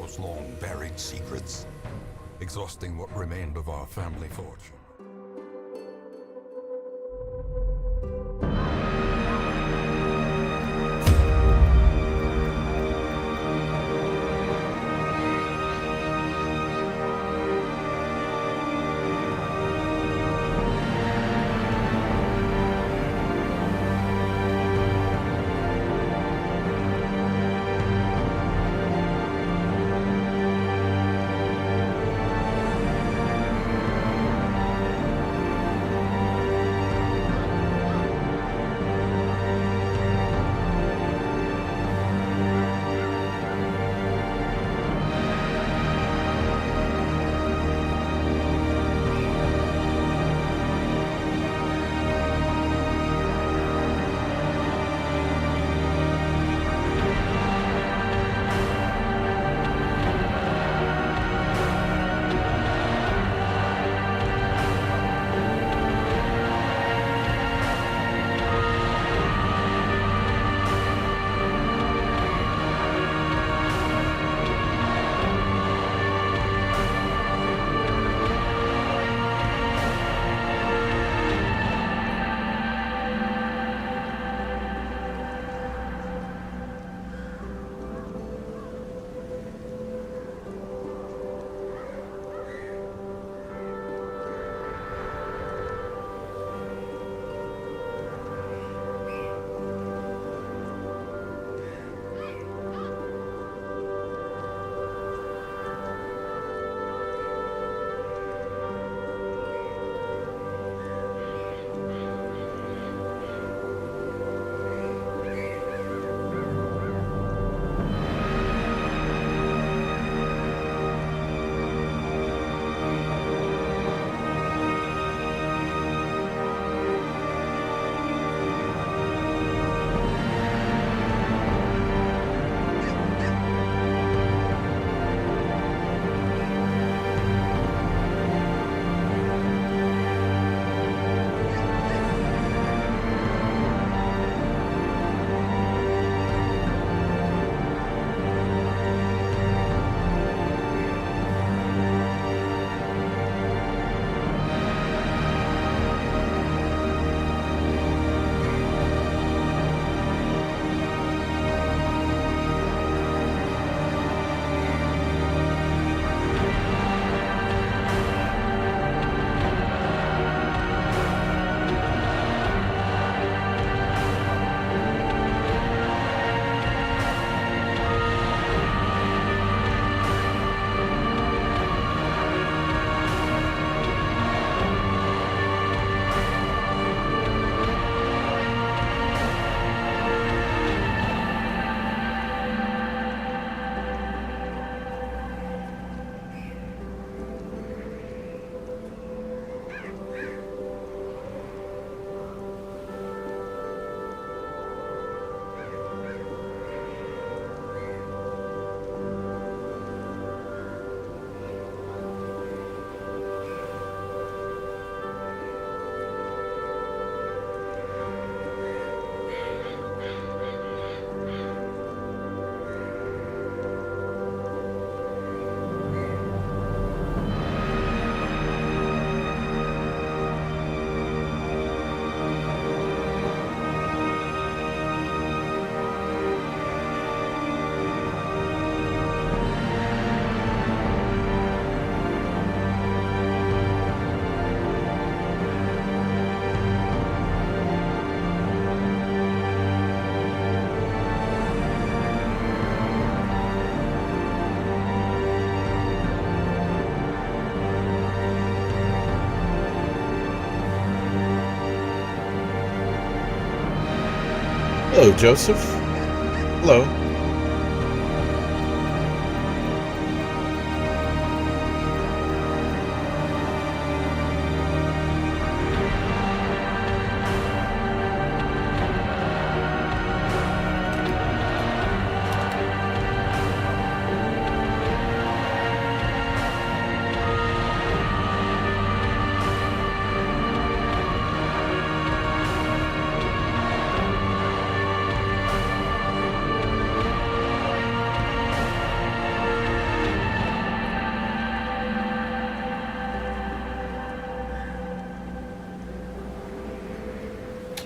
those long-buried secrets, exhausting what remained of our family fortune. Hello, Joseph. Hello.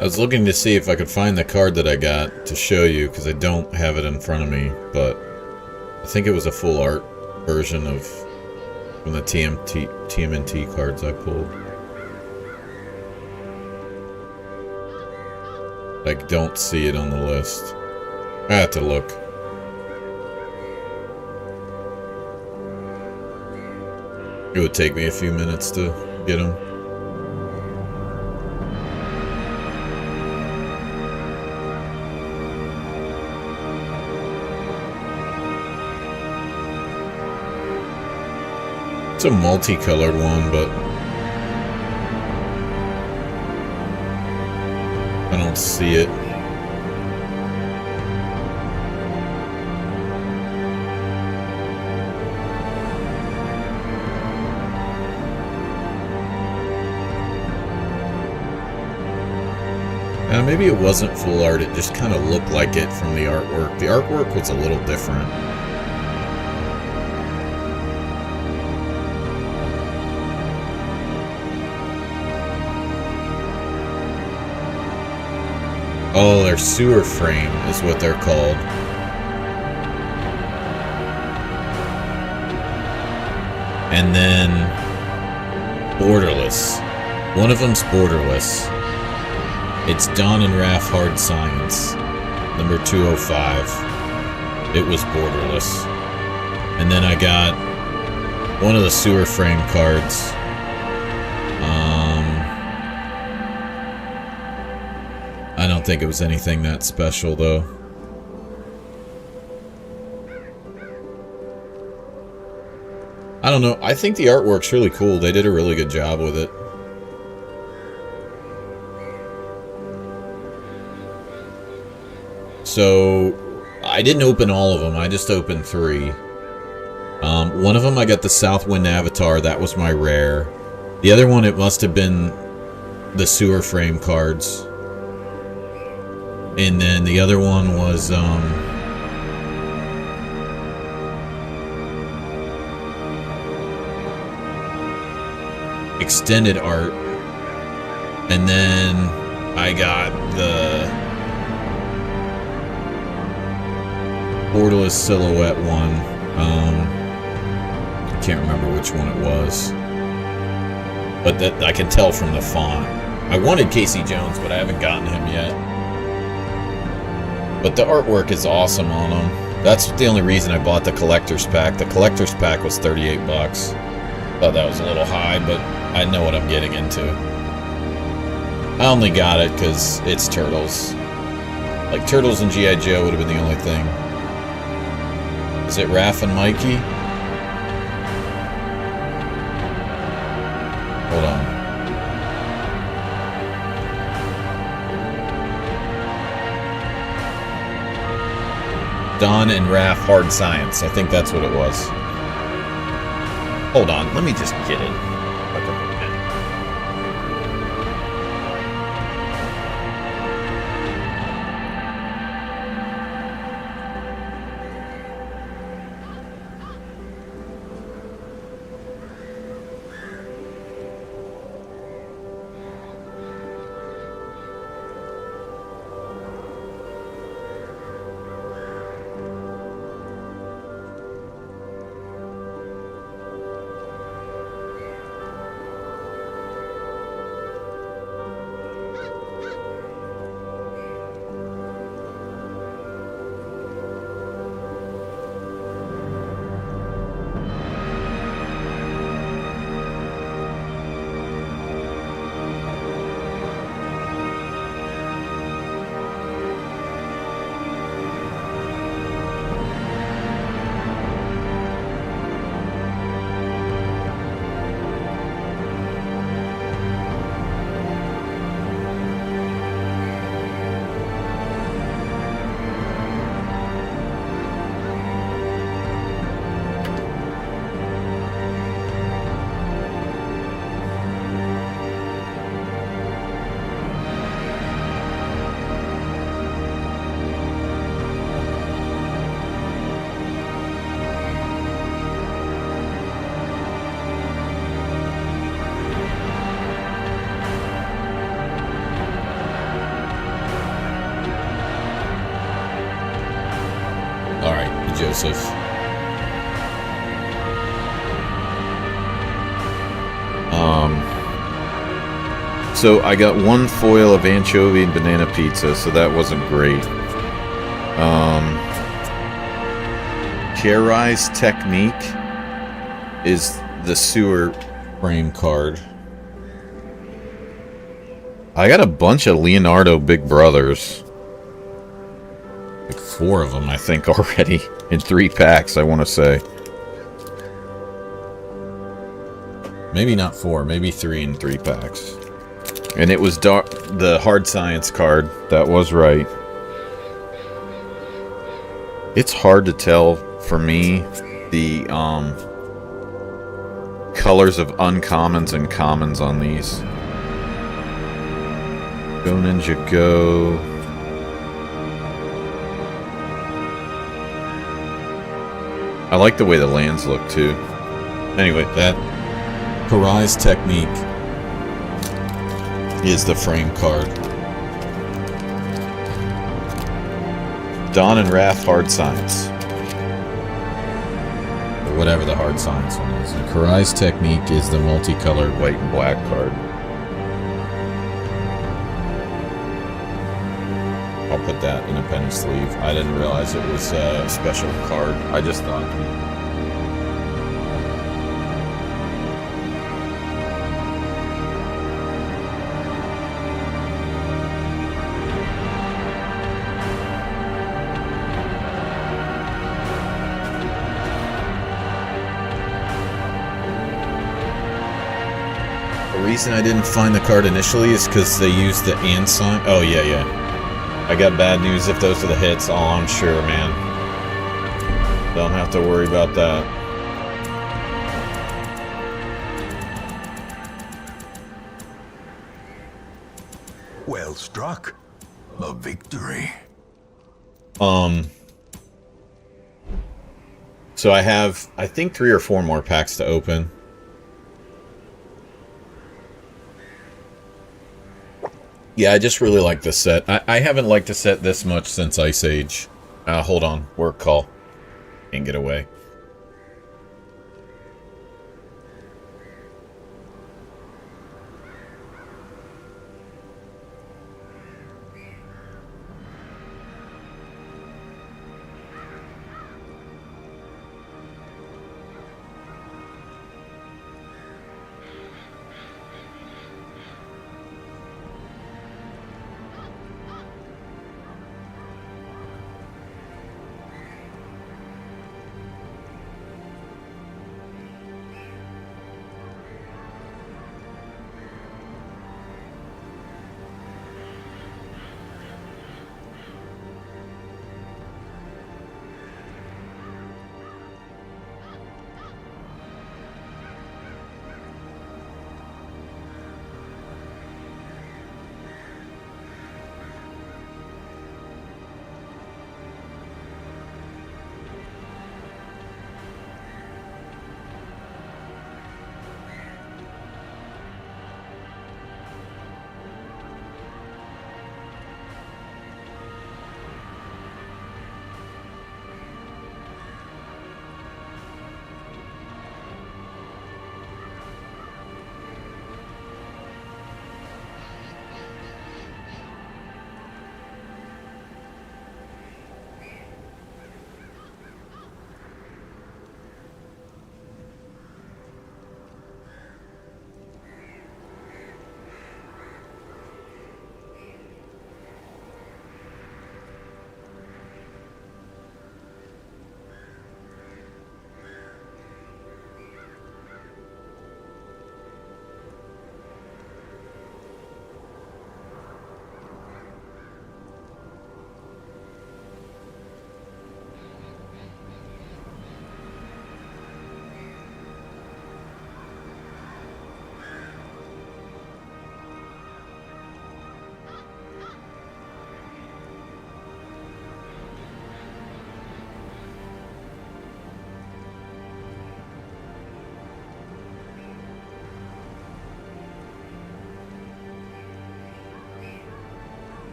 I was looking to see if I could find the card that I got to show you, because I don't have it in front of me, but I think it was a full art version of from the TMNT cards I pulled. I don't see it on the list. I have to look. It would take me a few minutes to get them. It's a multicolored one, but I don't see it. Maybe it wasn't full art, it just kind of looked like it from the artwork. The artwork was a little different. Oh, their sewer frame is what they're called. And then Borderless. One of them's Borderless. It's Don and Raph Hard Science, number 205. It was Borderless. And then I got one of the sewer frame cards. I don't think it was anything that special, though. I don't know. I think the artwork's really cool. They did a really good job with it. So, I didn't open all of them. I just opened 3. One of them I got the Southwind Avatar. That was my rare. The other one, it must have been the sewer frame cards. And then the other one was, extended art. And then I got the Borderless silhouette one. I can't remember which one it was, but that I can tell from the font. I wanted Casey Jones, but I haven't gotten him yet. But the artwork is awesome on them. That's the only reason I bought the collector's pack. The collector's pack was 38 bucks. Thought that was a little high, but I know what I'm getting into. I only got it because it's Turtles. Like, Turtles and G.I. Joe would have been the only thing. Is it Raph and Mikey? Hold on. Don and Raph Hard Science. I think that's what it was. Hold on. Let me just get it. impressive. So I got one foil of anchovy and banana pizza, so that wasn't great. Kai's Technique is the sewer frame card. I got a bunch of Leonardo Big Brothers. Like 4 of them, I think, already. In 3 packs, I want to say. Maybe not 4, maybe 3 in 3 packs. And it was the Hard Science card. That was right. It's hard to tell, for me, the colors of uncommons and commons on these. Go Ninja Go. I like the way the lands look, too. Anyway, that Kai's Technique is the frame card. Dawn and Wrath Hard Science. Or whatever the Hard Science one is. And Kai's Technique is the multicolored white and black card. I'll put that in a penny sleeve. I didn't realize it was a special card. I just thought... The reason I didn't find the card initially is because they used the and sign. Oh, yeah. I got bad news if those are the hits. Oh, I'm sure, man. Don't have to worry about that. Well struck. A victory. So I have, I think, 3 or 4 more packs to open. Yeah, I just really like this set. I haven't liked a set this much since Ice Age. Hold on. Work call. Can't get away.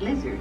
Lizard.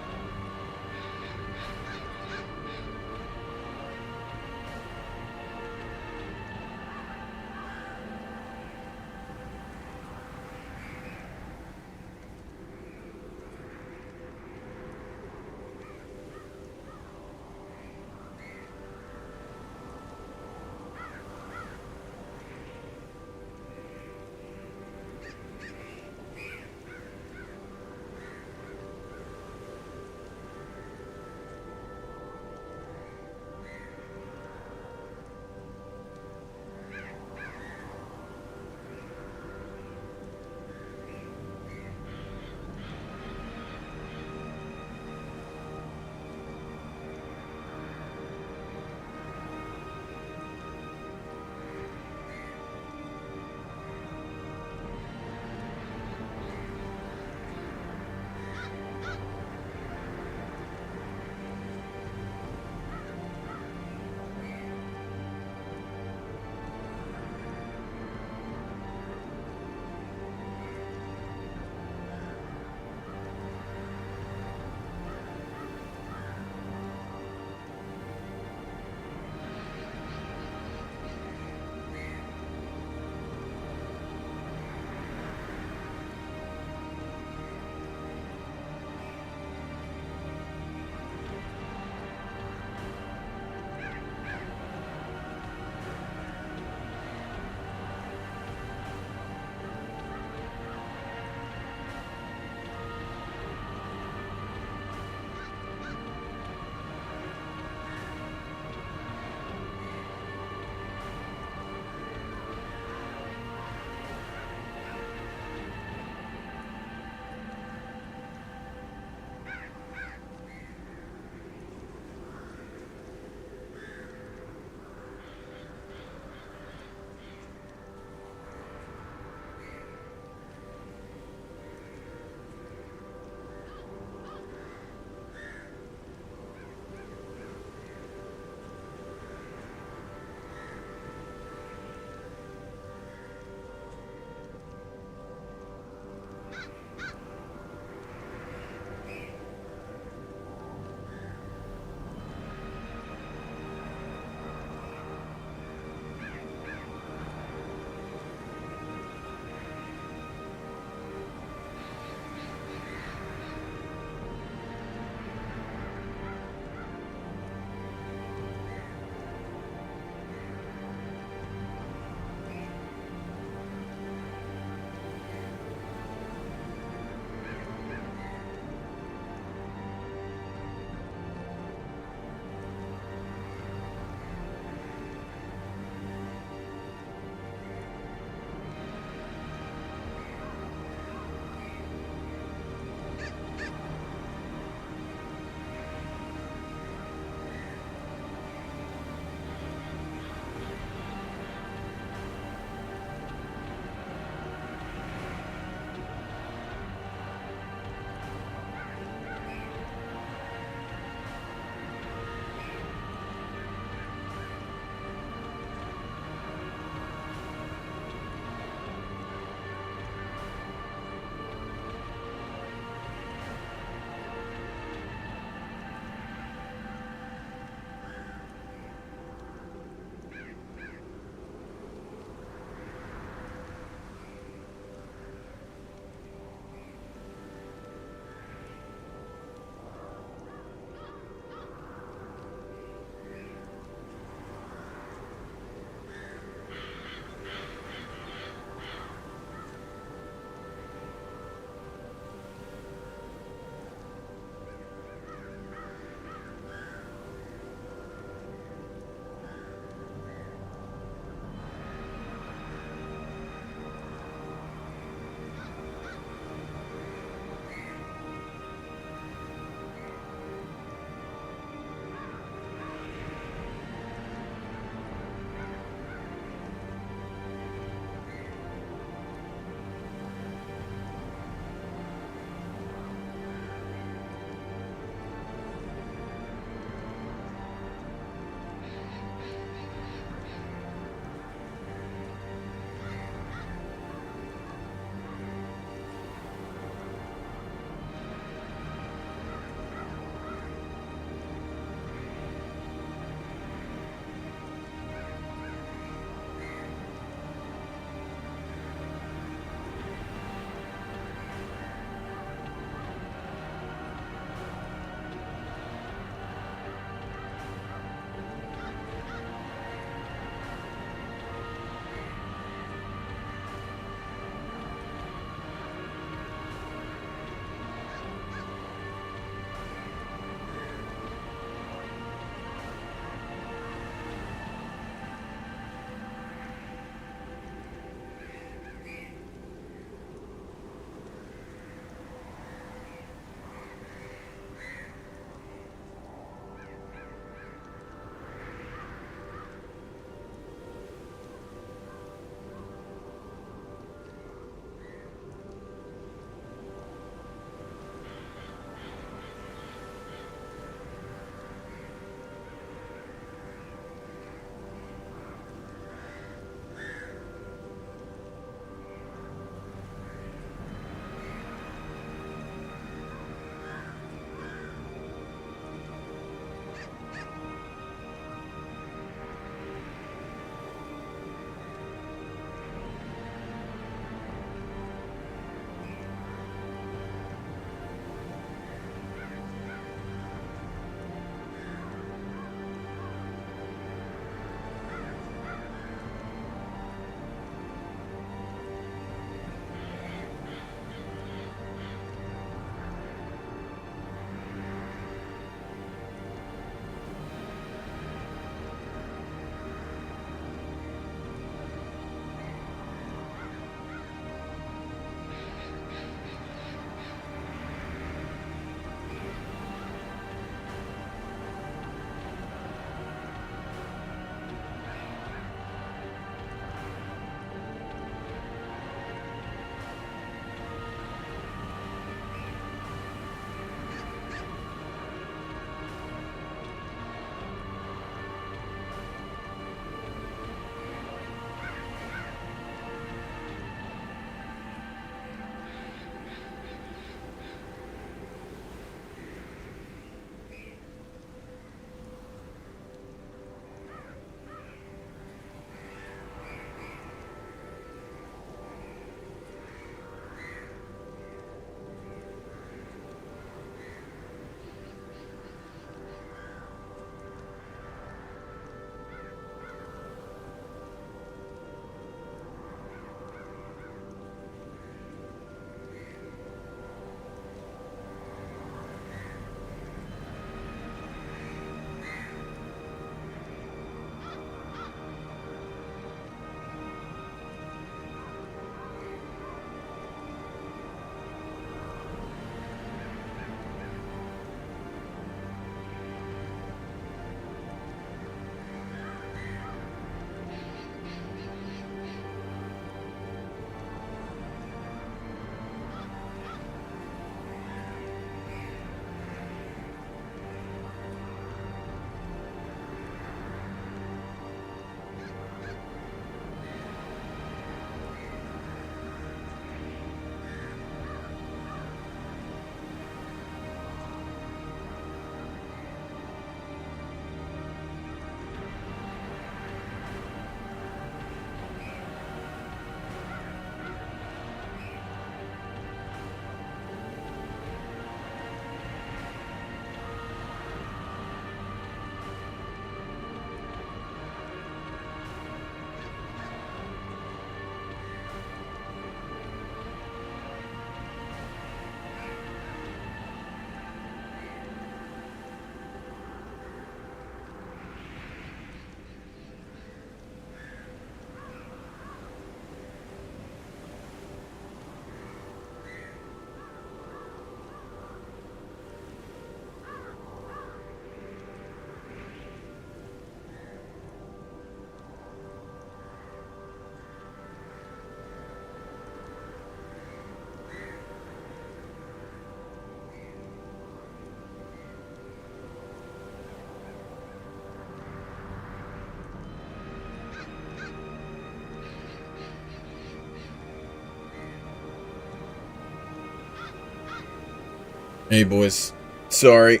Hey, boys. Sorry.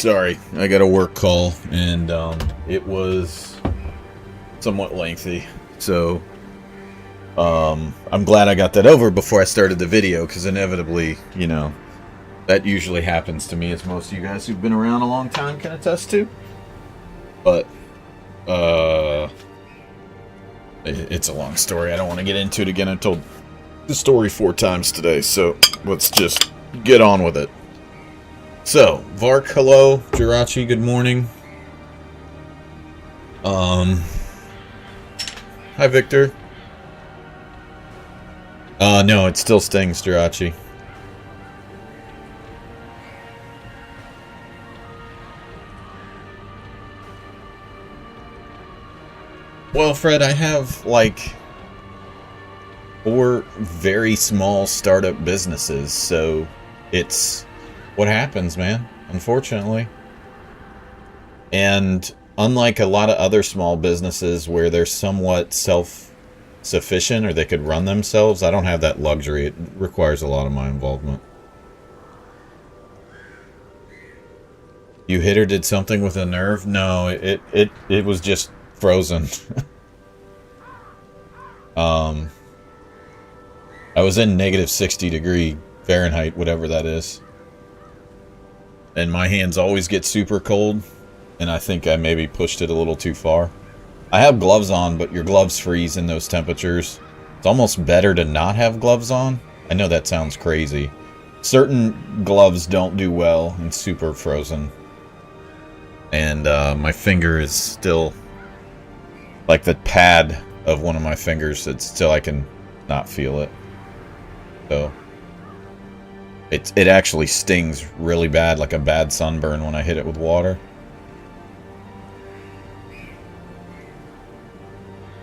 I got a work call, and it was somewhat lengthy. So, I'm glad I got that over before I started the video, because inevitably, you know, that usually happens to me, as most of you guys who've been around a long time can attest to. But, it's a long story. I don't want to get into it again. I told the story 4 times today, so let's just get on with it. So, Vark, hello. Jirachi, good morning. Hi, Victor. No, it still stings, Jirachi. Well, Fred, I have, like, 4 very small startup businesses, so it's what happens, man, unfortunately. And unlike a lot of other small businesses where they're somewhat self-sufficient or they could run themselves, I don't have that luxury. It requires a lot of my involvement. You hit or did something with a nerve? No, it was just frozen. I was in negative 60 degree Fahrenheit, whatever that is. And my hands always get super cold, and I think I maybe pushed it a little too far. I have gloves on, but your gloves freeze in those temperatures. It's almost better to not have gloves on. I know that sounds crazy. Certain gloves don't do well in super frozen. And my finger is still, like the pad of one of my fingers, it's still, I can not feel it. So it actually stings really bad, like a bad sunburn when I hit it with water.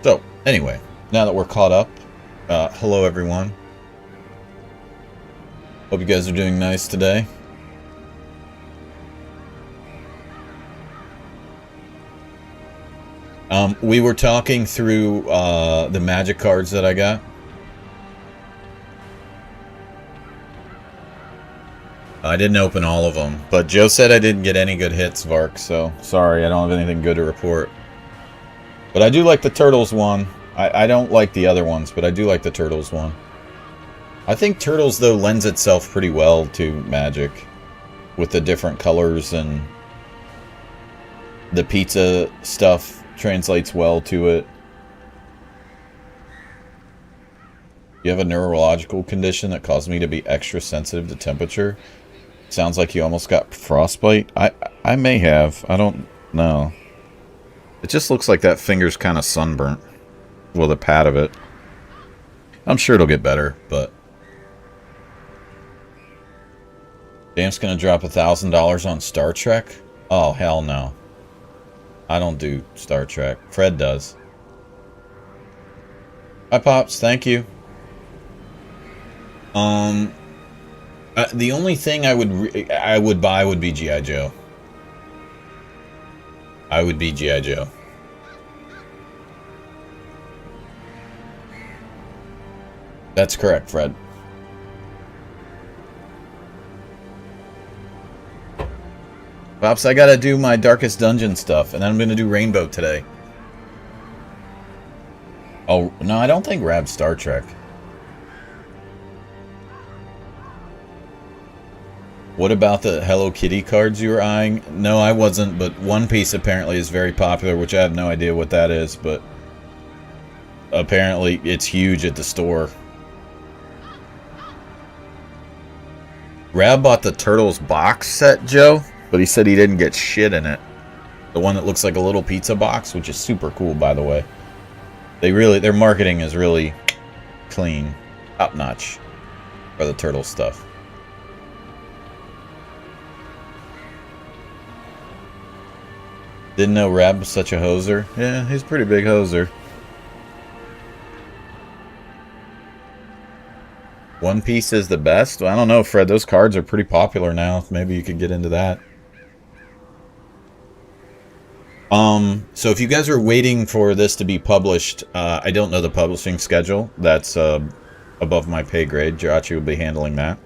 So, anyway, now that we're caught up, hello everyone. Hope you guys are doing nice today. We were talking through the magic cards that I got. I didn't open all of them, but Joe said I didn't get any good hits, Vark, so sorry, I don't have anything good to report. But I do like the Turtles one. I don't like the other ones, but I do like the Turtles one. I think Turtles, though, lends itself pretty well to Magic, with the different colors, and the pizza stuff translates well to it. You have a neurological condition that caused me to be extra sensitive to temperature. Sounds like you almost got frostbite. I may have. I don't know. It just looks like that finger's kind of sunburnt. Well, the pad of it. I'm sure it'll get better, but... Dam's gonna drop $1,000 on Star Trek? Oh, hell no. I don't do Star Trek. Fred does. Hi, Pops. Thank you. The only thing I would buy would be G.I. Joe. I would be G.I. Joe. That's correct, Fred. Pops, I gotta do my Darkest Dungeon stuff, and then I'm gonna do Rainbow today. Oh, no, I don't think Rab's Star Trek. What about the Hello Kitty cards you were eyeing? No, I wasn't, but One Piece apparently is very popular, which I have no idea what that is, but apparently it's huge at the store. Rab bought the Turtles box set, Joe, but he said he didn't get shit in it. The one that looks like a little pizza box, which is super cool, by the way. Their marketing is really clean, top notch for the Turtle stuff. Didn't know Rab was such a hoser. Yeah, he's a pretty big hoser. One Piece is the best? Well, I don't know, Fred. Those cards are pretty popular now. Maybe you could get into that. So if you guys are waiting for this to be published, I don't know the publishing schedule. That's above my pay grade. Jirachi will be handling that.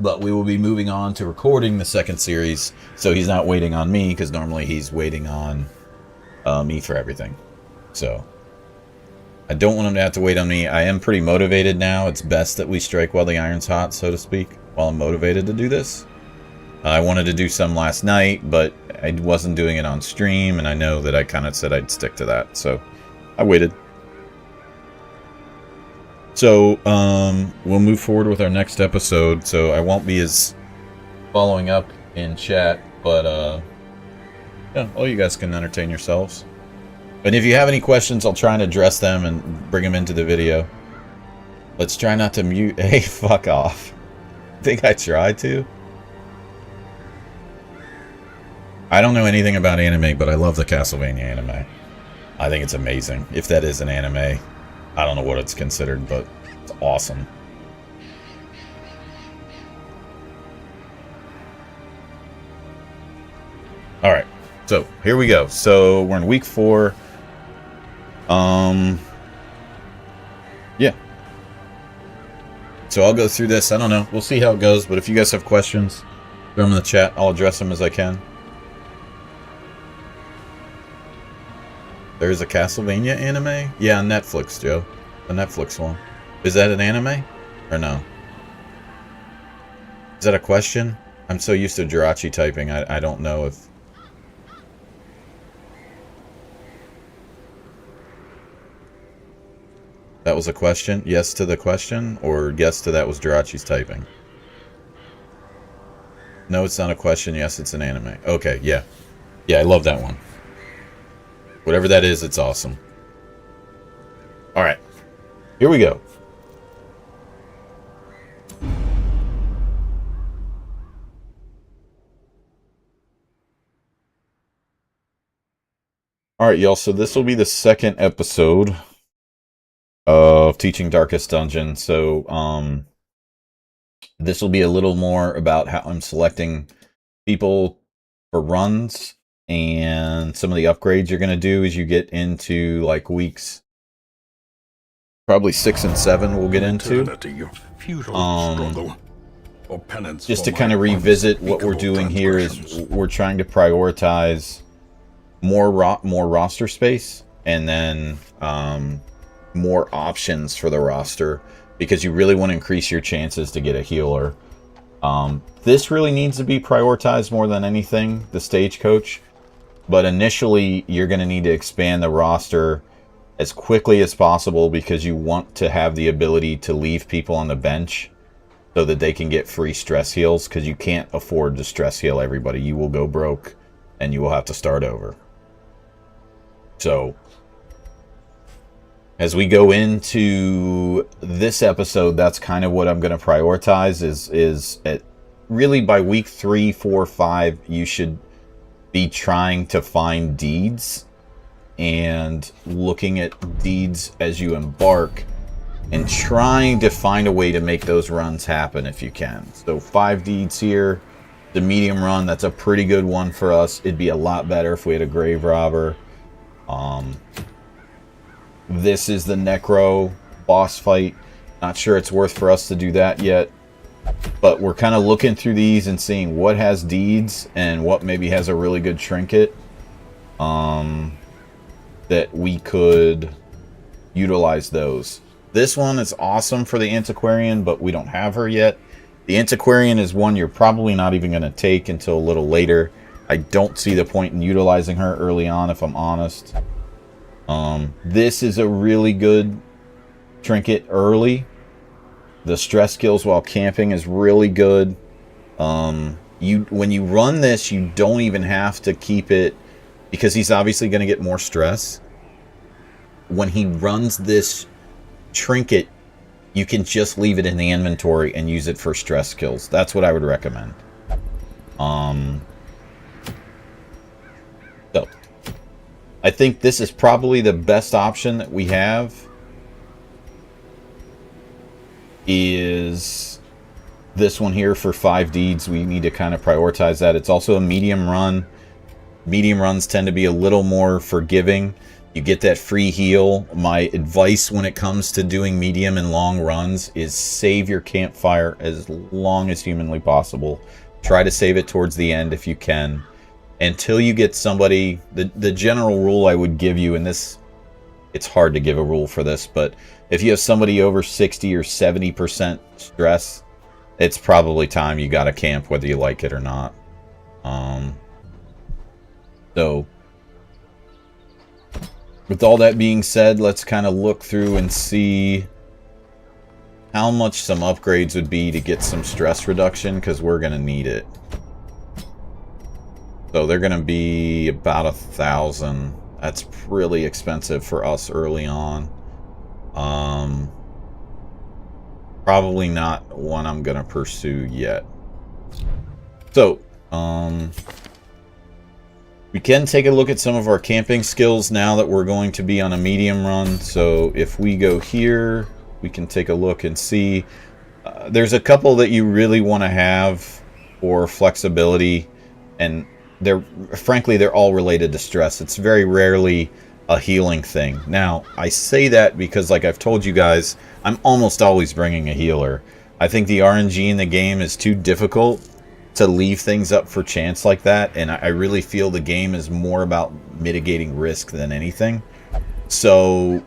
But we will be moving on to recording the second series, so he's not waiting on me, because normally he's waiting on me for everything. So I don't want him to have to wait on me. I am pretty motivated now. It's best that we strike while the iron's hot, so to speak, while I'm motivated to do this. I wanted to do some last night, but I wasn't doing it on stream, and I know that I kind of said I'd stick to that, so I waited. So, we'll move forward with our next episode, so I won't be as following up in chat, but, yeah, all you guys can entertain yourselves. And if you have any questions, I'll try and address them and bring them into the video. Let's try not to mute. Hey, fuck off. I think I tried to. I don't know anything about anime, but I love the Castlevania anime. I think it's amazing. If that is an anime, I don't know what it's considered, but it's awesome. Alright, so here we go. So we're in week 4. Yeah. So I'll go through this. I don't know. We'll see how it goes, but if you guys have questions, throw them in the chat. I'll address them as I can. There's a Castlevania anime? Yeah, on Netflix, Joe. The Netflix one. Is that an anime? Or no? Is that a question? I'm so used to Jirachi typing, I don't know if... That was a question? Yes to the question? Or yes to that was Jirachi's typing? No, it's not a question. Yes, it's an anime. Okay, yeah. Yeah, I love that one. Whatever that is, it's awesome. Alright. Here we go. Alright, y'all. So this will be the second episode of Teaching Darkest Dungeon. So, this will be a little more about how I'm selecting people for runs and some of the upgrades you're going to do as you get into like weeks probably 6 and 7 we'll get into. Just to kind of revisit what we're doing here is we're trying to prioritize more roster space and then more options for the roster, because you really want to increase your chances to get a healer. This really needs to be prioritized more than anything, the Stagecoach. But initially, you're going to need to expand the roster as quickly as possible, because you want to have the ability to leave people on the bench so that they can get free stress heals, because you can't afford to stress heal everybody. You will go broke and you will have to start over. So, as we go into this episode, that's kind of what I'm going to prioritize is at really by week 3, 4, 5, you should be trying to find deeds and looking at deeds as you embark and trying to find a way to make those runs happen if you can. So 5 deeds here, the medium run, that's a pretty good one for us. It'd be a lot better if we had a grave robber. This is the Necro boss fight. Not sure it's worth for us to do that yet. But we're kind of looking through these and seeing what has deeds and what maybe has a really good trinket that we could utilize those. This one is awesome for the Antiquarian, but we don't have her yet. The Antiquarian is one you're probably not even going to take until a little later. I don't see the point in utilizing her early on, if I'm honest. This is a really good trinket early. The stress kills while camping is really good. When you run this, you don't even have to keep it, because he's obviously going to get more stress. When he runs this trinket, you can just leave it in the inventory and use it for stress kills. That's what I would recommend. So, I think this is probably the best option that we have. Is this one here for 5 deeds. We need to kind of prioritize that. It's also a medium run. Medium runs tend to be a little more forgiving. You get that free heal. My advice when it comes to doing medium and long runs is save your campfire as long as humanly possible. Try to save it towards the end if you can. Until you get somebody, the general rule I would give you, and this, it's hard to give a rule for this, but if you have somebody over 60 or 70% stress, it's probably time you got to camp whether you like it or not. So, with all that being said, let's kind of look through and see how much some upgrades would be to get some stress reduction, because we're going to need it. So they're going to be about 1,000. That's really expensive for us early on. Probably not one I'm going to pursue yet. So, we can take a look at some of our camping skills now that we're going to be on a medium run. So if we go here, we can take a look and see. There's a couple that you really want to have for flexibility, and frankly, they're all related to stress. It's very rarely a healing thing. Now, I say that because, like I've told you guys, I'm almost always bringing a healer. I think the RNG in the game is too difficult to leave things up for chance like that, and I really feel the game is more about mitigating risk than anything. So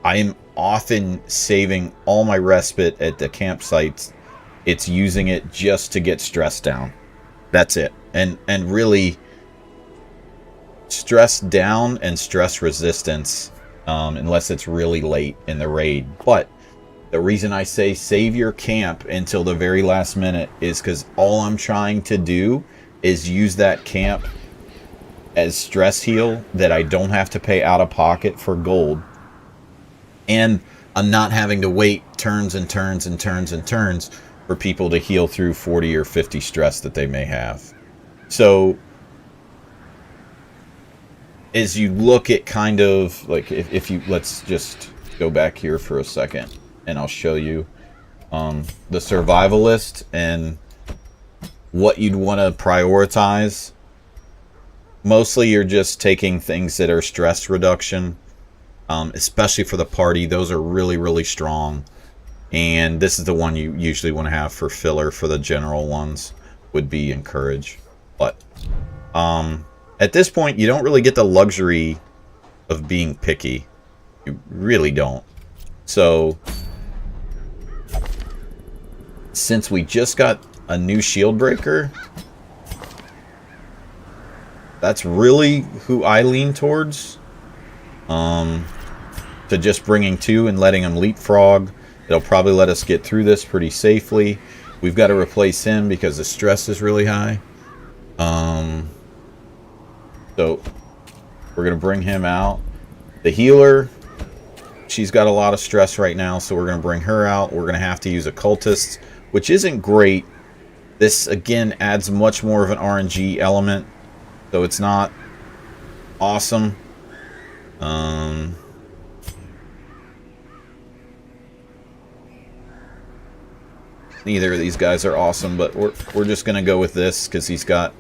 I am often saving all my respite at the campsites. It's using it just to get stress down. That's it. And really, stress down and stress resistance, unless it's really late in the raid. But the reason I say save your camp until the very last minute is because all I'm trying to do is use that camp as stress heal that I don't have to pay out of pocket for gold. And I'm not having to wait turns and turns and turns and turns for people to heal through 40 or 50 stress that they may have. So as you look at kind of like, if you, let's just go back here for a second and I'll show you the survivalist and what you'd want to prioritize. Mostly you're just taking things that are stress reduction, especially for the party. Those are really, really strong. And this is the one you usually want to have for filler. For the general ones would be encourage. But at this point, you don't really get the luxury of being picky. You really don't. So since we just got a new shield breaker, that's really who I lean towards. To just bringing two and letting him leapfrog. It'll probably let us get through this pretty safely. We've got to replace him because the stress is really high. So we're going to bring him out. The healer, she's got a lot of stress right now, so we're going to bring her out. We're going to have to use occultists, which isn't great. This, again, adds much more of an RNG element, so it's not awesome. Neither of these guys are awesome, but we're just going to go with this because he's got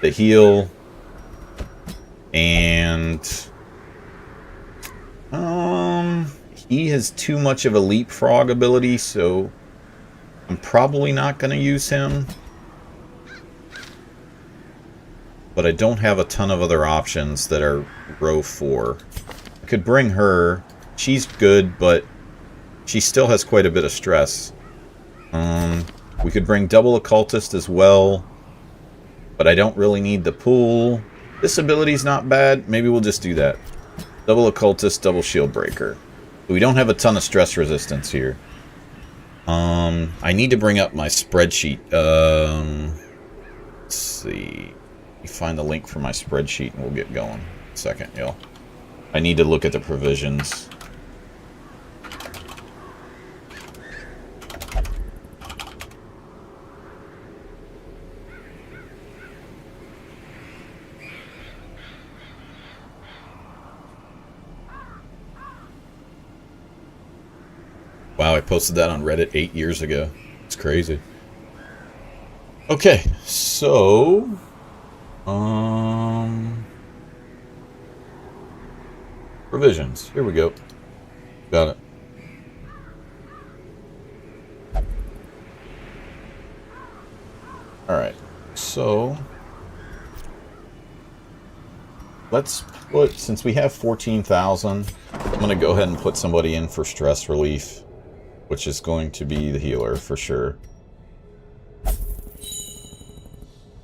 the heal. And he has too much of a leapfrog ability, so I'm probably not going to use him. But I don't have a ton of other options that are row 4. I could bring her. She's good, but she still has quite a bit of stress. We could bring double occultist as well, but I don't really need the pool. This ability's not bad. Maybe we'll just do that. Double occultist, double shield breaker. We don't have a ton of stress resistance here. I need to bring up my spreadsheet. Let's see. Let me find the link for my spreadsheet and we'll get going. A second, y'all. I need to look at the provisions. Wow, I posted that on Reddit 8 years ago. It's crazy. Okay, so Provisions. Here we go. Got it. Alright. So... let's put... since we have 14,000, I'm going to go ahead and put somebody in for stress relief, which is going to be the healer for sure.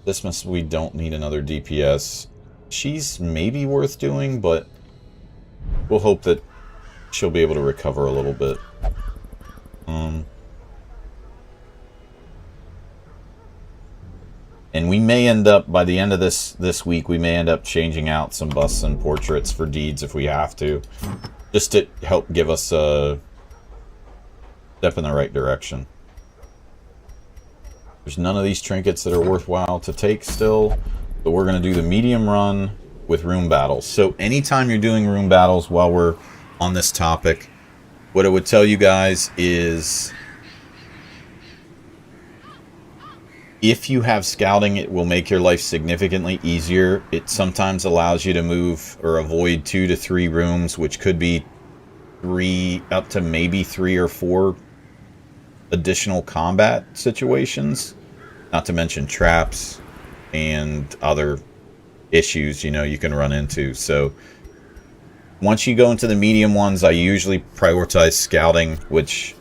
Dismas, we don't need another DPS. She's maybe worth doing, but we'll hope that she'll be able to recover a little bit. And we may end up, by the end of this week, we may end up changing out some busts and portraits for deeds if we have to. Just to help give us a step in the right direction. There's none of these trinkets that are worthwhile to take still, but we're going to do the medium run with room battles. So anytime you're doing room battles while we're on this topic, what I would tell you guys is if you have scouting, it will make your life significantly easier. It sometimes allows you to move or avoid 2 to 3 rooms, which could be 3 up to maybe 3 or 4 additional combat situations, not to mention traps and other issues, you know, you can run into. So once you go into the medium ones, I usually prioritize scouting, which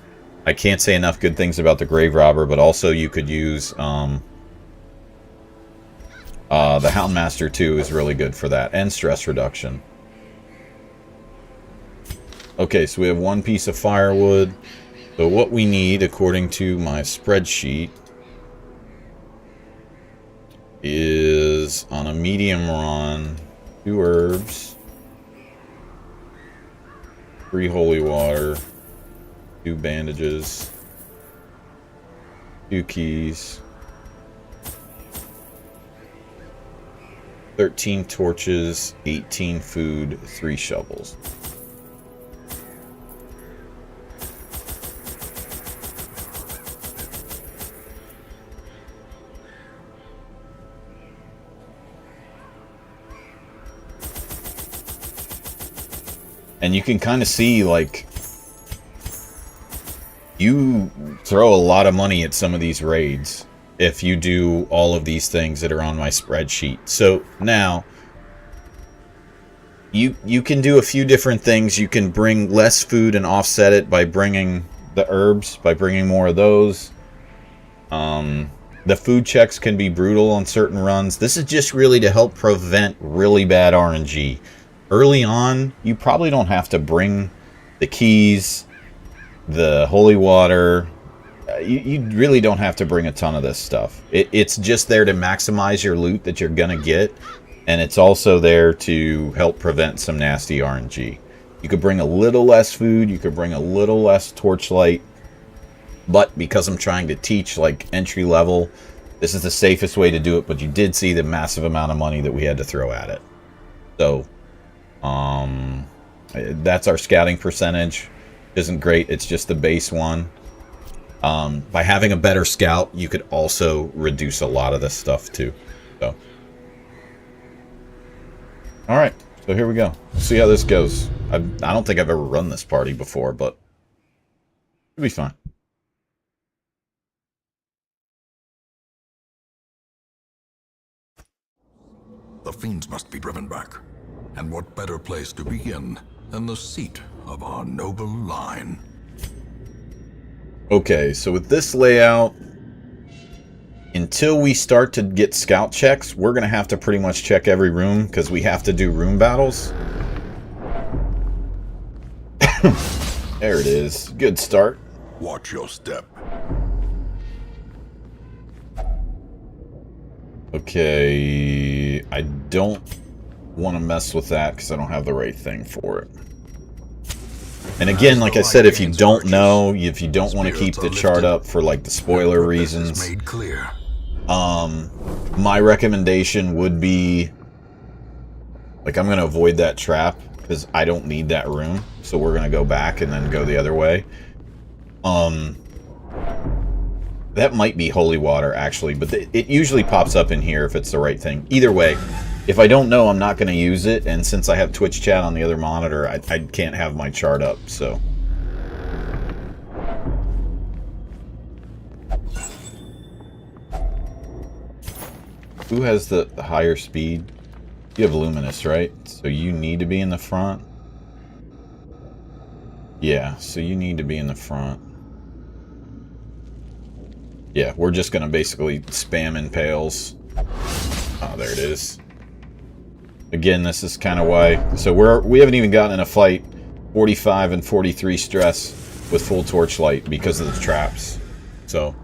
I can't say enough good things about the Grave Robber, but also you could use the Houndmaster too is really good for that, and stress reduction. Okay, so we have 1 piece of firewood. So what we need, according to my spreadsheet, is on a medium run, 2 herbs, 3 holy water, 2 bandages, 2 keys, 13 torches, 18 food, 3 shovels. And you can kind of see, like, you throw a lot of money at some of these raids if you do all of these things that are on my spreadsheet. So now, you can do a few different things. You can bring less food and offset it by bringing the herbs, by bringing more of those. The food checks can be brutal on certain runs. This is just really to help prevent really bad RNG. Early on, you probably don't have to bring the keys, the holy water. You really don't have to bring a ton of this stuff. It's just there to maximize your loot that you're going to get, and it's also there to help prevent some nasty RNG. You could bring a little less food, you could bring a little less torchlight, but because I'm trying to teach like entry level, this is the safest way to do it, but you did see the massive amount of money that we had to throw at it. So, that's our scouting percentage. Isn't great, it's just the base one. By having a better scout, you could also reduce a lot of this stuff too. So, all right, so here we go. See how this goes. I don't think I've ever run this party before, but it'll be fine. The fiends must be driven back. And what better place to begin than the seat of our noble line? Okay, so with this layout, until we start to get scout checks, we're going to have to pretty much check every room because we have to do room battles. There it is. Good start. Watch your step. Okay, I don't want to mess with that because I don't have the right thing for it. And again, like I said, if you don't know, if you don't want to keep the chart up for like the spoiler reasons, my recommendation would be, like, I'm going to avoid that trap because I don't need that room. So we're going to go back and then go the other way. That might be holy water actually, but it usually pops up in here if it's the right thing. Either way, If I don't know, I'm not going to use it, and since I have Twitch chat on the other monitor, I can't have my chart up, so... Who has the higher speed? You have Luminous, right? So you need to be in the front? Yeah, so you need to be in the front. Yeah, we're just going to basically spam impales. Oh, there it is. Again, this is kind of why... So we haven't even gotten in a fight 45 and 43 stress with full torchlight because of the traps. So...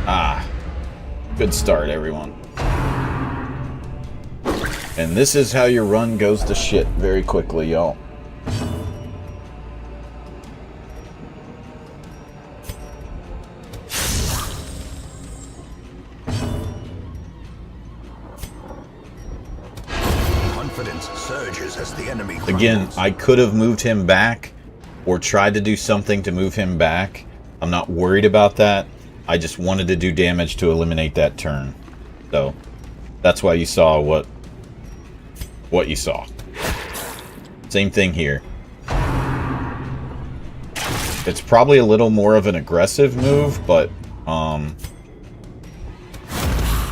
Ah. Good start, everyone. And this is how your run goes to shit very quickly, y'all. Confidence surges as the enemy Again, I could have moved him back or tried to do something to move him back. I'm not worried about that. I just wanted to do damage to eliminate that turn. So, that's why you saw what you saw. Same thing here. It's probably a little more of an aggressive move, but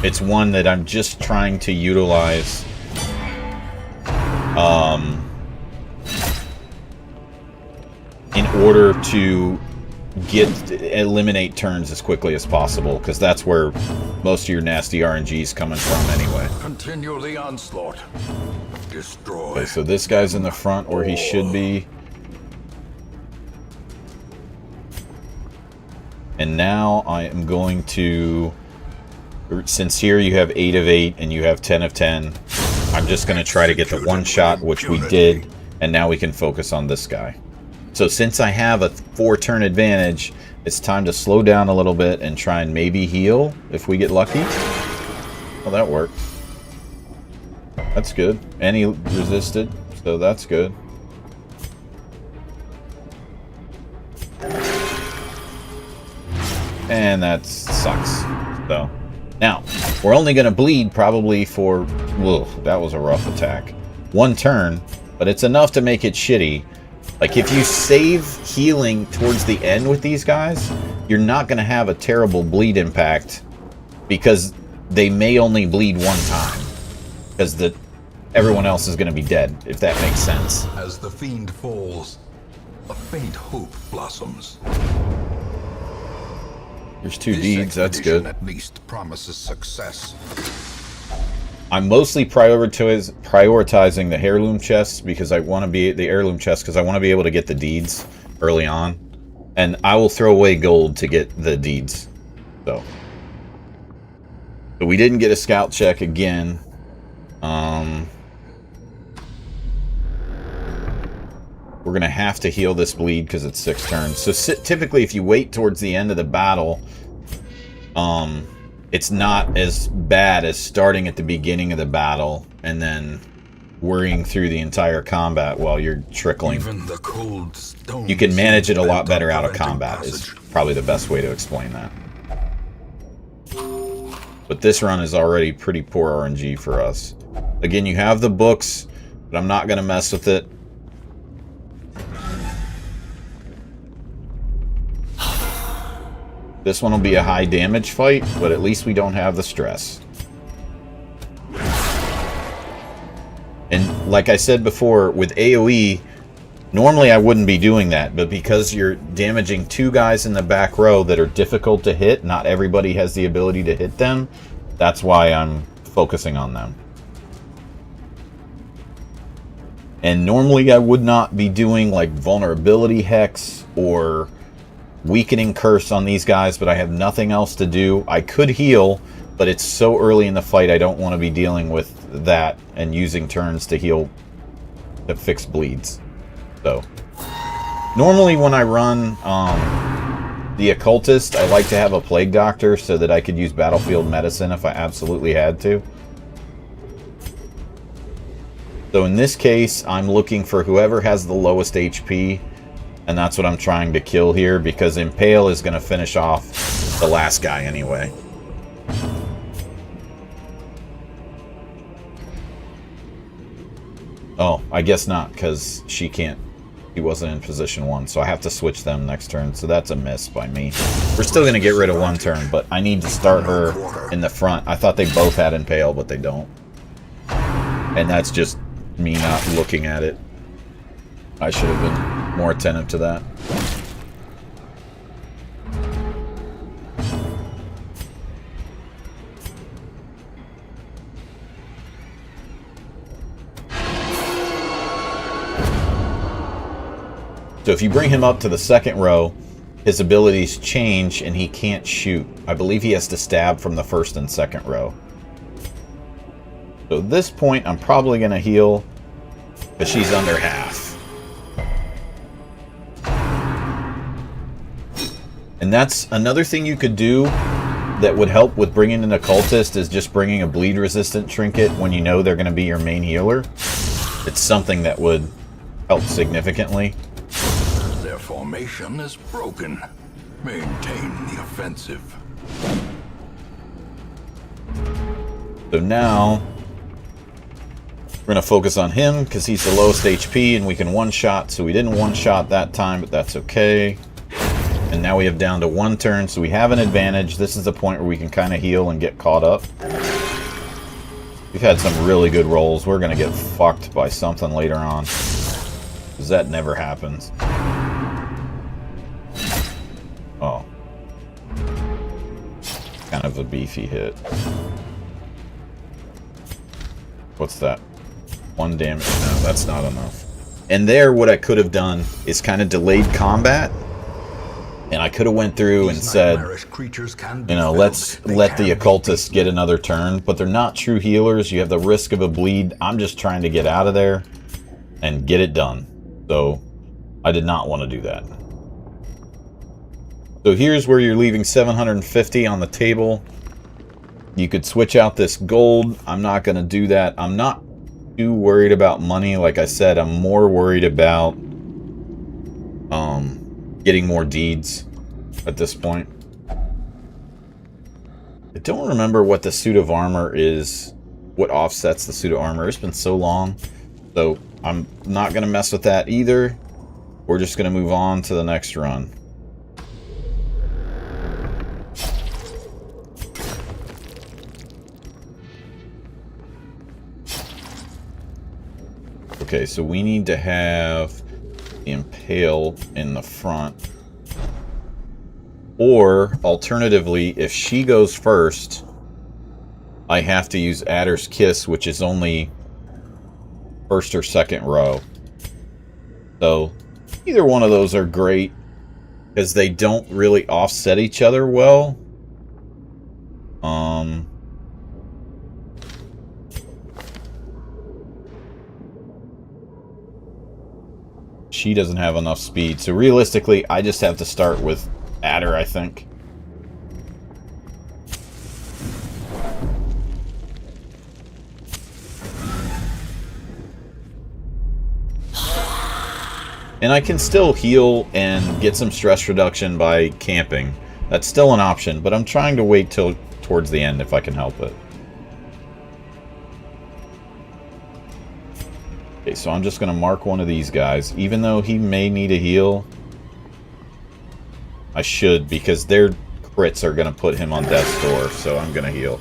it's one that I'm just trying to utilize in order to eliminate turns as quickly as possible, because that's where most of your nasty RNG is coming from anyway. Continue the onslaught. Destroy. Okay, so this guy's in the front where he should be. And now I am going to, since here you have 8 of 8 and you have 10 of 10, I'm just going to try to get the one shot, which we did, and now we can focus on this guy. So since I have a 4-turn advantage, it's time to slow down a little bit and try and maybe heal if we get lucky. Well, that worked. That's good. And he resisted, so that's good. And that sucks. So, now, we're only going to bleed probably for... Whoa, that was a rough attack. 1 turn, but it's enough to make it shitty. Like, if you save healing towards the end with these guys, you're not going to have a terrible bleed impact because they may only bleed 1 time. Because everyone else is going to be dead, if that makes sense. As the fiend falls, a faint hope blossoms. There's 2 deeds, that's good. At least promises success. I'm mostly prioritizing the heirloom chests because I want to be the heirloom chests because I want to be able to get the deeds early on, and I will throw away gold to get the deeds. So we didn't get a scout check again. We're gonna have to heal this bleed because it's 6 turns. So typically, if you wait towards the end of the battle, it's not as bad as starting at the beginning of the battle and then worrying through the entire combat while you're trickling. Even the cold stone You can manage it a lot better out of combat is probably the best way to explain that. But this run is already pretty poor RNG for us. Again, you have the books, but I'm not going to mess with it. This one will be a high damage fight, but at least we don't have the stress. And like I said before, with AoE, normally I wouldn't be doing that, but because you're damaging 2 guys in the back row that are difficult to hit, not everybody has the ability to hit them, that's why I'm focusing on them. And normally I would not be doing like vulnerability hex or weakening curse on these guys, but I have nothing else to do. I could heal, but it's so early in the fight I don't want to be dealing with that and using turns to heal, to fix bleeds. So normally when I run the occultist, I like to have a plague doctor so that I could use battlefield medicine if I absolutely had to. So in this case, I'm looking for whoever has the lowest HP, and that's what I'm trying to kill here, because Impale is going to finish off the last guy anyway. Oh, I guess not, because she can't. He wasn't in position 1, so I have to switch them next turn, so that's a miss by me. We're still going to get rid of 1 turn, but I need to start her in the front. I thought they both had Impale, but they don't. And that's just me not looking at it. I should have been more attentive to that. So if you bring him up to the second row, his abilities change and he can't shoot. I believe he has to stab from the first and second row. So at this point, I'm probably going to heal, but she's under half. And that's another thing you could do that would help with bringing an occultist, is just bringing a bleed resistant trinket when you know they're going to be your main healer. It's something that would help significantly. Their formation is broken. Maintain the offensive. So now we're going to focus on him because he's the lowest HP and we can one-shot. So we didn't one-shot that time, but that's okay. And now we have down to 1 turn, so we have an advantage. This is the point where we can kind of heal and get caught up. We've had some really good rolls. We're going to get fucked by something later on, because that never happens. Oh. Kind of a beefy hit. What's that? 1 damage. No, that's not enough. And there, what I could have done is kind of delayed combat. And I could have went through and said, you know, let's let the occultist get another turn. But they're not true healers. You have the risk of a bleed. I'm just trying to get out of there and get it done. So I did not want to do that. So here's where you're leaving 750 on the table. You could switch out this gold. I'm not going to do that. I'm not too worried about money. Like I said, I'm more worried about getting more deeds at this point. I don't remember what the suit of armor is, what offsets the suit of armor. It's been so long. So I'm not going to mess with that either. We're just going to move on to the next run. Okay, so we need to have the Impale in the front. Or, alternatively, if she goes first, I have to use Adder's Kiss, which is only first or second row. So, either one of those are great, because they don't really offset each other well. She doesn't have enough speed, so realistically, I just have to start with Adder, I think. And I can still heal and get some stress reduction by camping. That's still an option, but I'm trying to wait till towards the end if I can help it. Okay, so I'm just going to mark one of these guys. Even though he may need a heal, I should, because their crits are going to put him on death's door, so I'm going to heal.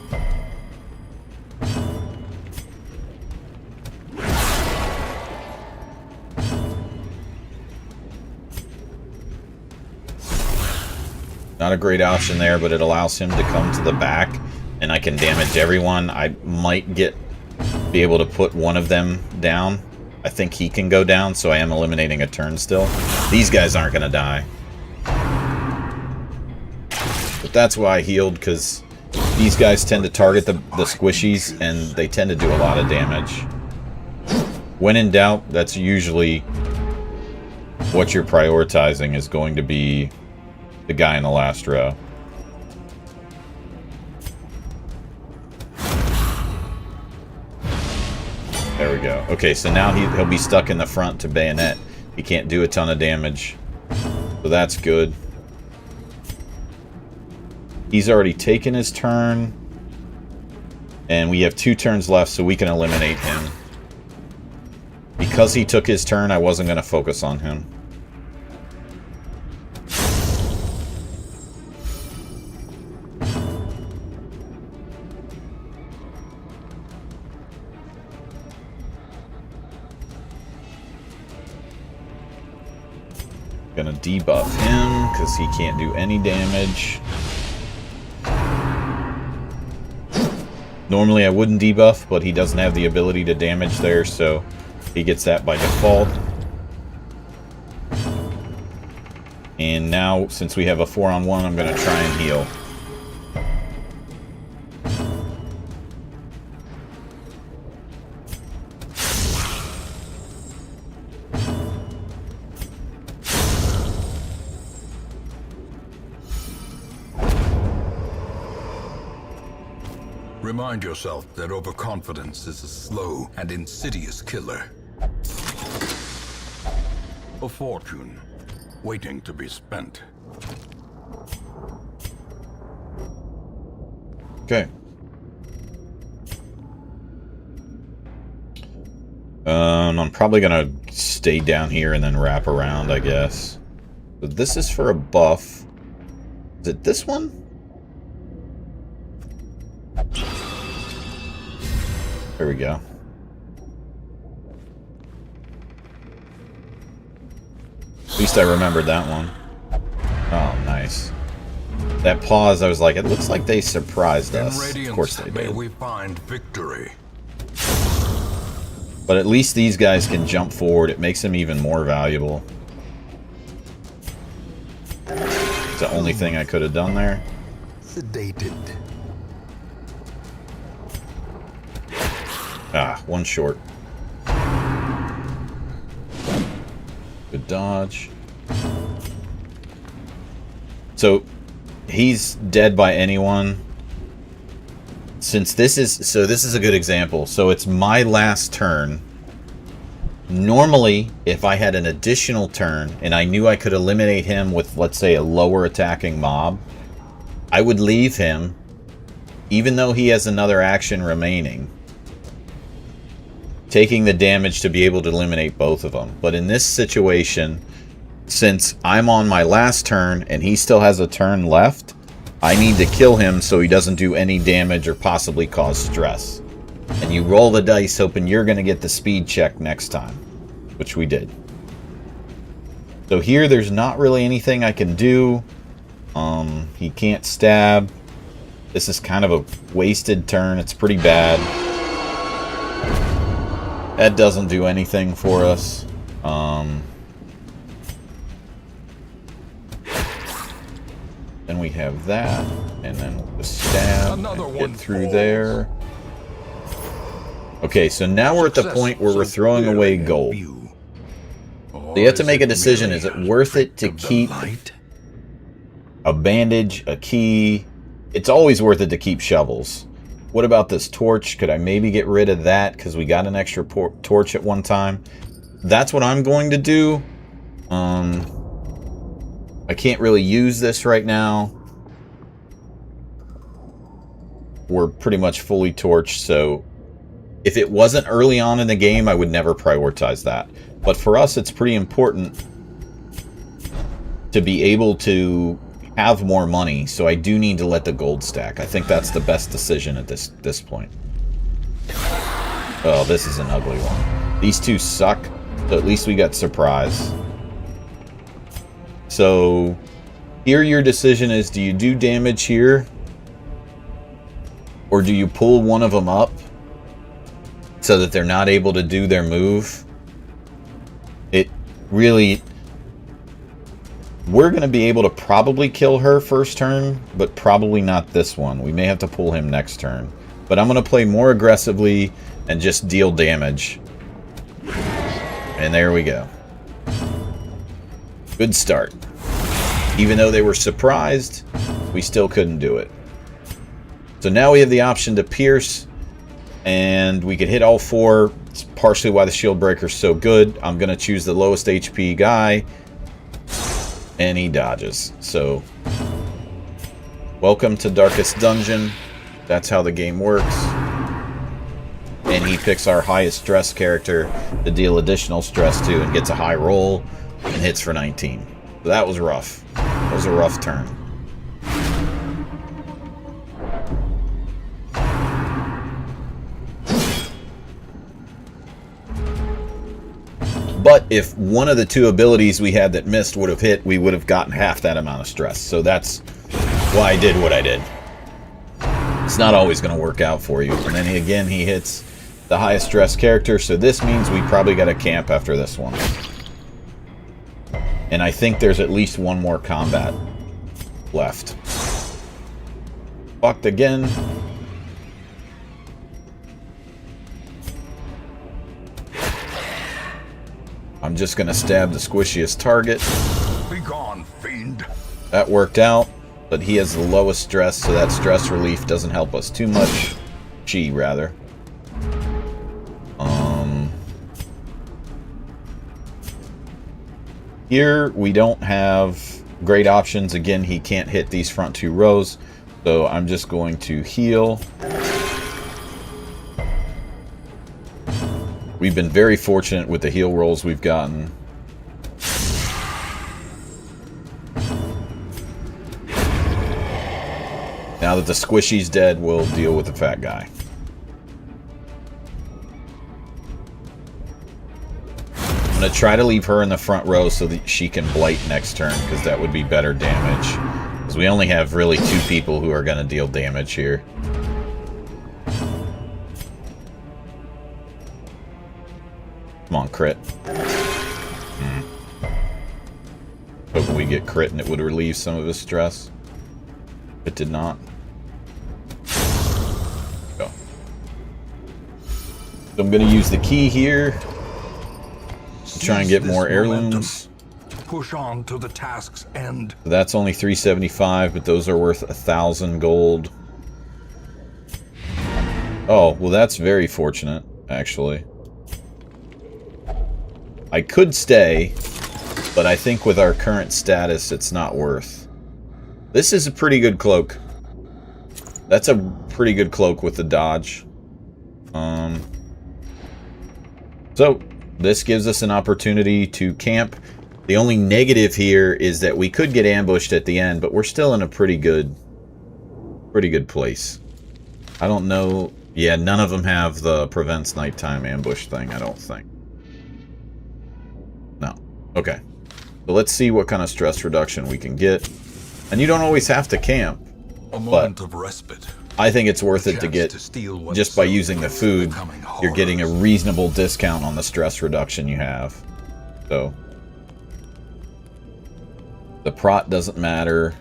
Not a great option there, but it allows him to come to the back, and I can damage everyone. I might be able to put one of them down. I think he can go down, so I am eliminating a turn still. These guys aren't going to die. But that's why I healed, because these guys tend to target the squishies, and they tend to do a lot of damage. When in doubt, that's usually what you're prioritizing, is going to be the guy in the last row. There we go. Okay, so now he'll be stuck in the front to bayonet. He can't do a ton of damage, so that's good. He's already taken his turn, and we have 2 turns left, so we can eliminate him. Because he took his turn, I wasn't going to focus on him. Gonna debuff him because he can't do any damage. Normally I wouldn't debuff, but he doesn't have the ability to damage there, so he gets that by default. And now, since we have a 4-on-1, I'm gonna try and heal. Remind yourself that overconfidence is a slow and insidious killer. A fortune waiting to be spent. Okay. I'm probably gonna stay down here and then wrap around, I guess. But this is for a buff. Is it this one? There we go. At least I remembered that one. Oh, nice. That pause, I was like, it looks like they surprised us. Of course they may did. we find victory. But at least these guys can jump forward. It makes them even more valuable. It's the only thing I could have done there. Sedated. Ah, one short. Good dodge. So, he's dead by anyone. Since this is a good example. So it's my last turn. Normally, if I had an additional turn and I knew I could eliminate him with, let's say, a lower attacking mob, I would leave him, even though he has another action remaining, taking the damage to be able to eliminate both of them. But in this situation, since I'm on my last turn and he still has a turn left, I need to kill him so he doesn't do any damage or possibly cause stress. And you roll the dice hoping you're going to get the speed check next time, which we did. So here there's not really anything I can do. He can't stab. This is kind of a wasted turn. It's pretty bad. That doesn't do anything for us. Then we have that, and then the stab, and get through there. Okay, so now we're at the point where we're throwing away gold. So you have to make a decision. Is it worth it to keep a bandage, a key? It's always worth it to keep shovels. What about this torch? Could I maybe get rid of that because we got an extra torch at one time? That's what I'm going to do. I can't really use this right now. We're pretty much fully torched, so if it wasn't early on in the game, I would never prioritize that. But for us, it's pretty important to be able to have more money, so I do need to let the gold stack. I think that's the best decision at this point. Oh, this is an ugly one. These two suck, so at least we got surprise. So here your decision is, do you do damage here? Or do you pull one of them up so that they're not able to do their move? It really... We're going to be able to probably kill her first turn, but probably not this one. We may have to pull him next turn. But I'm going to play more aggressively and just deal damage. And there we go. Good start. Even though they were surprised, we still couldn't do it. So now we have the option to pierce, and we could hit all four. It's partially why the shield breaker's so good. I'm going to choose the lowest HP guy, and he dodges. So, welcome to Darkest Dungeon. That's how the game works. and he picks our highest stress character to deal additional stress to and gets a high roll and hits for 19. So that was rough. That was a rough turn. But if one of the two abilities we had that missed would have hit, we would have gotten half that amount of stress. So that's why I did what I did. It's not always going to work out for you. And then again, he hits the highest stress character, so this means we probably got to camp after this one. And I think there's at least one more combat left. Fucked again. I'm just going to stab the squishiest target. Be gone, fiend. That worked out, but he has the lowest stress, so that stress relief doesn't help us too much. Chi, rather. Here, we don't have great options. Again, he can't hit these front two rows, so I'm just going to heal. We've been very fortunate with the heal rolls we've gotten. Now that the squishy's dead, we'll deal with the fat guy. I'm going to try to leave her in the front row so that she can blight next turn, because that would be better damage. Because we only have really 2 people who are going to deal damage here. Come on, crit. Hoping we get crit and it would relieve some of his stress. It did not. Go. So I'm going to use the key here. Try and get more heirlooms. Push on to the task's end. That's only 375, but those are worth 1,000 gold. Oh, well, that's very fortunate, actually. I could stay, but I think with our current status, it's not worth. This is a pretty good cloak. That's a pretty good cloak with the dodge. So, this gives us an opportunity to camp. The only negative here is that we could get ambushed at the end, but we're still in a pretty good place. I don't know. Yeah, none of them have the prevents nighttime ambush thing, I don't think. No. Okay. So let's see what kind of stress reduction we can get. And you don't always have to camp. A moment of respite. I think it's worth it to get, just by using the food, you're getting a reasonable discount on the stress reduction you have. So, the prot doesn't matter.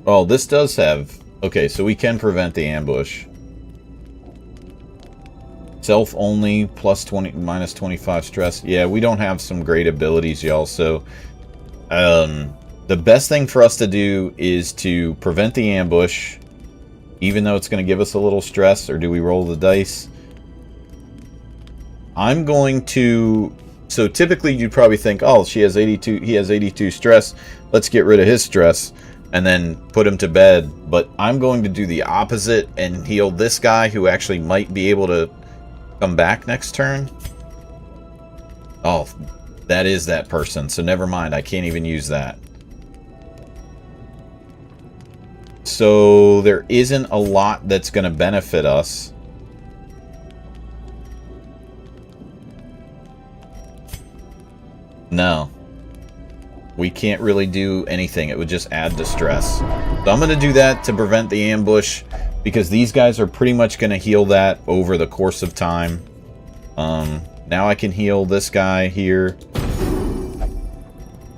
Oh, this does have... Okay, so we can prevent the ambush. Self only, plus 20, minus 25 stress. Yeah, we don't have some great abilities, y'all, so... the best thing for us to do is to prevent the ambush, even though it's going to give us a little stress, or do we roll the dice? I'm going to... So typically you'd probably think, oh, he has 82 stress, let's get rid of his stress, and then put him to bed. But I'm going to do the opposite and heal this guy who actually might be able to come back next turn. Oh, that is that person, so never mind, I can't even use that. So there isn't a lot that's going to benefit us. No. We can't really do anything. It would just add to stress. So I'm going to do that to prevent the ambush, because these guys are pretty much going to heal that over the course of time. Now I can heal this guy here.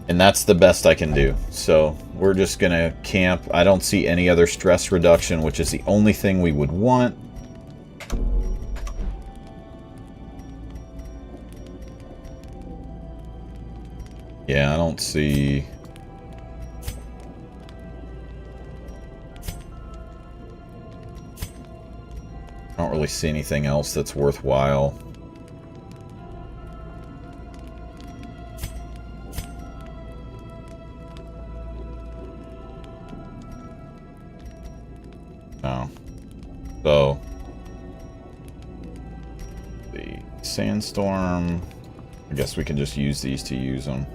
And that's the best I can do. So we're just going to camp. I don't see any other stress reduction, which is the only thing we would want. Yeah, I don't see... I don't really see anything else that's worthwhile. No. So, the Sandstorm. I guess we can just use these to use them.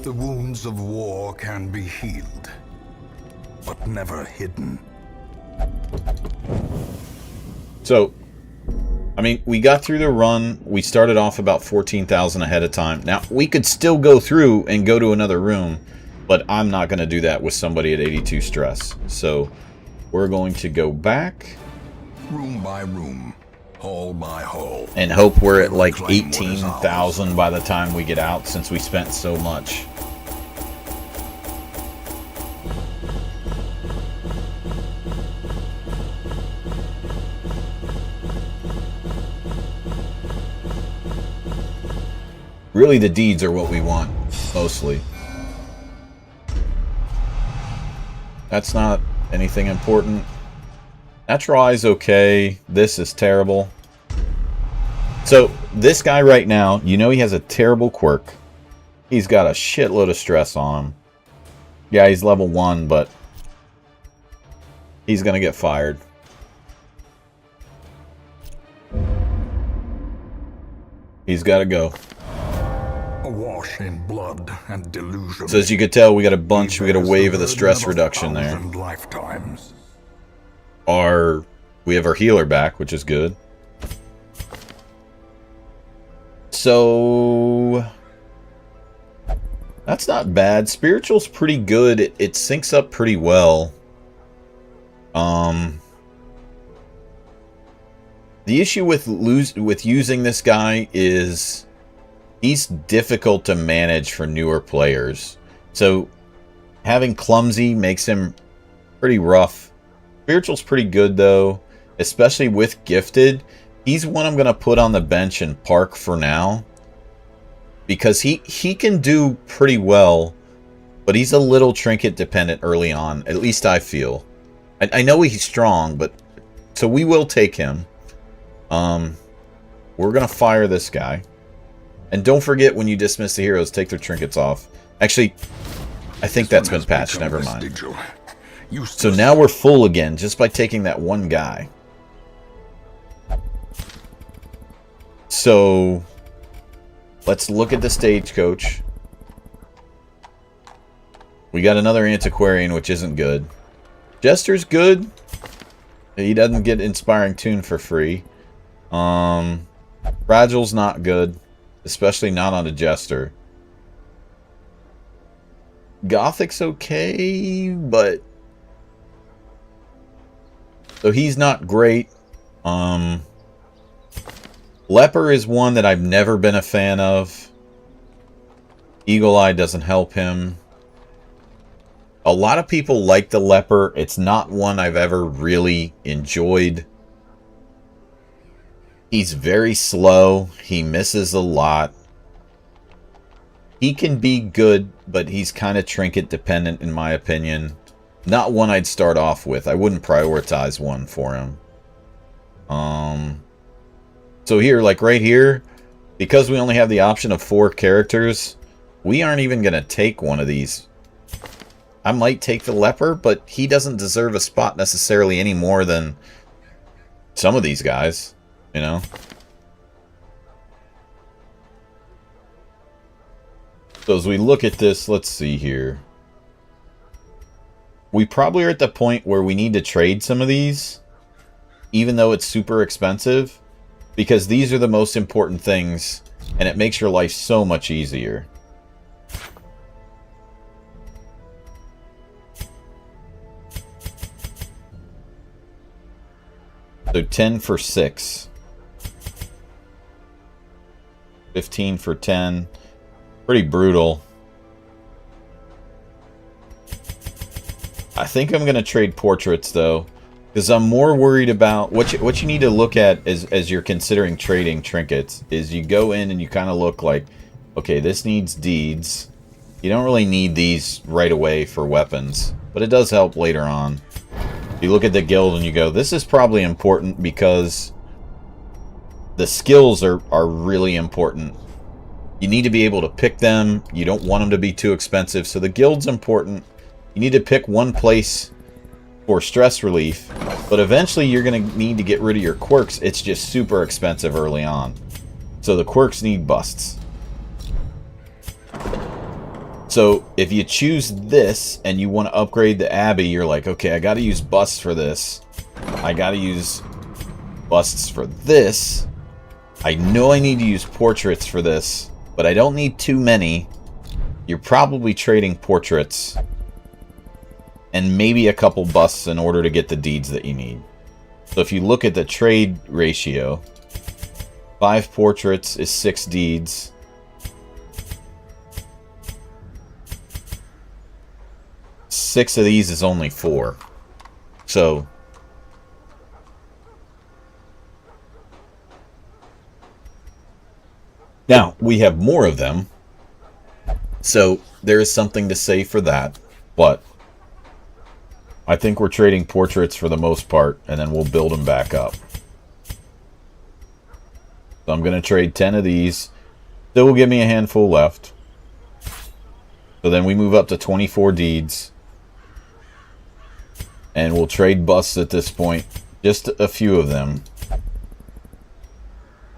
The wounds of war can be healed, but never hidden. So, I mean, we got through the run. We started off about 14,000 ahead of time. Now, we could still go through and go to another room, but I'm not going to do that with somebody at 82 stress. So, we're going to go back. Room by room, hall by hall. And hope we're at like 18,000 by the time we get out, since we spent so much. Really, the deeds are what we want, mostly. That's not anything important. Natural Eye's okay. This is terrible. So, this guy right now, you know he has a terrible quirk. He's got a shitload of stress on him. Yeah, he's level 1, but he's gonna get fired. He's gotta go. Awash in blood and delusion. So as you could tell, we got a bunch, we got a wave of the stress reduction there. Lifetimes. We have our healer back, which is good. So that's not bad. Spiritual's pretty good. It syncs up pretty well. The issue with using this guy is he's difficult to manage for newer players. So having Clumsy makes him pretty rough. Spiritual's pretty good though, especially with Gifted. He's one I'm going to put on the bench and park for now, because he can do pretty well, but he's a little trinket dependent early on, at least I feel. I know he's strong, but so we will take him. We're going to fire this guy. And don't forget, when you dismiss the heroes, take their trinkets off. Actually, I think that's been patched. Never mind. So now we're full again, just by taking that one guy. So, let's look at the stagecoach. We got another Antiquarian, which isn't good. Jester's good. He doesn't get Inspiring Tune for free. Fragile's not good. Especially not on a Jester. Gothic's okay, but... so he's not great. Leper is one that I've never been a fan of. Eagle Eye doesn't help him. A lot of people like the Leper. It's not one I've ever really enjoyed. He's very slow. He misses a lot. He can be good, but he's kind of trinket dependent in my opinion. Not one I'd start off with. I wouldn't prioritize one for him. So here, like right here, because we only have the option of 4 characters, we aren't even going to take one of these. I might take the Leper, but he doesn't deserve a spot necessarily any more than some of these guys. You know? So as we look at this, let's see here. We probably are at the point where we need to trade some of these, even though it's super expensive, because these are the most important things, and it makes your life so much easier. So 10 for 6. 15 for 10. Pretty brutal. I think I'm going to trade portraits, though, because I'm more worried about... What you need to look at as you're considering trading trinkets is you go in and you kind of look like, okay, this needs deeds. You don't really need these right away for weapons, but it does help later on. You look at the guild and you go, this is probably important because the skills are really important. You need to be able to pick them. You don't want them to be too expensive. So the guild's important. You need to pick one place for stress relief, but eventually you're going to need to get rid of your quirks. It's just super expensive early on. So the quirks need busts. So if you choose this and you want to upgrade the Abbey, you're like, okay, I got to use busts for this. I got to use busts for this. I know I need to use portraits for this, but I don't need too many. You're probably trading portraits and maybe a couple busts in order to get the deeds that you need. So if you look at the trade ratio, 5 portraits is 6 deeds. Six of these is only 4. So now we have more of them. So there is something to say for that. But I think we're trading portraits for the most part, and then we'll build them back up. So I'm going to trade 10 of these. Still will give me a handful left. So then we move up to 24 deeds. And we'll trade busts at this point. Just a few of them.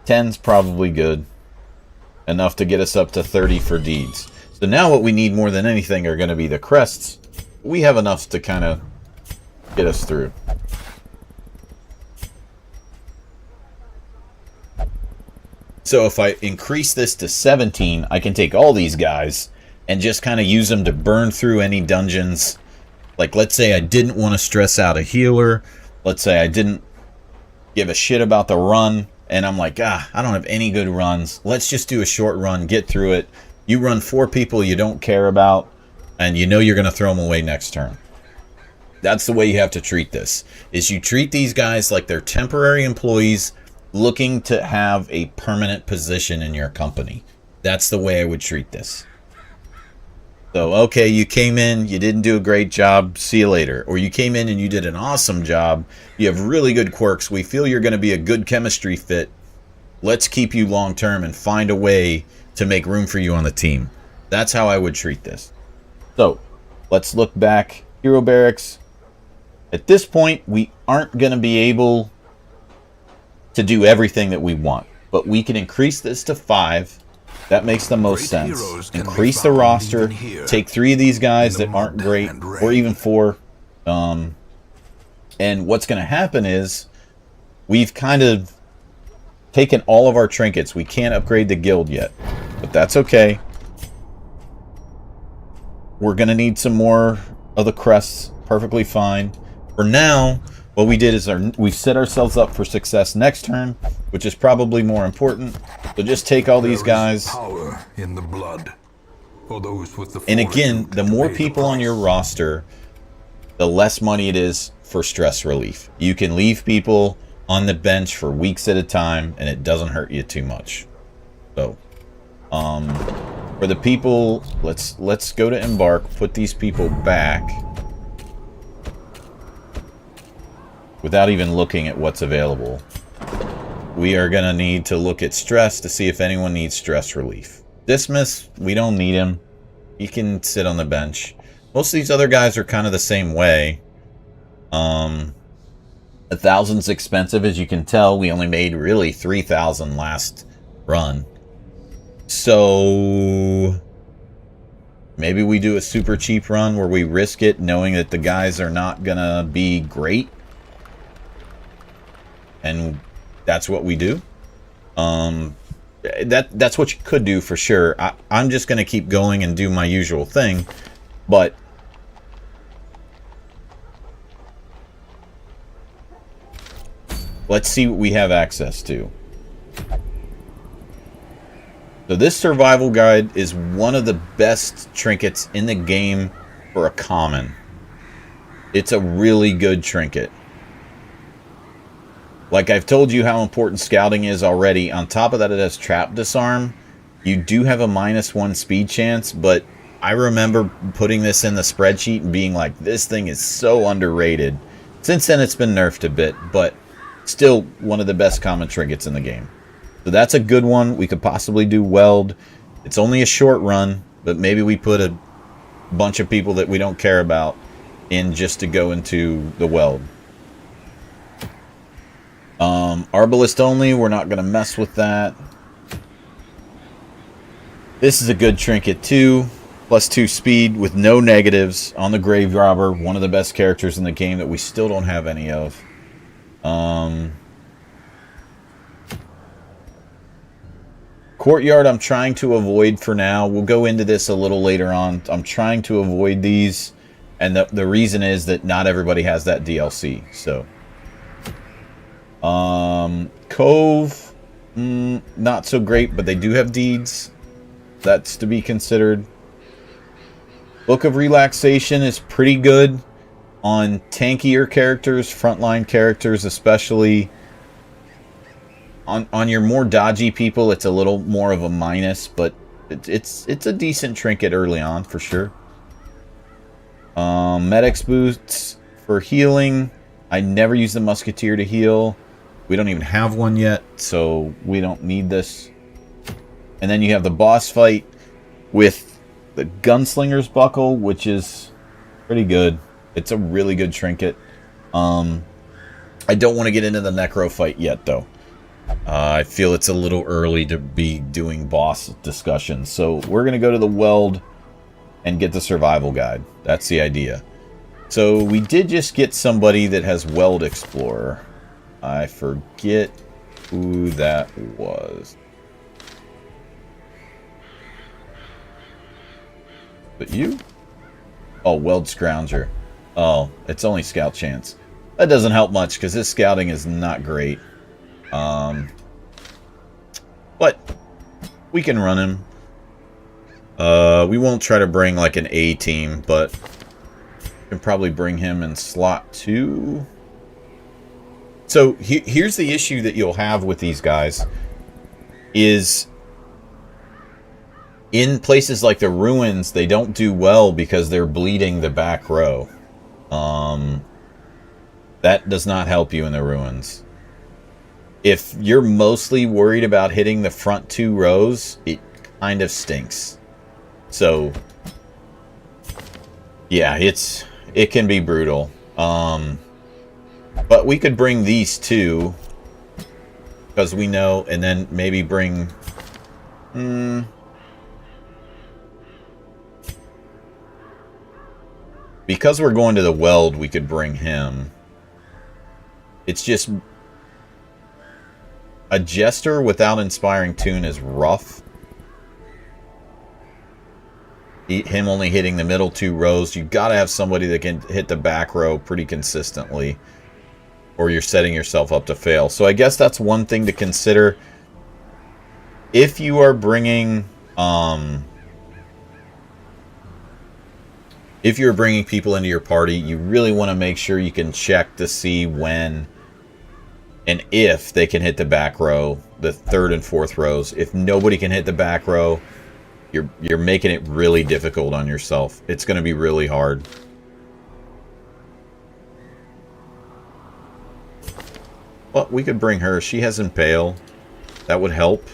10's probably good. Enough to get us up to 30 for deeds. So now what we need more than anything are going to be the crests. We have enough to kind of get us through. So if I increase this to 17, I can take all these guys and just kind of use them to burn through any dungeons. Like, let's say I didn't want to stress out a healer. Let's say I didn't give a shit about the run. And I'm like, I don't have any good runs. Let's just do a short run, get through it. You run 4 people you don't care about, and you know you're going to throw them away next turn. That's the way you have to treat this. Is you treat these guys like they're temporary employees looking to have a permanent position in your company. That's the way I would treat this. So, okay, you came in, you didn't do a great job, see you later. Or you came in and you did an awesome job, you have really good quirks, we feel you're going to be a good chemistry fit, let's keep you long term and find a way to make room for you on the team. That's how I would treat this. So, let's look back. Hero Barracks. At this point, we aren't going to be able to do everything that we want, but we can increase this to 5. That makes the most sense. Increase the roster. Take 3 of these guys that aren't great, or even 4. And what's going to happen is we've kind of taken all of our trinkets. We can't upgrade the guild yet, but that's okay. We're going to need some more of the crests. Perfectly fine. For now, what we did is we've set ourselves up for success next turn, which is probably more important. So just take all these guys. Power in the blood. For those with the And again, the more people on your roster, the less money it is for stress relief. You can leave people on the bench for weeks at a time, and it doesn't hurt you too much. So, for the people, let's go to Embark, put these people back. Without even looking at what's available. We are going to need to look at stress to see if anyone needs stress relief. Dismiss, we don't need him. He can sit on the bench. Most of these other guys are kind of the same way. 1,000's expensive, as you can tell. We only made really 3,000 last run. So maybe we do a super cheap run where we risk it knowing that the guys are not going to be great. And that's what we do. That's what you could do for sure. I'm just going to keep going and do my usual thing. But let's see what we have access to. So this survival guide is one of the best trinkets in the game for a common. It's a really good trinket. Like I've told you how important scouting is already. On top of that, it has trap disarm. You do have a -1 speed chance, but I remember putting this in the spreadsheet and being like, this thing is so underrated. Since then, it's been nerfed a bit, but still one of the best common trinkets in the game. So that's a good one. We could possibly do Weld. It's only a short run, but maybe we put a bunch of people that we don't care about in just to go into the weld. Arbalist only, we're not going to mess with that. This is a good trinket too. +2 speed with no negatives on the Grave Robber. One of the best characters in the game that we still don't have any of. Courtyard I'm trying to avoid for now. We'll go into this a little later on. I'm trying to avoid these. And the reason is that not everybody has that DLC. So, Cove, not so great, but they do have deeds. That's to be considered. Book of Relaxation is pretty good on tankier characters, frontline characters especially. On your more dodgy people, it's a little more of a minus, but it's a decent trinket early on for sure. Medic's boots for healing. I never use the Musketeer to heal. We don't even have one yet, so we don't need this. And then you have the boss fight with the Gunslinger's Buckle, which is pretty good. It's a really good trinket. I don't want to get into the Necro fight yet, though. I feel it's a little early to be doing boss discussions. So we're going to go to the Weld and get the survival guide. That's the idea. So we did just get somebody that has Weld Explorer. I forget who that was. But you? Oh, Weld Scrounger. Oh, it's only scout chance. That doesn't help much because his scouting is not great. But we can run him. We won't try to bring like an A team, but we can probably bring him in slot 2. So here's the issue that you'll have with these guys is in places like the ruins, they don't do well because they're bleeding the back row. That does not help you in the ruins. If you're mostly worried about hitting the front 2 rows, it kind of stinks. So, yeah, it can be brutal. But we could bring these 2 because we know, and then maybe bring. Because we're going to the Weld, we could bring him. It's just a Jester without Inspiring Tune is rough. Him only hitting the middle 2 rows. You've got to have somebody that can hit the back row pretty consistently, or you're setting yourself up to fail. So I guess that's one thing to consider. If you are bringing, if you're bringing people into your party, you really want to make sure you can check to see when and if they can hit the back row, the 3rd and 4th rows. If nobody can hit the back row, you're making it really difficult on yourself. It's going to be really hard. But we could bring her. She has Impale. That would help.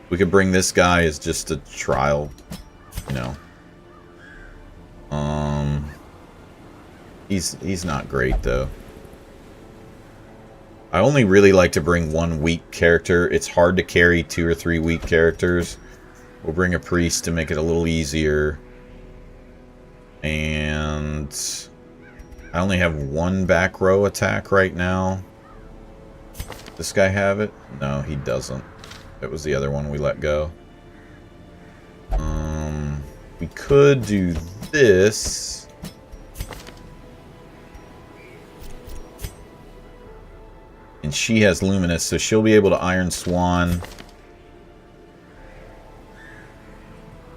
We could bring this guy as just a trial, you know. He's not great though. I only really like to bring 1 weak character. It's hard to carry 2 or 3 weak characters. We'll bring a priest to make it a little easier. And I only have 1 back row attack right now. Does this guy have it? No, he doesn't. It was the other one we let go. We could do this. And she has Luminous, so she'll be able to Iron Swan.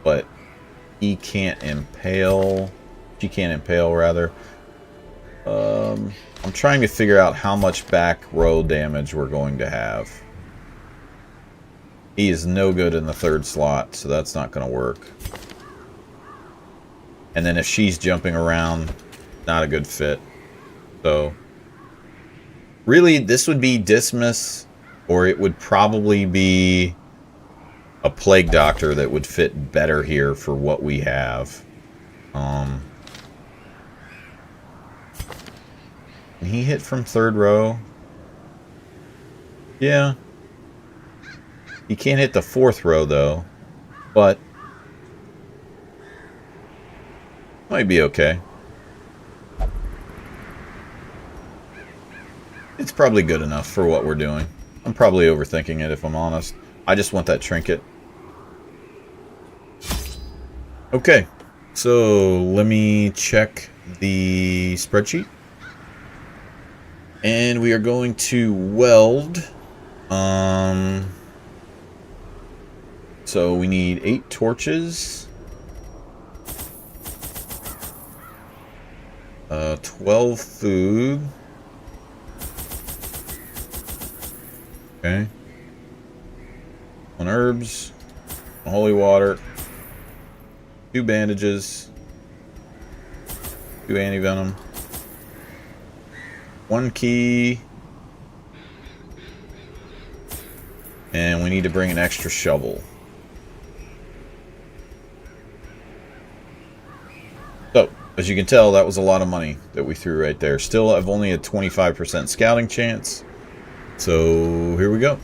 But he can't impale. She can't impale, rather. I'm trying to figure out how much back row damage we're going to have. He is no good in the 3rd slot, so that's not going to work. And then if she's jumping around, not a good fit. So, really, this would be Dismas, or it would probably be a Plague Doctor that would fit better here for what we have. Can he hit from third row? Yeah. He can't hit the fourth row, though. But might be okay. It's probably good enough for what we're doing. I'm probably overthinking it, if I'm honest. I just want that trinket. Okay, so let me check the spreadsheet. And we are going to weld. So we need 8 torches. 12 food. Okay. 1 herbs. 1 holy water. 2 bandages. 2 antivenom. 1 key. And we need to bring an extra shovel. So, as you can tell, that was a lot of money that we threw right there. Still, I've only a 25% scouting chance. So, here we go.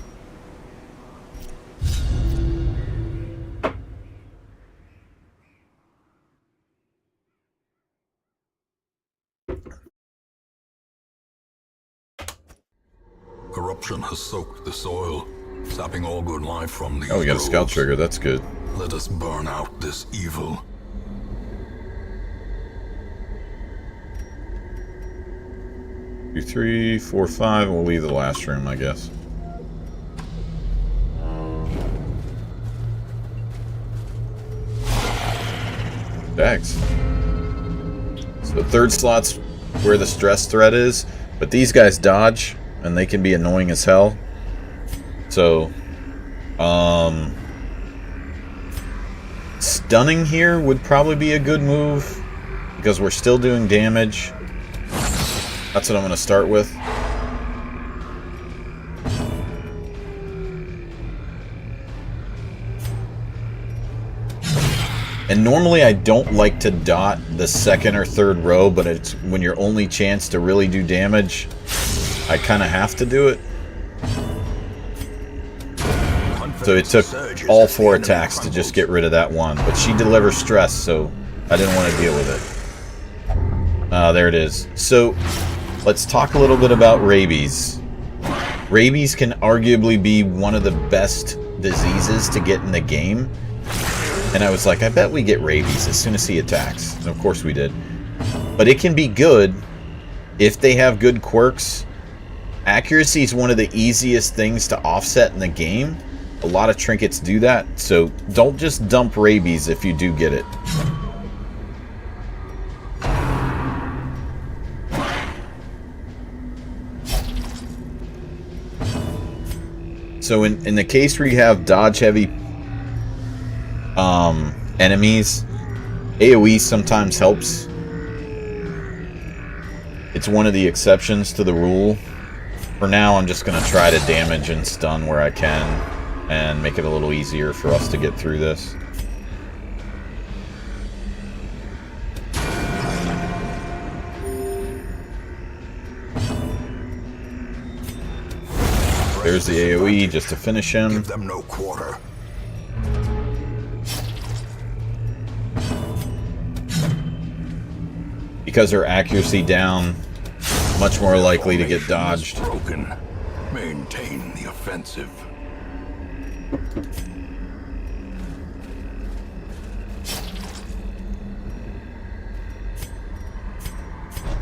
Corruption has soaked the soil, sapping all good life from these Oh, we got a scout groves. trigger. That's good. Let us burn out this evil. 2, 3, 4, 5. We'll leave the last room, I guess. Dags. So the third slot's where the stress threat is, but these guys dodge, and they can be annoying as hell. So, stunning here would probably be a good move, because we're still doing damage. That's what I'm going to start with. And normally I don't like to dot the second or third row, but it's when your only chance to really do damage, I kind of have to do it. So it took all 4 attacks to just get rid of that one. But she delivers stress, so I didn't want to deal with it. There it is. So let's talk a little bit about rabies. Rabies can arguably be one of the best diseases to get in the game. And I was like, I bet we get rabies as soon as he attacks. And of course we did. But it can be good if they have good quirks. Accuracy is one of the easiest things to offset in the game. A lot of trinkets do that. So don't just dump rabies if you do get it. So in the case where you have dodge heavy enemies, AoE sometimes helps. It's one of the exceptions to the rule. For now, I'm just going to try to damage and stun where I can and make it a little easier for us to get through this. There's the AoE just to finish him. Give them no quarter. Because her accuracy down, much more likely to get dodged. Broken. Maintain the offensive.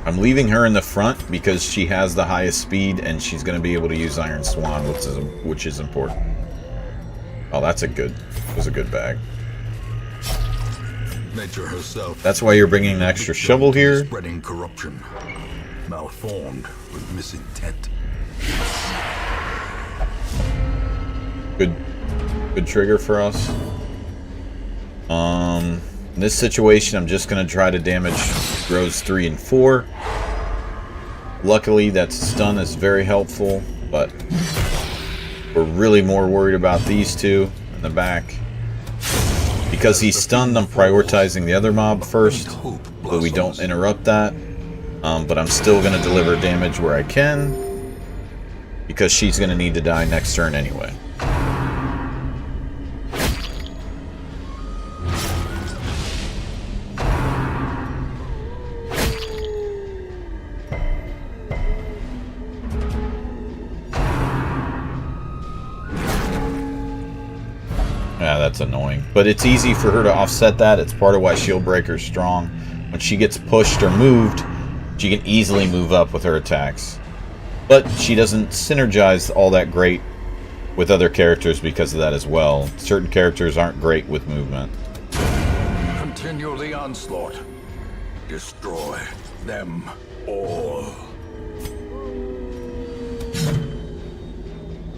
I'm leaving her in the front because she has the highest speed and she's going to be able to use Iron Swan, which is important. Oh, that was a good bag. Nature herself. That's why you're bringing an extra shovel here. Spreading corruption, malformed with misintent. Good trigger for us. In this situation, I'm just going to try to damage rows 3 and 4. Luckily, that stun is very helpful, but we're really more worried about these two. in the back. Because he's stunned, I'm prioritizing the other mob first, so we don't interrupt that. But I'm still going to deliver damage where I can, because she's going to need to die next turn anyway. Yeah, that's annoying. But it's easy for her to offset that. It's part of why Shield Breaker's strong. When she gets pushed or moved, she can easily move up with her attacks. But she doesn't synergize all that great with other characters because of that as well. Certain characters aren't great with movement. Continue the onslaught. Destroy them all.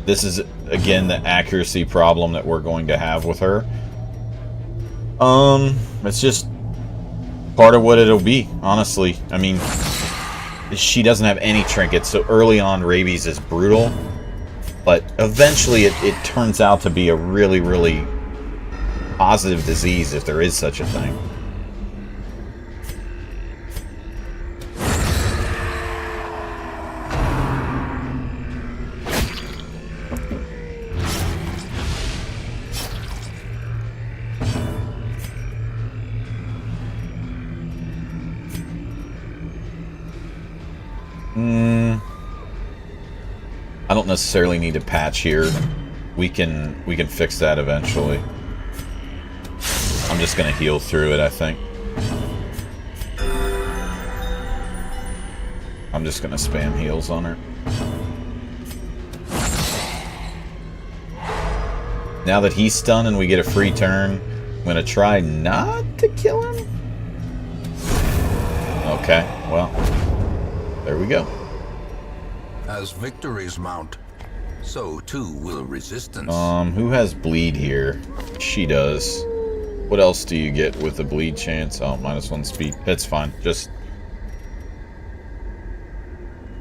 This is, again, the accuracy problem that we're going to have with her. It's just part of what it'll be, honestly. I mean, she doesn't have any trinkets, so early on, rabies is brutal. But eventually, it turns out to be a really, really positive disease, if there is such a thing. I don't necessarily need a patch here. We can fix that eventually. I'm just gonna heal through it, I think. I'm just gonna spam heals on her. Now that he's stunned and we get a free turn, I'm gonna try not to kill him. Okay, well, there we go. As victories mount, so too will resistance. Who has bleed here? She does. What else do you get with the bleed chance? Oh, -1 speed. That's fine. Just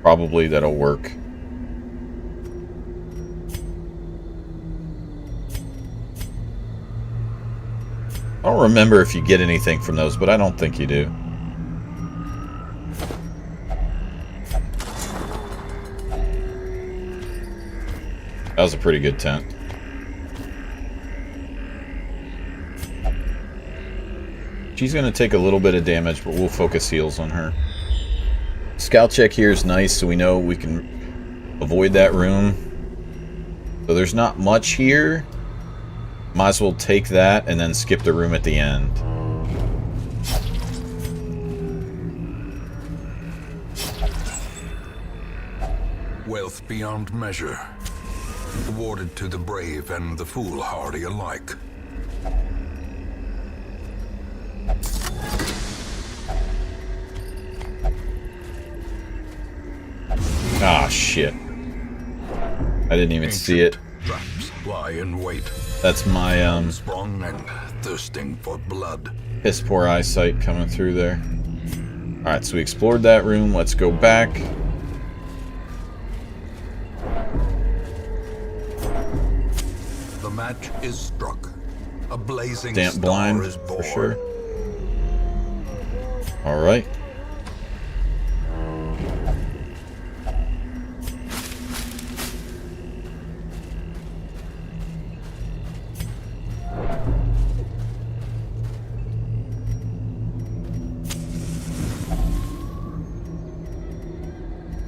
probably that'll work. I don't remember if you get anything from those, but I don't think you do. That was a pretty good tent. She's going to take a little bit of damage, but we'll focus heals on her. Scout check here is nice, so we know we can avoid that room. So there's not much here. Might as well take that and then skip the room at the end. Wealth beyond measure, awarded to the brave and the foolhardy alike. Ah, shit. I didn't even see it. Traps lie in wait, That's my, sprung and thirsting for blood. piss poor eyesight coming through there. Alright, so we explored that room. Let's go back. The match is struck. A blazing Damp star blind, is born. for sure. Alright.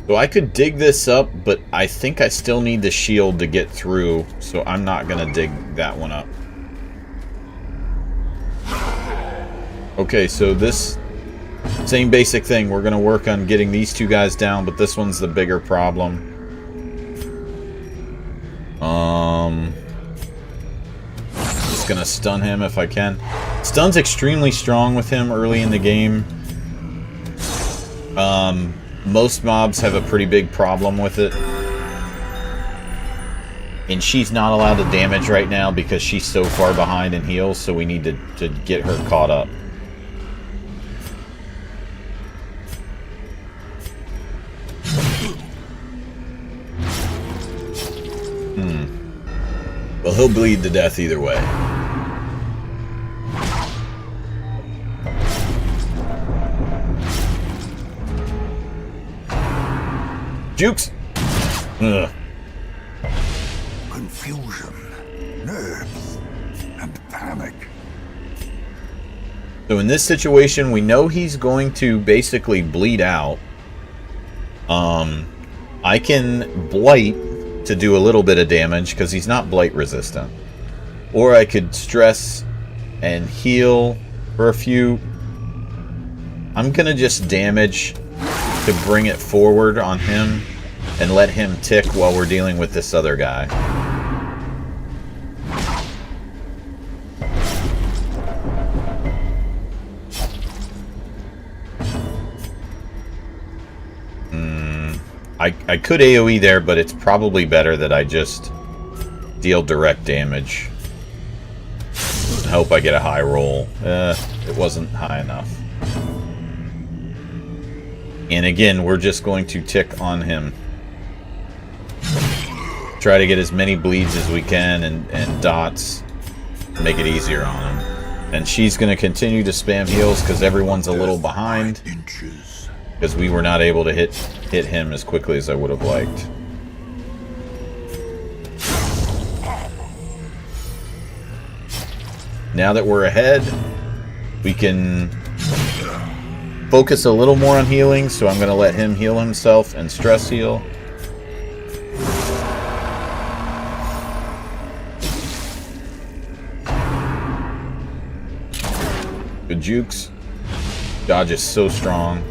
So I could dig this up, but I think I still need the shield to get through, so I'm not going to dig that one up. Okay, so this same basic thing. We're going to work on getting these two guys down, but this one's the bigger problem. Just going to stun him if I can. Stun's extremely strong with him early in the game. Most mobs have a pretty big problem with it. And she's not allowed to damage right now because she's so far behind in heals, so we need to get her caught up. Well, He'll bleed to death either way. Jukes! Ugh. Confusion, nerves, and panic. So in this situation, we know he's going to basically bleed out. I can blight to do a little bit of damage because he's not blight resistant. Or I could stress and heal for a few. I'm going to just damage to bring it forward on him and let him tick while we're dealing with this other guy. I could AoE there, but it's probably better that I just deal direct damage. I hope I get a high roll. It wasn't high enough. And again, we're just going to tick on him. Try to get as many bleeds as we can and dots to make it easier on him. And she's going to continue to spam heals because everyone's a little behind. Because we were not able to hit him as quickly as I would have liked. Now that we're ahead, we can focus a little more on healing, so I'm going to let him heal himself and stress heal. Good jukes. Dodge is so strong.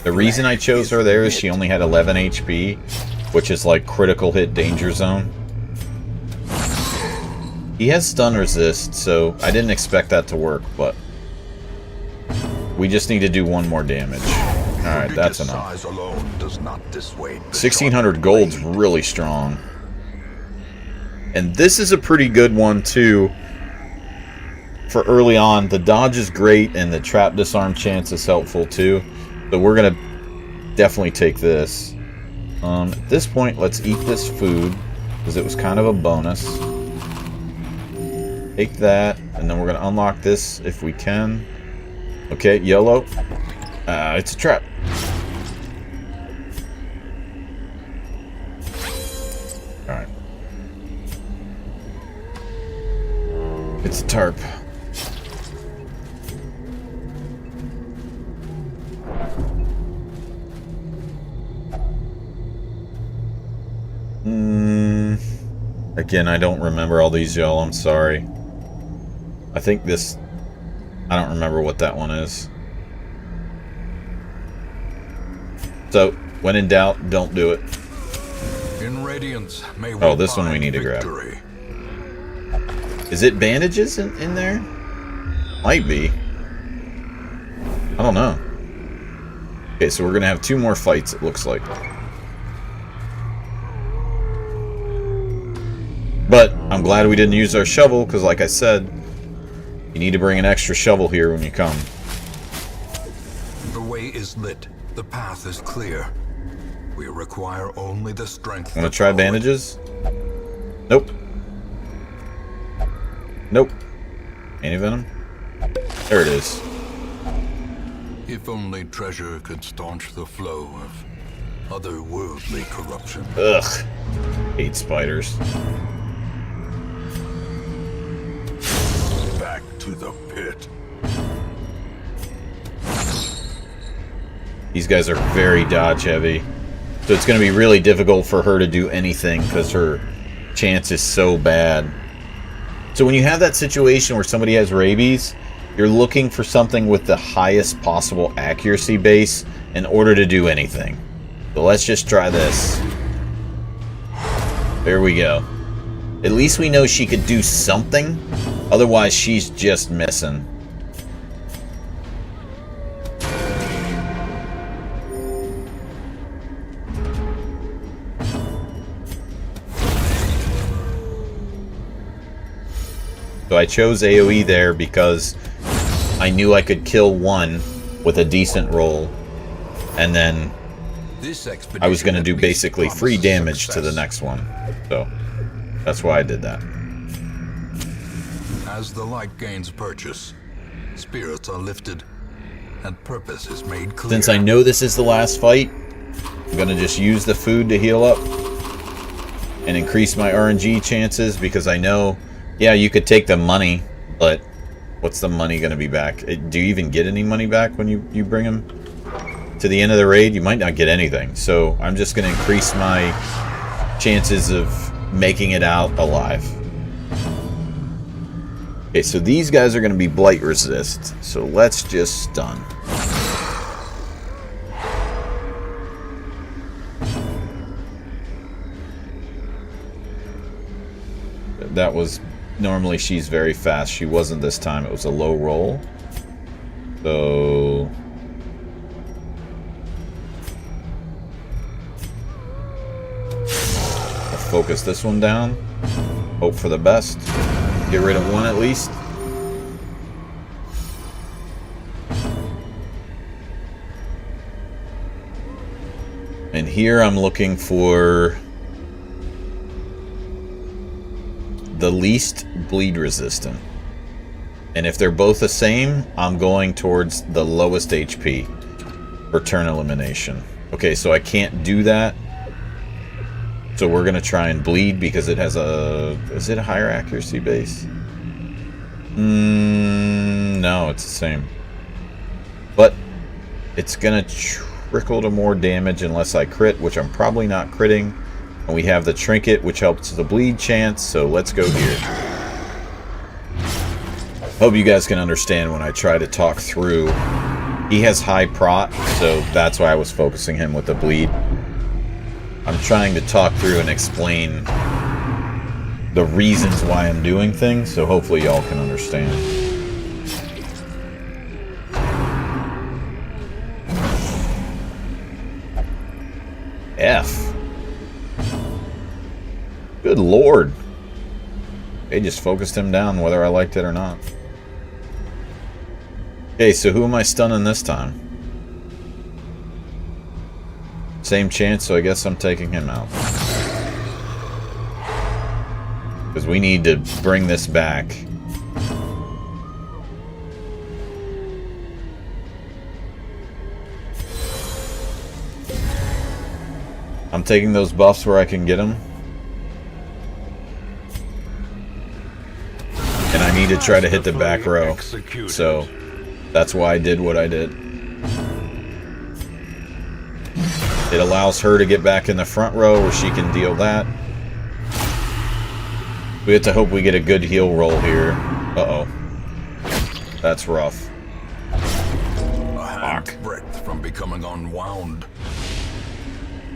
The reason I chose her there is she only had 11 HP, which is like critical hit danger zone. He has stun resist, so I didn't expect that to work, but we just need to do one more damage. Alright, that's enough. 1600 gold's really strong. And this is a pretty good one too. For early on, the dodge is great and the trap disarm chance is helpful too. So we're going to definitely take this. At this point, let's eat this food, because it was kind of a bonus. Take that, and then we're going to unlock this if we can. Okay, yellow. It's a trap. Alright. It's a tarp. Again, I don't remember all these, y'all. I'm sorry. I think this... I don't remember what that one is. So, when in doubt, don't do it. In Radiance, may oh, this one we need to grab. Is it bandages in there? Might be. I don't know. Okay, so we're going to have 2 more fights, it looks like. But I'm glad we didn't use our shovel, because like I said, you need to bring an extra shovel here when you come. The way is lit. The path is clear. We require only the strength. Want to try bandages? Nope. Nope. Anti-venom? There it is. If only treasure could staunch the flow of otherworldly corruption. Ugh. Hate spiders. Back to the pit. These guys are very dodge heavy. So it's going to be really difficult for her to do anything because her chance is so bad. So when you have that situation where somebody has rabies, you're looking for something with the highest possible accuracy base in order to do anything. So let's just try this. There we go. At least we know she could do something. Otherwise, she's just missing. So I chose AoE there because I knew I could kill one with a decent roll and then This expedition I was going to do at least basically free promises damage to the success. next one. So that's why I did that. As the light gains purchase, spirits are lifted, and purpose is made clear. Since I know this is the last fight, I'm going to just use the food to heal up and increase my RNG chances, because I know, yeah, you could take the money, but what's the money going to be back? Do you even get any money back when you bring them to the end of the raid? You might not get anything. So I'm just going to increase my chances of making it out alive. Okay, so these guys are going to be blight resist. So let's just stun. That was... Normally she's very fast. She wasn't this time. It was a low roll. So... I'll focus this one down. Hope for the best. Get rid of one at least. And here I'm looking for the least bleed resistant. And if they're both the same, I'm going towards the lowest HP for turn elimination. Okay, so I can't do that. So we're going to try and bleed because it has a... Is it a higher accuracy base? No, it's the same. But it's going to trickle to more damage unless I crit, which I'm probably not critting. And we have the trinket, which helps the bleed chance, so let's go here. Hope you guys can understand when I try to talk through. He has high prot, so that's why I was focusing him with the bleed. I'm trying to talk through and explain the reasons why I'm doing things, so hopefully y'all can understand. F. Good lord. They just focused him down whether I liked it or not. Okay, so who am I stunning this time? Same chance, so I guess I'm taking him out. Because we need to bring this back. I'm taking those buffs where I can get them. And I need to try to hit the back row. So that's why I did what I did. It allows her to get back in the front row where she can deal that. We have to hope we get a good heal roll here. Uh-oh. That's rough. A hand's breadth from becoming unwound.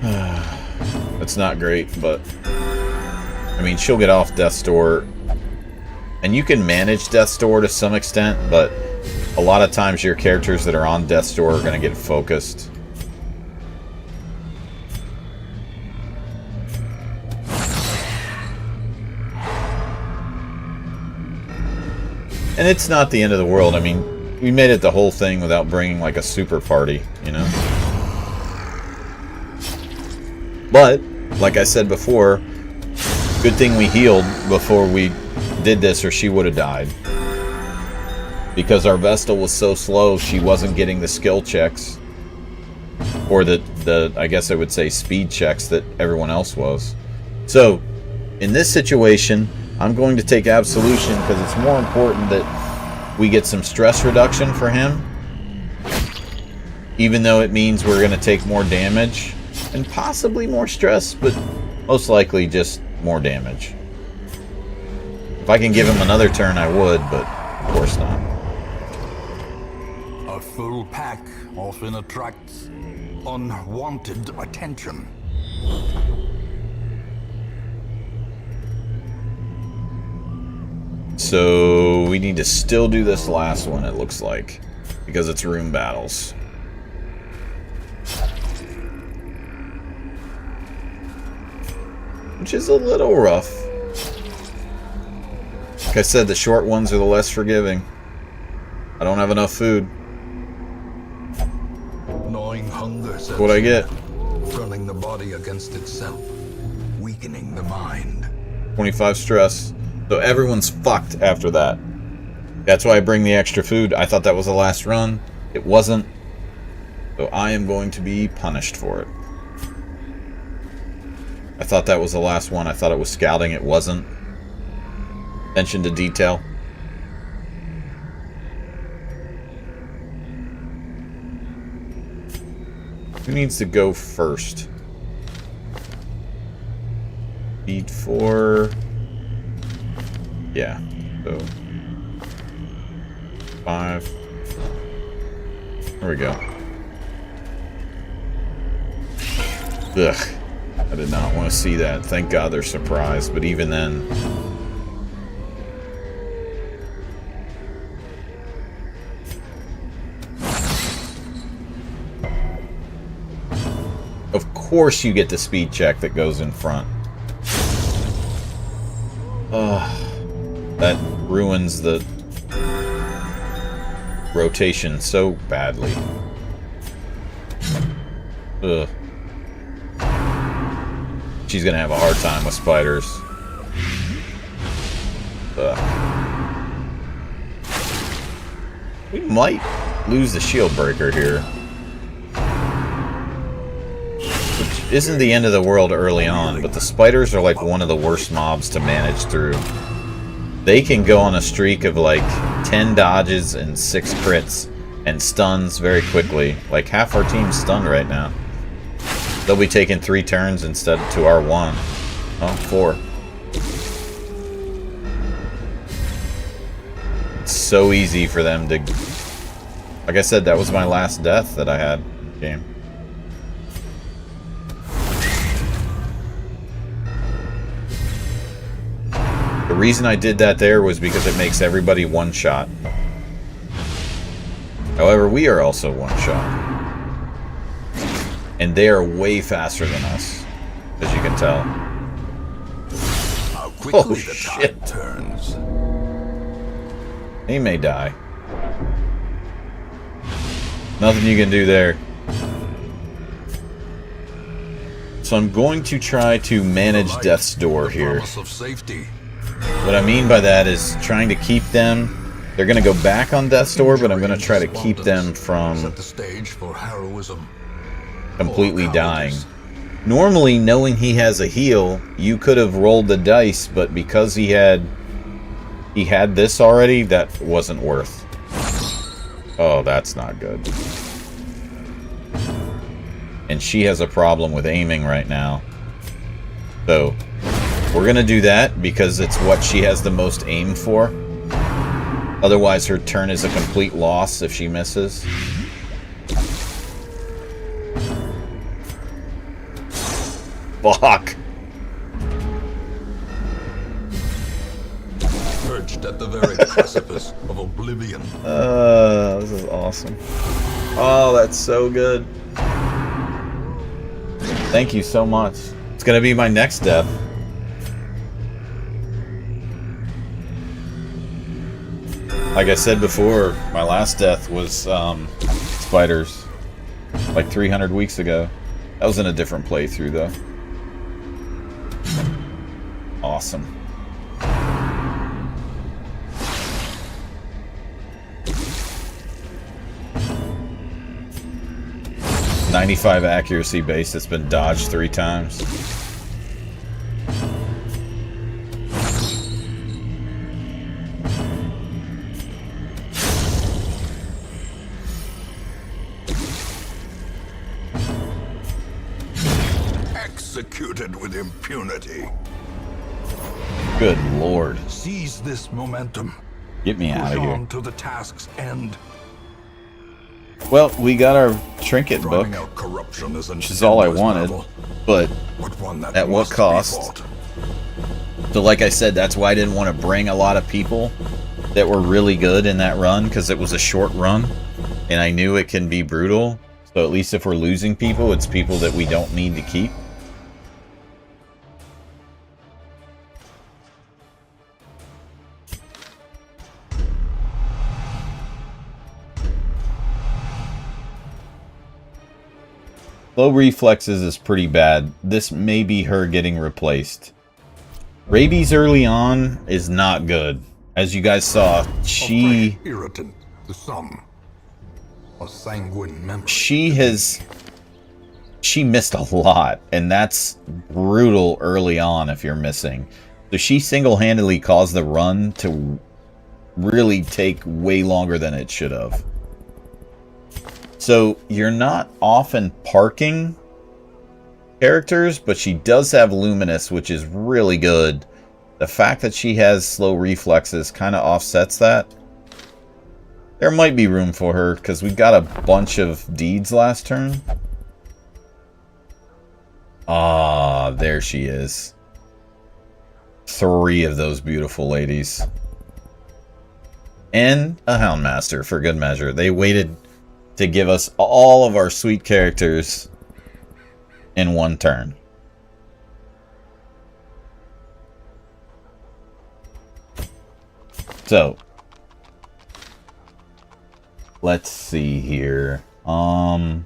That's not great, but... I mean, she'll get off Death's Door. And you can manage Death's Door to some extent, but a lot of times your characters that are on Death's Door are going to get focused. And it's not the end of the world. I mean, we made it the whole thing without bringing like a super party, you know? But, like I said before, good thing we healed before we did this or she would have died. Because our Vestal was so slow, she wasn't getting the skill checks. Or the I guess I would say speed checks that everyone else was. So, in this situation, I'm going to take Absolution because it's more important that we get some stress reduction for him. Even though it means we're going to take more damage. And possibly more stress, but most likely just more damage. If I can give him another turn, I would, but of course not. A full pack often attracts unwanted attention. So we need to still do this last one, it looks like, because it's room battles. Which is a little rough. Like I said, the short ones are the less forgiving. I don't have enough food. Gnawing hunger. That's what I get. running the body against itself, weakening the mind. 25 stress. So everyone's fucked after that. That's why I bring the extra food. I thought that was the last run. It wasn't. So I am going to be punished for it. I thought that was the last one. I thought it was scouting. It wasn't. Attention to detail. Who needs to go first? Speed 4. Yeah. So 5. There we go. Ugh. I did not want to see that. Thank God they're surprised, but even then. Of course you get the speed check that goes in front. That ruins the rotation so badly. Ugh. She's gonna have a hard time with spiders. Ugh. We might lose the shield breaker here. Which isn't the end of the world early on, but the spiders are like one of the worst mobs to manage through. They can go on a streak of like 10 dodges and 6 crits and stuns very quickly. Like half our team's stunned right now. They'll be taking 3 turns instead to our 1. Oh, 4. It's so easy for them to... Like I said, that was my last death that I had in the game. The reason I did that there was because it makes everybody one shot. However, we are also one shot. And they are way faster than us, as you can tell. How quickly Oh, the shit. tide turns. He may die. Nothing you can do there. So I'm going to try to manage The light, Death's Door the here. promise of safety. What I mean by that is trying to keep them... They're going to go back on Death's Door, but I'm going to try to keep them from Set the stage for heroism. completely Or dying. cowardice. Normally, knowing he has a heal, you could have rolled the dice, but because he had this already, that wasn't worth. Oh, that's not good. And she has a problem with aiming right now. So, we're gonna do that because it's what she has the most aim for. Otherwise, her turn is a complete loss if she misses. Fuck. Perched at the very precipice of oblivion. This is awesome. Oh, that's so good. Thank you so much. It's gonna be my next death. Like I said before, my last death was spiders, like 300 weeks ago. That was in a different playthrough, though. Awesome. .95 accuracy base that's been dodged 3 times. Executed with impunity. Good lord. Seize this momentum. Get me out Push of here. on to the task's end. Well, we got our trinket book, Driving out corruption is which is all I wanted, but one that at what must be cost? fought. So like I said, that's why I didn't want to bring a lot of people that were really good in that run, because it was a short run, and I knew it can be brutal. So at least if we're losing people, it's people that we don't need to keep. Low reflexes is pretty bad. This may be her getting replaced. Rabies early on is not good. As you guys saw, A fresh irritant to some. A sanguine memory. she missed a lot, and that's brutal early on if you're missing. So she single-handedly caused the run to really take way longer than it should have. So you're not often parking characters, but she does have Luminous, which is really good. The fact that she has slow reflexes kind of offsets that. There might be room for her, because we got a bunch of deeds last turn. Ah, there she is. 3 of those beautiful ladies. And a Houndmaster, for good measure. They waited to give us all of our sweet characters in one turn. So, let's see here. Do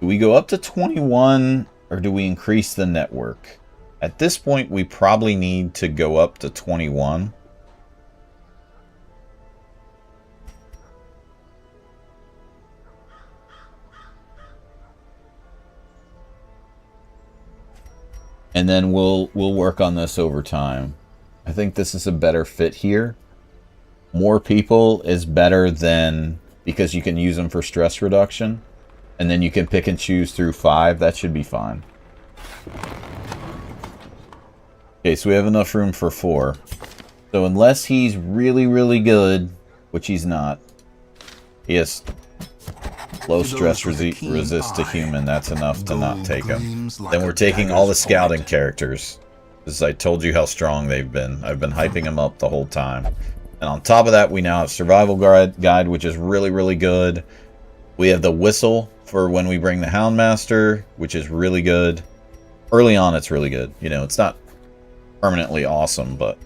we go up to 21 or do we increase the network? At this point, we probably need to go up to 21. And then we'll work on this over time. I think this is a better fit here. More people is better than, because you can use them for stress reduction. And then you can pick and choose through 5. That should be fine. Okay, so we have enough room for 4. So unless he's really, really good, which he's not, he has low stress resist to human. That's enough to not take him. Then we're taking all the scouting characters. As I told you how strong they've been. I've been hyping them up the whole time. And on top of that, we now have Survival Guide, which is really, really good. We have the Whistle for when we bring the Houndmaster, which is really good. Early on, it's really good. You know, it's not permanently awesome, but...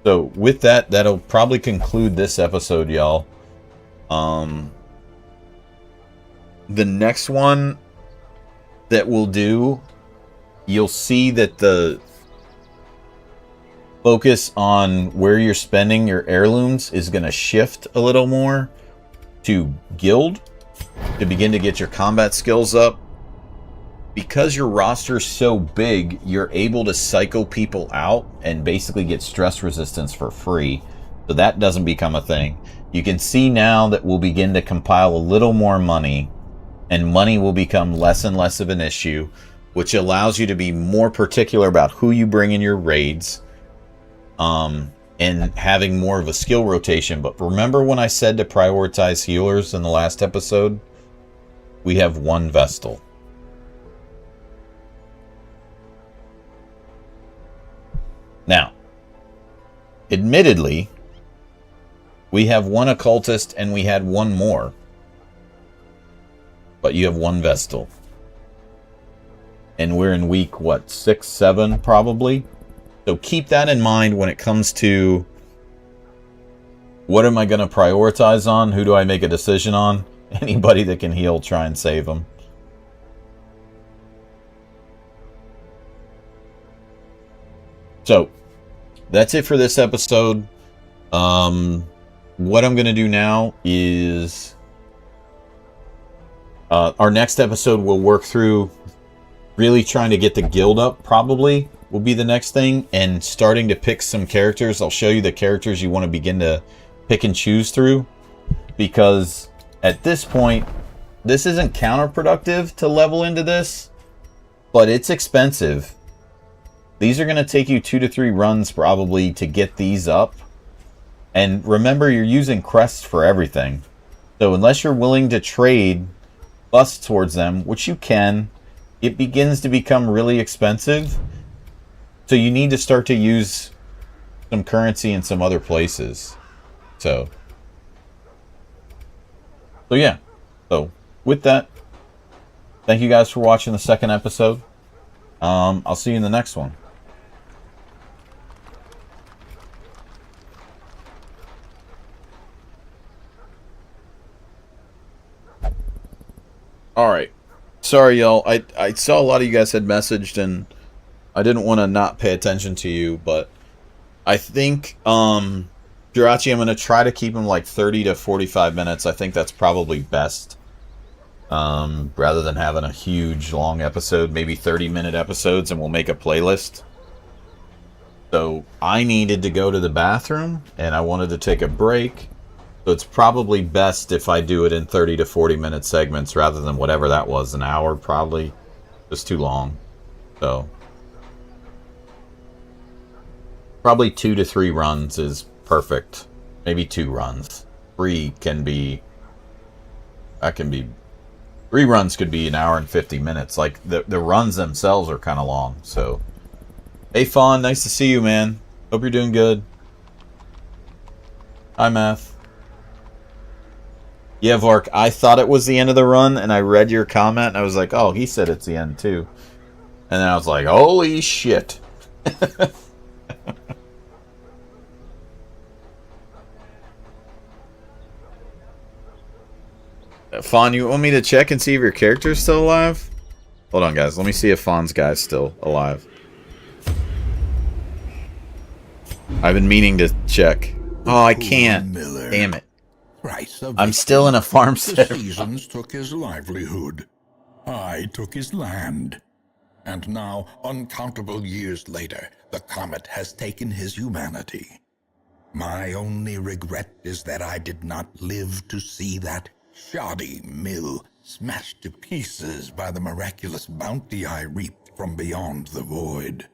So, with that, that'll probably conclude this episode, y'all. The next one that we'll do, you'll see that the focus on where you're spending your heirlooms is going to shift a little more to guild to begin to get your combat skills up. Because your roster's so big, you're able to psycho people out and basically get stress resistance for free. So that doesn't become a thing. You can see now that we'll begin to compile a little more money, and money will become less and less of an issue, which allows you to be more particular about who you bring in your raids, and having more of a skill rotation. But remember when I said to prioritize healers in the last episode? We have 1 Vestal. Now, admittedly, we have 1 Occultist and we had 1 more. But you have 1 Vestal. And we're in week, what, 6, 7 probably? So keep that in mind when it comes to what am I going to prioritize on? Who do I make a decision on? Anybody that can heal, try and save them. So, that's it for this episode. What I'm going to do now is... our next episode we'll work through really trying to get the guild up, probably, will be the next thing. And starting to pick some characters. I'll show you the characters you want to begin to pick and choose through. Because at this point, this isn't counterproductive to level into this. But it's expensive. These are going to take you 2 to 3 runs probably to get these up. And remember, you're using crests for everything. So unless you're willing to trade busts towards them, which you can, it begins to become really expensive. So you need to start to use some currency in some other places. So yeah. So with that, thank you guys for watching the second episode. I'll see you in the next one. All right. Sorry, y'all. I saw a lot of you guys had messaged, and I didn't want to not pay attention to you, but I think, Jirachi, I'm going to try to keep them like 30 to 45 minutes. I think that's probably best. Rather than having a huge long episode, maybe 30-minute episodes, and we'll make a playlist. So I needed to go to the bathroom, and I wanted to take a break. So it's probably best if I do it in 30 to 40-minute segments rather than whatever that was, an hour probably. Just too long. So probably 2 to 3 runs is perfect. Maybe 2 runs. 3 can be... That can be... 3 runs could be an hour and 50 minutes. Like, the runs themselves are kind of long, so... Hey, Fawn, nice to see you, man. Hope you're doing good. Hi, Math. Yeah, Vark, I thought it was the end of the run, and I read your comment, and I was like, oh, he said it's the end, too. And then I was like, holy shit. Fawn, you want me to check and see if your character's still alive? Hold on, guys. Let me see if Fawn's guy's still alive. I've been meaning to check. Oh, I can't. Miller. Damn it. Thrice a I'm still in a farm The set. seasons took his livelihood. I took his land. And now, uncountable years later, the comet has taken his humanity. My only regret is that I did not live to see that shoddy mill smashed to pieces by the miraculous bounty I reaped from beyond the void.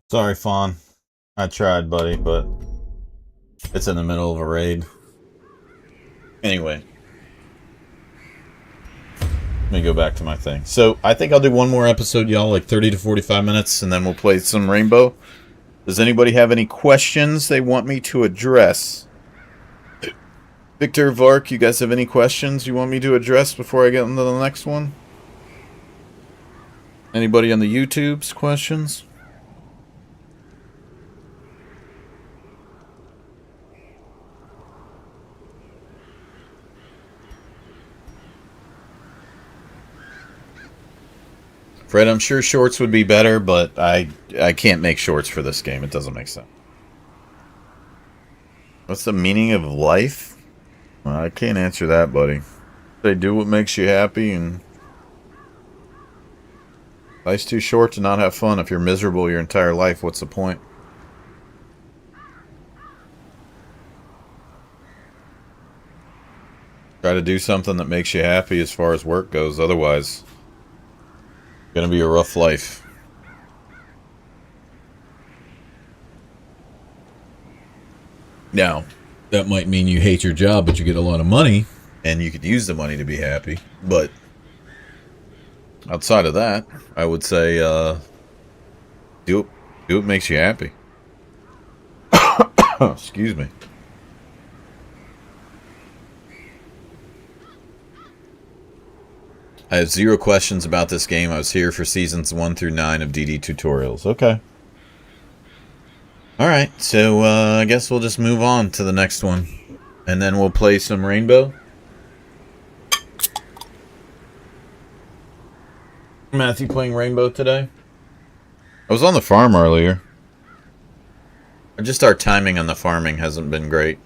Sorry, Fawn. I tried, buddy, but it's in the middle of a raid. Anyway. Let me go back to my thing. So, I think I'll do one more episode, y'all, like 30 to 45 minutes, and then we'll play some Rainbow. Does anybody have any questions they want me to address? Victor, Vark, you guys have any questions you want me to address before I get into the next one? Anybody on the YouTubes questions? Fred, I'm sure shorts would be better, but I can't make shorts for this game. It doesn't make sense. What's the meaning of life? Well, I can't answer that, buddy. They do what makes you happy, and life's too short to not have fun. If you're miserable your entire life, what's the point? Try to do something that makes you happy as far as work goes. Otherwise, it's gonna be a rough life. Now, that might mean you hate your job, but you get a lot of money, and you could use the money to be happy. But outside of that, I would say do what makes you happy. Excuse me. I have 0 questions about this game. I was here for seasons 1 through 9 of DD tutorials. Okay. Alright, so I guess we'll just move on to the next one. And then we'll play some Rainbow. Matthew playing Rainbow today? I was on the farm earlier. Just our timing on the farming hasn't been great.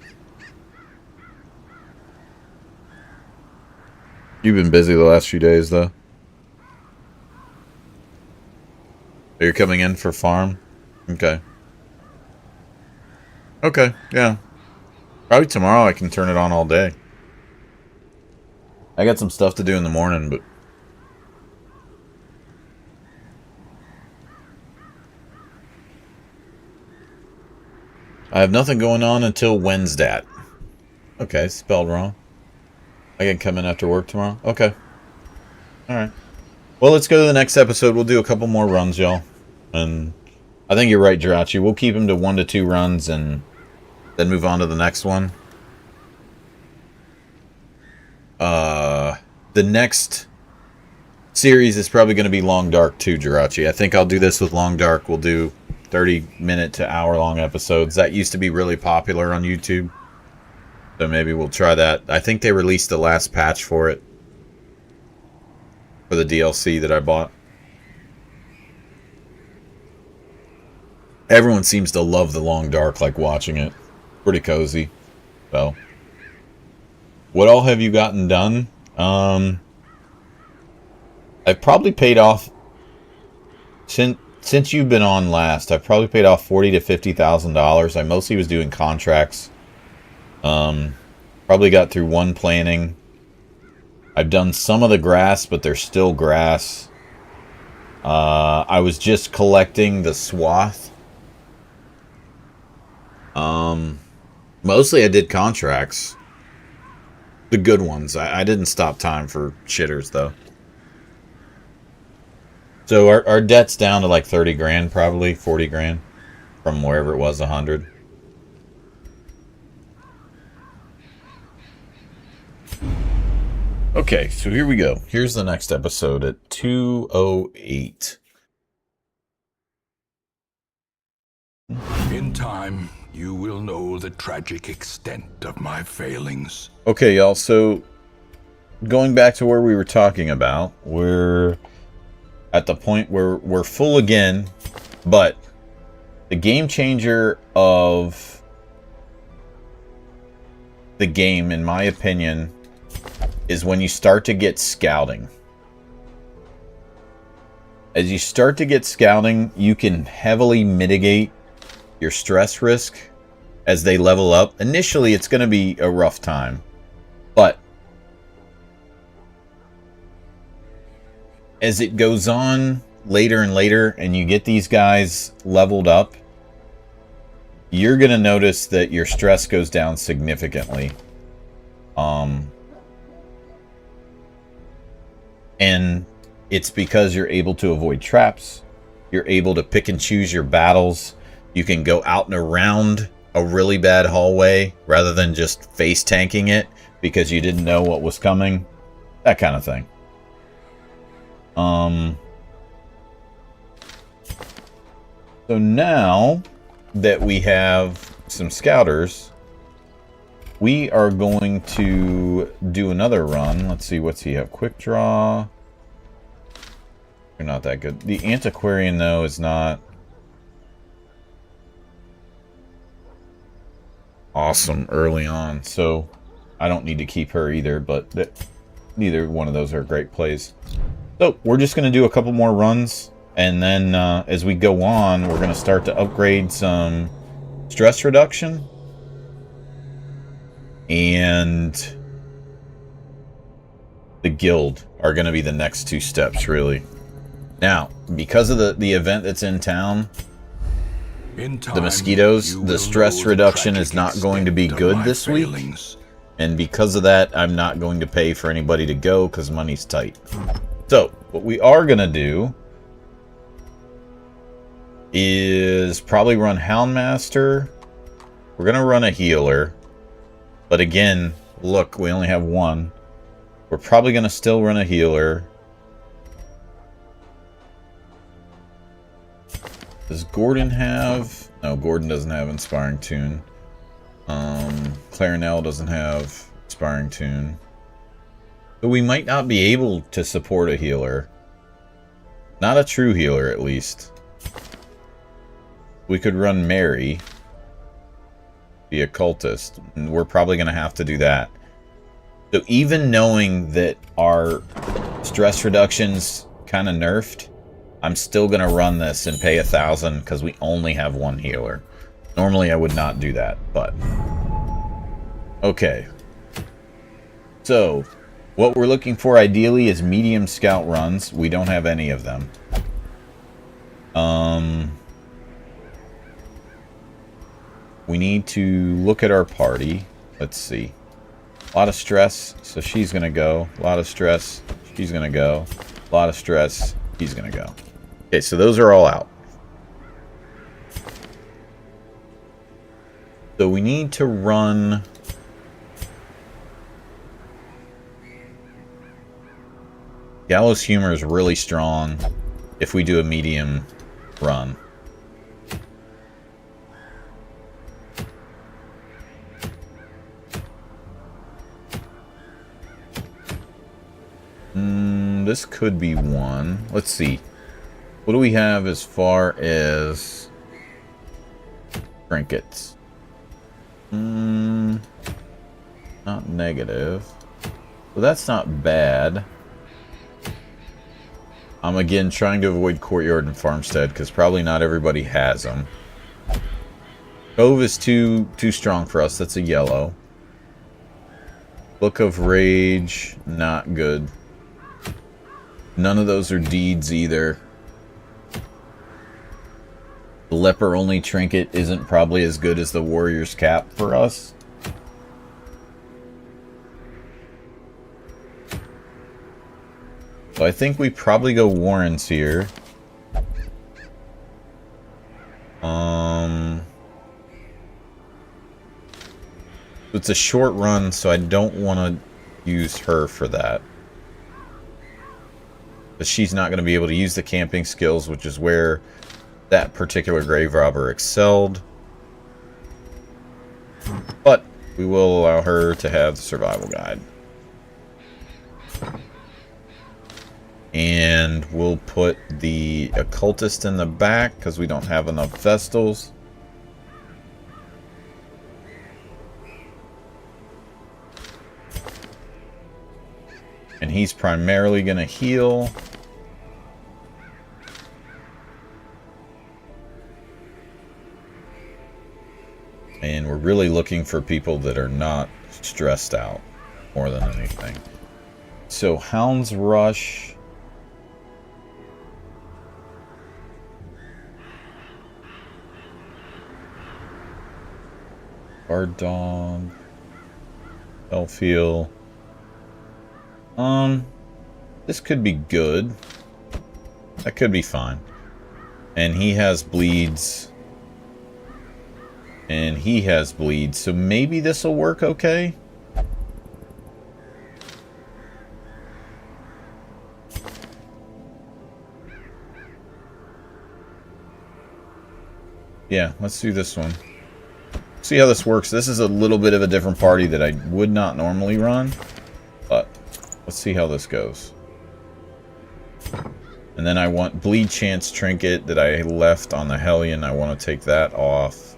You've been busy the last few days, though. You're coming in for farm? Okay. Okay, yeah. Probably tomorrow I can turn it on all day. I got some stuff to do in the morning, but... I have nothing going on until Wednesday. Okay, spelled wrong. I can come in after work tomorrow? Okay. Alright. Well, let's go to the next episode. We'll do a couple more runs, y'all. And I think you're right, Jirachi. We'll keep him to 1 to 2 runs and then move on to the next one. The next series is probably going to be Long Dark too, Jirachi. I think I'll do this with Long Dark. We'll do 30-minute to hour-long episodes. That used to be really popular on YouTube. So maybe we'll try that. I think they released the last patch for it. For the DLC that I bought. Everyone seems to love the Long Dark, like watching it. Pretty cozy. So. What all have you gotten done? I've probably paid off... Since you've been on last, I've probably paid off $40,000 to $50,000. I mostly was doing contracts. Probably got through 1 planting. I've done some of the grass, but there's still grass. I was just collecting the swath. Mostly I did contracts. The good ones. I didn't stop time for shitters, though. So our debt's down to like 30 grand, probably 40 grand from wherever it was, 100. Okay, so here we go. Here's the next episode at 2:08. In time, you will know the tragic extent of my failings. Okay, y'all, so going back to where we were talking about, we're at the point where we're full again, but the game changer of the game, in my opinion, is when you start to get scouting. As you start to get scouting, you can heavily mitigate your stress risk as they level up. Initially, it's going to be a rough time, but as it goes on later and later and you get these guys leveled up, you're going to notice that your stress goes down significantly. And it's because you're able to avoid traps. You're able to pick and choose your battles. You can go out and around a really bad hallway rather than just face tanking it because you didn't know what was coming. That kind of thing. So now that we have some scouters, we are going to do another run. Let's see, what's he have? Quick draw. They're not that good. The Antiquarian, though, is not awesome early on, so I don't need to keep her either, but neither one of those are great plays. So we're just going to do a couple more runs, and then as we go on, we're going to start to upgrade some stress reduction and the guild are going to be the next two steps, really. Now, because of the event that's in town, the mosquitoes, the stress reduction is not going to be good this week. And because of that, I'm not going to pay for anybody to go because money's tight. So, what we are going to do is probably run Houndmaster. We're going to run a healer. But again, look, we only have one. We're probably going to still run a healer. Does Gordon have... No, Gordon doesn't have Inspiring Tune. Clarinel doesn't have Inspiring Tune. So we might not be able to support a healer. Not a true healer, at least. We could run Mary, the occultist, and we're probably going to have to do that. So even knowing that our stress reduction's kind of nerfed, I'm still going to run this and pay 1,000 because we only have one healer. Normally I would not do that, but... Okay. So, what we're looking for ideally is medium scout runs. We don't have any of them. We need to look at our party. Let's see. A lot of stress, so she's going to go. A lot of stress, she's going to go. A lot of stress, he's going to go. Okay, so those are all out. So we need to run... Gallows Humor is really strong if we do a medium run. This could be one. Let's see. What do we have as far as trinkets? Not negative. Well, that's not bad. I'm again trying to avoid Courtyard and Farmstead because probably not everybody has them. Cove is too strong for us. That's a yellow. Book of Rage, not good. None of those are deeds either. The leper only trinket isn't probably as good as the warrior's cap for us. So I think we probably go Warrens here. It's a short run, so I don't want to use her for that. But she's not going to be able to use the camping skills, which is where that particular grave robber excelled. But we will allow her to have the survival guide. And we'll put the occultist in the back because we don't have enough Vestals. And he's primarily going to heal. And we're really looking for people that are not stressed out more than anything. So Hound's Rush. Guard dog. Elfeel. This could be good. That could be fine. And he has bleeds. And he has bleeds, so maybe this will work okay? Yeah, let's do this one. See how this works. This is a little bit of a different party that I would not normally run. But let's see how this goes. And then I want Bleed Chance Trinket that I left on the Hellion. I want to take that off.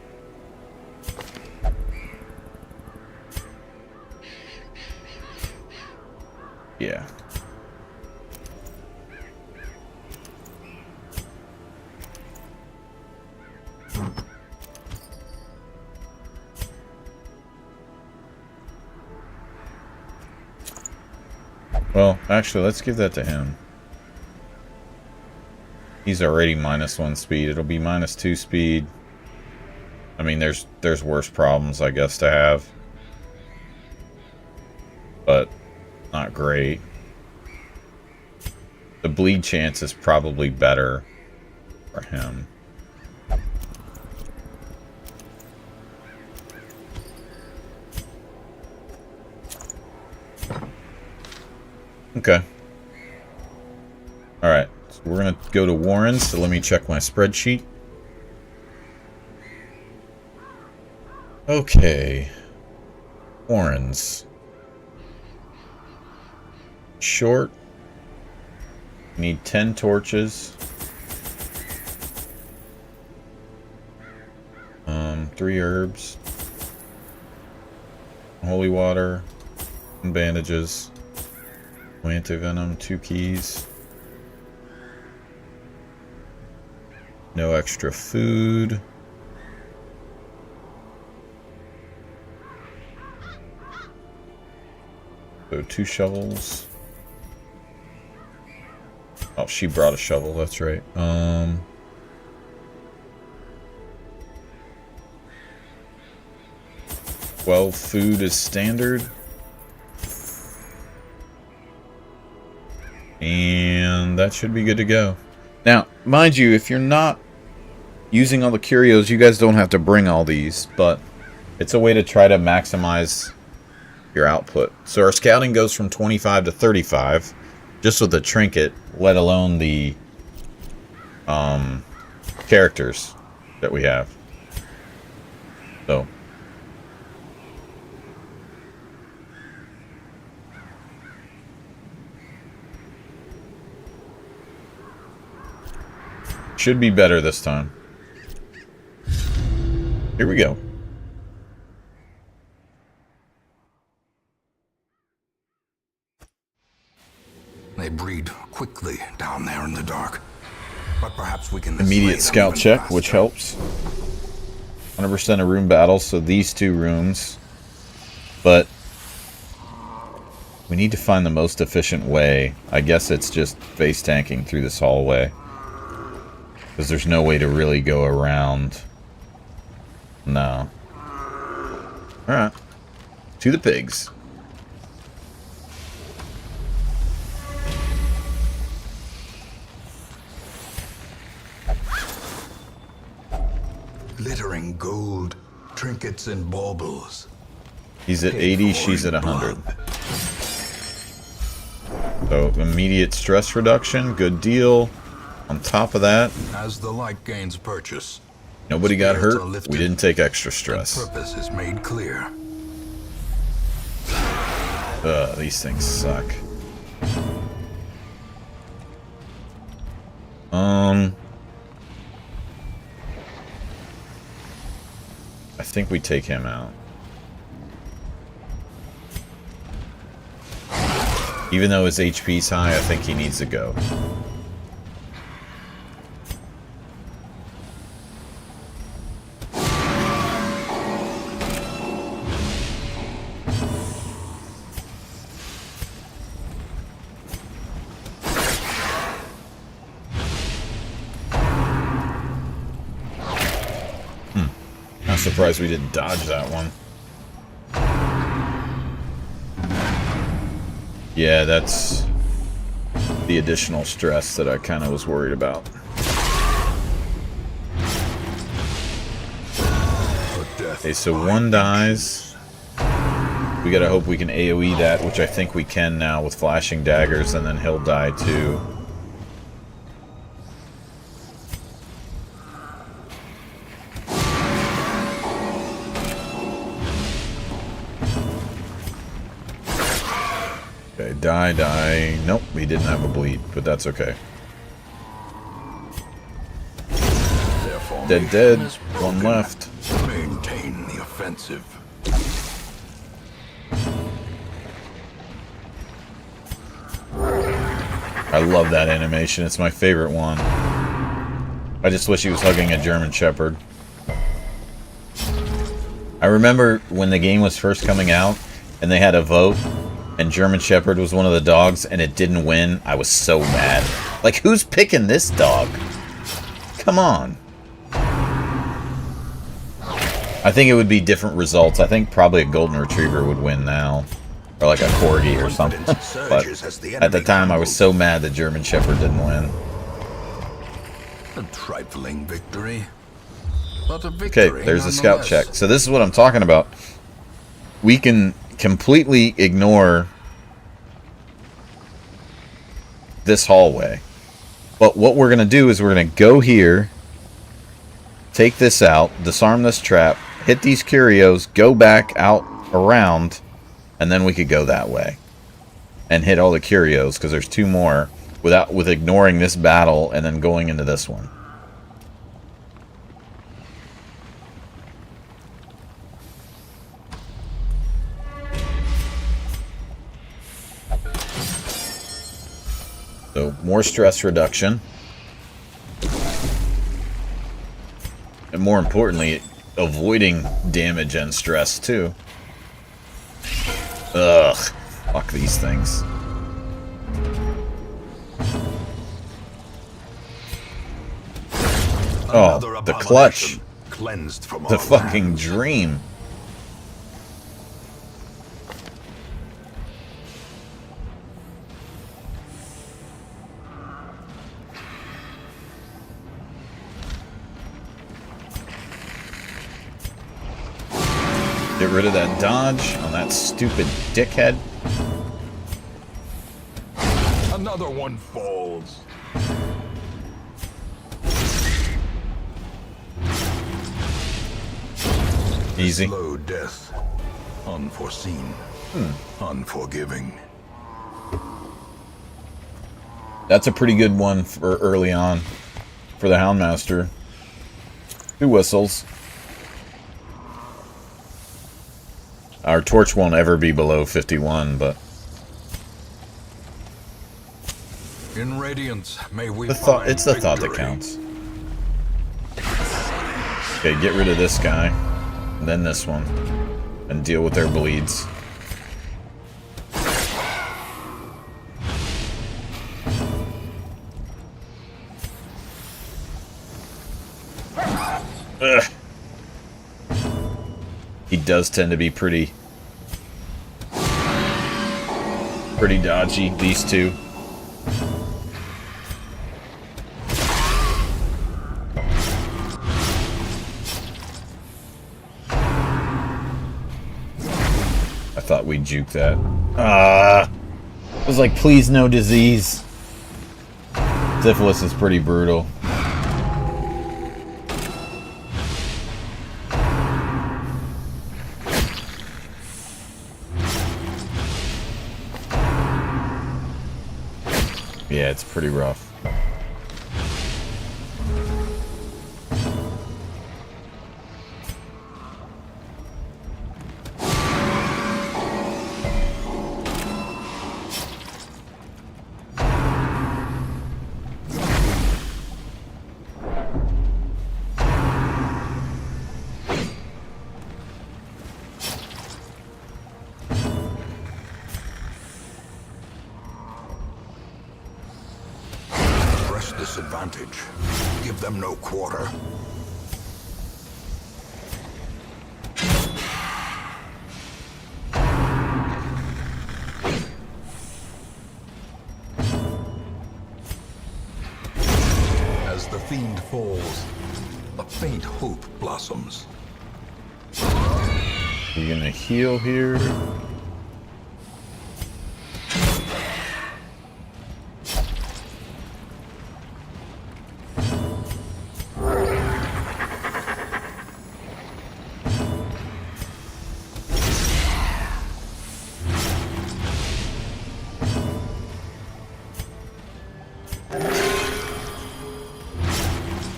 Yeah. Well, actually, let's give that to him. He's already -1 speed. It'll be -2 speed. I mean, there's worse problems, I guess, to have. But not great. The bleed chance is probably better for him. Okay. Alright, so we're going to go to Warren's, so let me check my spreadsheet. Okay. Warren's. Short. Need 10 torches. 3 herbs. Holy water. And bandages. Anti-venom, 2 keys. No extra food. So 2 shovels. Oh, she brought a shovel, that's right. 12 food is standard. And that should be good to go. Now, mind you, if you're not using all the curios, you guys don't have to bring all these, but it's a way to try to maximize your output. So our scouting goes from 25 to 35, just with the trinket, let alone the characters that we have. So should be better this time. Here we go. They breed quickly down there in the dark. But perhaps we can immediate scout check, which helps. 100% of room battles, so these 2 rooms. But we need to find the most efficient way. I guess it's just face tanking through this hallway. Because there's no way to really go around. No. Alright. To the pigs. Glittering gold, trinkets and baubles. He's at 80, she's at 100. So, immediate stress reduction, good deal. On top of that, as the light gains purchase, nobody got hurt. We didn't take extra stress. Purpose is made clear. These things suck. I think we take him out. Even though his HP's high, I think he needs to go. Surprised we didn't dodge that one. Yeah, that's the additional stress that I kind of was worried about. Okay, so one dies. We gotta hope we can AoE that, which I think we can now with flashing daggers, and then he'll die too. Okay, die. Nope, he didn't have a bleed, but that's okay. Dead. One left. Maintain the offensive. I love that animation. It's my favorite one. I just wish he was hugging a German Shepherd. I remember when the game was first coming out and they had a vote and German Shepherd was one of the dogs and it didn't win. I was so mad. Like, who's picking this dog? Come on. I think it would be different results. I think probably a Golden Retriever would win now. Or like a Corgi or something. But at the time I was so mad that German Shepherd didn't win. A trifling victory. But a Okay, victory there's a scout nonetheless. check. So this is what I'm talking about. We can completely ignore this hallway. But what we're going to do is we're going to go here, take this out, disarm this trap, hit these curios, go back out around, and then we could go that way and hit all the curios because there's two more with ignoring this battle and then going into this one. So more stress reduction. And more importantly, avoiding damage and stress too. Ugh. Fuck these things. Oh, the clutch. Cleansed from The our fucking lands. dream. Get rid of that dodge on that stupid dickhead. Another one falls. Easy. Slow death. Unforeseen. Unforgiving. That's a pretty good one for early on for the Houndmaster. 2 whistles. Our torch won't ever be below 51, but In radiance, may we it's the thought that victory. counts. Okay, get rid of this guy, and then this one, and deal with their bleeds. Ugh. He does tend to be pretty dodgy, these two. I thought we'd juke that. I was like, please no disease. Syphilis is pretty brutal. Yeah, it's pretty rough. Press disadvantage. Give them no quarter. fiend falls, a faint hope blossoms. You gonna heal here?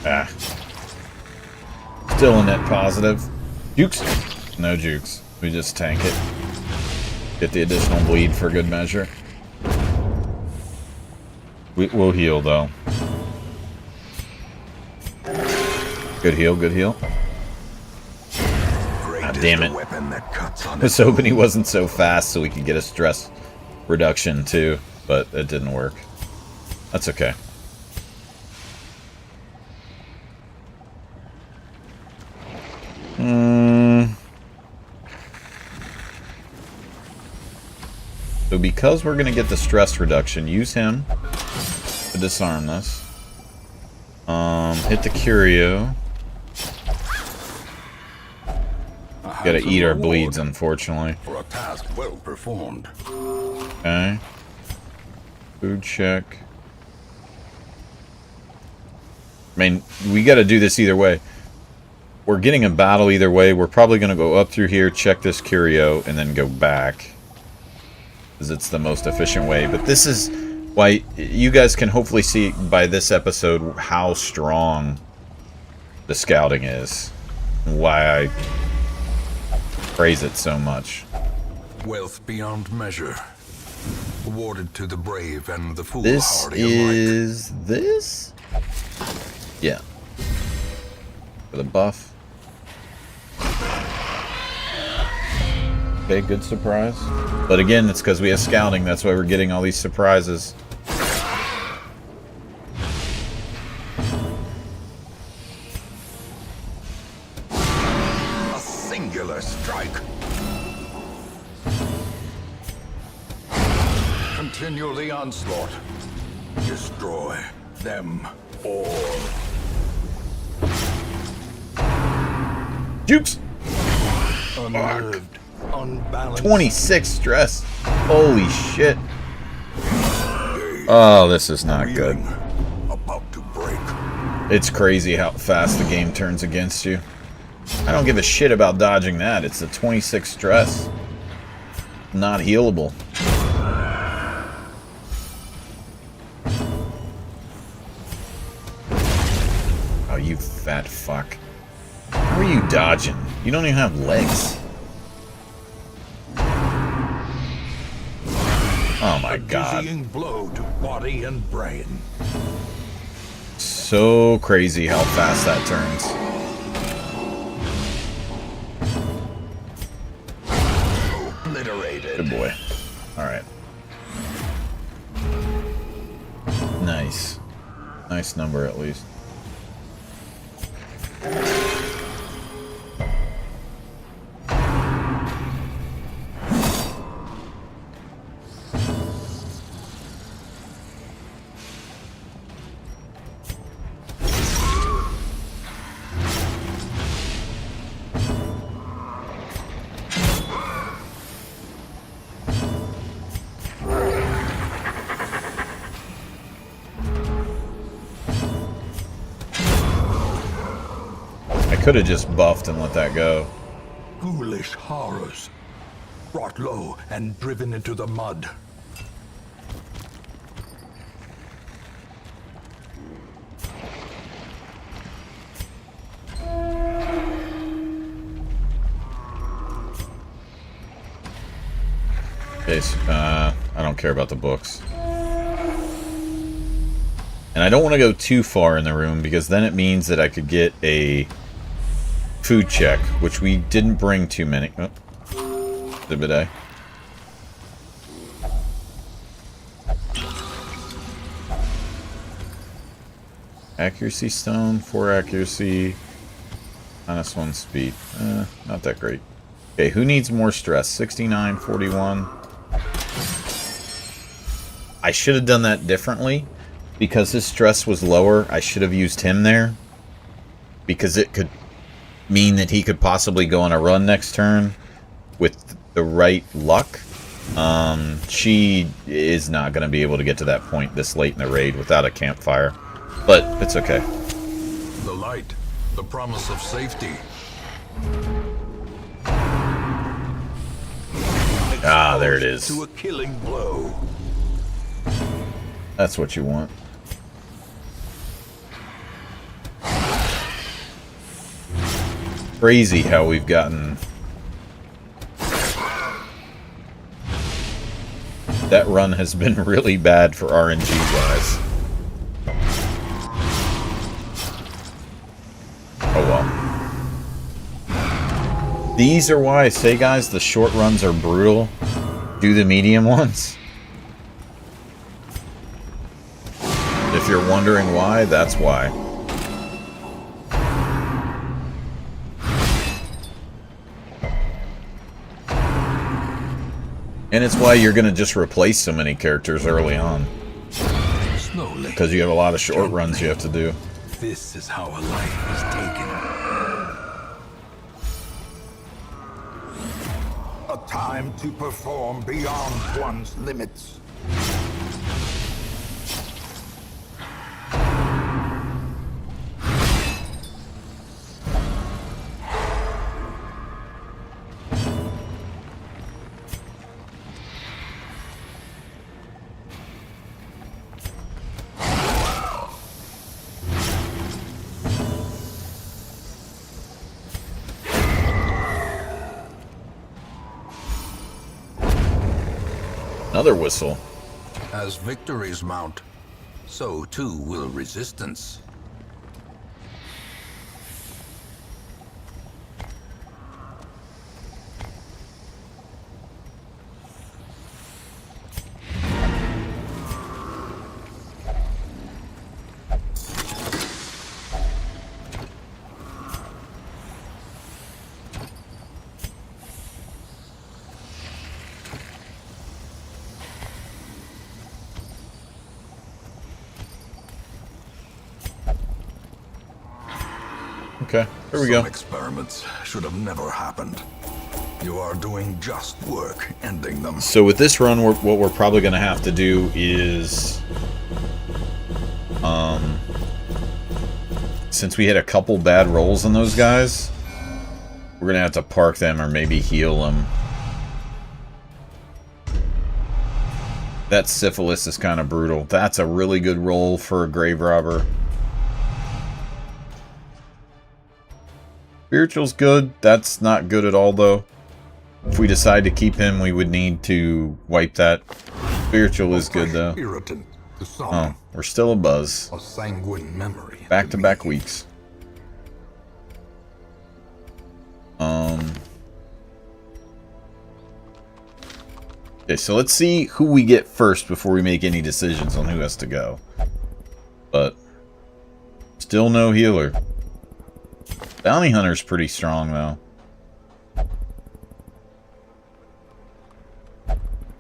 Ah. Still a net positive. Jukes? No jukes. We just tank it. Get the additional bleed for good measure. We'll heal, though. Good heal, good heal. Ah, damn it. I was hoping he wasn't so fast so we could get a stress reduction, too. But it didn't work. That's okay. So because we're going to get the stress reduction, use him to disarm this. Hit the Curio. Gotta eat our bleeds, unfortunately. For a task well performed. Okay. Food check. I mean, we gotta do this either way. We're getting a battle either way. We're probably gonna go up through here, check this Curio, and then go back. Because it's the most efficient way. But this is why you guys can hopefully see by this episode how strong the scouting is. Why I praise it so much. Wealth beyond measure. Awarded to the brave and the This foolhardy alike. is this? Yeah. For the buff. Okay, good surprise. But again, it's because we have scouting. That's why we're getting all these surprises. A singular strike. Continue the onslaught. Destroy them all. Jukes! Unnerved, unbalanced. 26 stress. Holy shit. Oh, this is not good. Reeling, about to break. It's crazy how fast the game turns against you. I don't give a shit about dodging that. It's a 26 stress. Not healable. Oh, you fat fuck. How are you dodging? You don't even have legs. Oh my god. Dizzying blow to body and brain. So crazy how fast that turns. Obliterated. Good boy. Alright. Nice. Nice number at least. Could have just buffed and let that go. Ghoulish horrors. Brought low and driven into the mud. Okay, so, I don't care about the books. And I don't want to go too far in the room because then it means that I could get a food check, which we didn't bring too many. Oh, the bidet. Accuracy stone, 4 accuracy, -1 speed. Not that great. Okay, who needs more stress? 69, 41. I should have done that differently. because his stress was lower, I should have used him there. Because it could mean that he could possibly go on a run next turn with the right luck. She is not going to be able to get to that point this late in the raid without a campfire. But it's okay. The light, the promise of safety. Ah, there it is. To a killing blow. That's what you want. Crazy how we've gotten... That run has been really bad for RNG guys. Oh well. These are why I say, guys, the short runs are brutal. Do the medium ones. If you're wondering why, that's why. And it's why you're going to just replace so many characters early on. Slowly. Because you have a lot of short runs you have to do. This is how a life is taken. A time to perform beyond one's limits. Another whistle. As victories mount, so too will resistance. Okay, here we go. Some experiments should have never happened. You are doing just work ending them. So with this run, what we're probably going to have to do is... since we had a couple bad rolls on those guys, we're going to have to park them or maybe heal them. That syphilis is kind of brutal. That's a really good roll for a grave robber. Spiritual's good. That's not good at all, though. If we decide to keep him, we would need to wipe that. Spiritual is good, though. Irritant to some. Oh, we're still a buzz. A sanguine memory. Back-to-back weeks. Okay, so let's see who we get first before we make any decisions on who has to go. But still no healer. Bounty Hunter's pretty strong, though.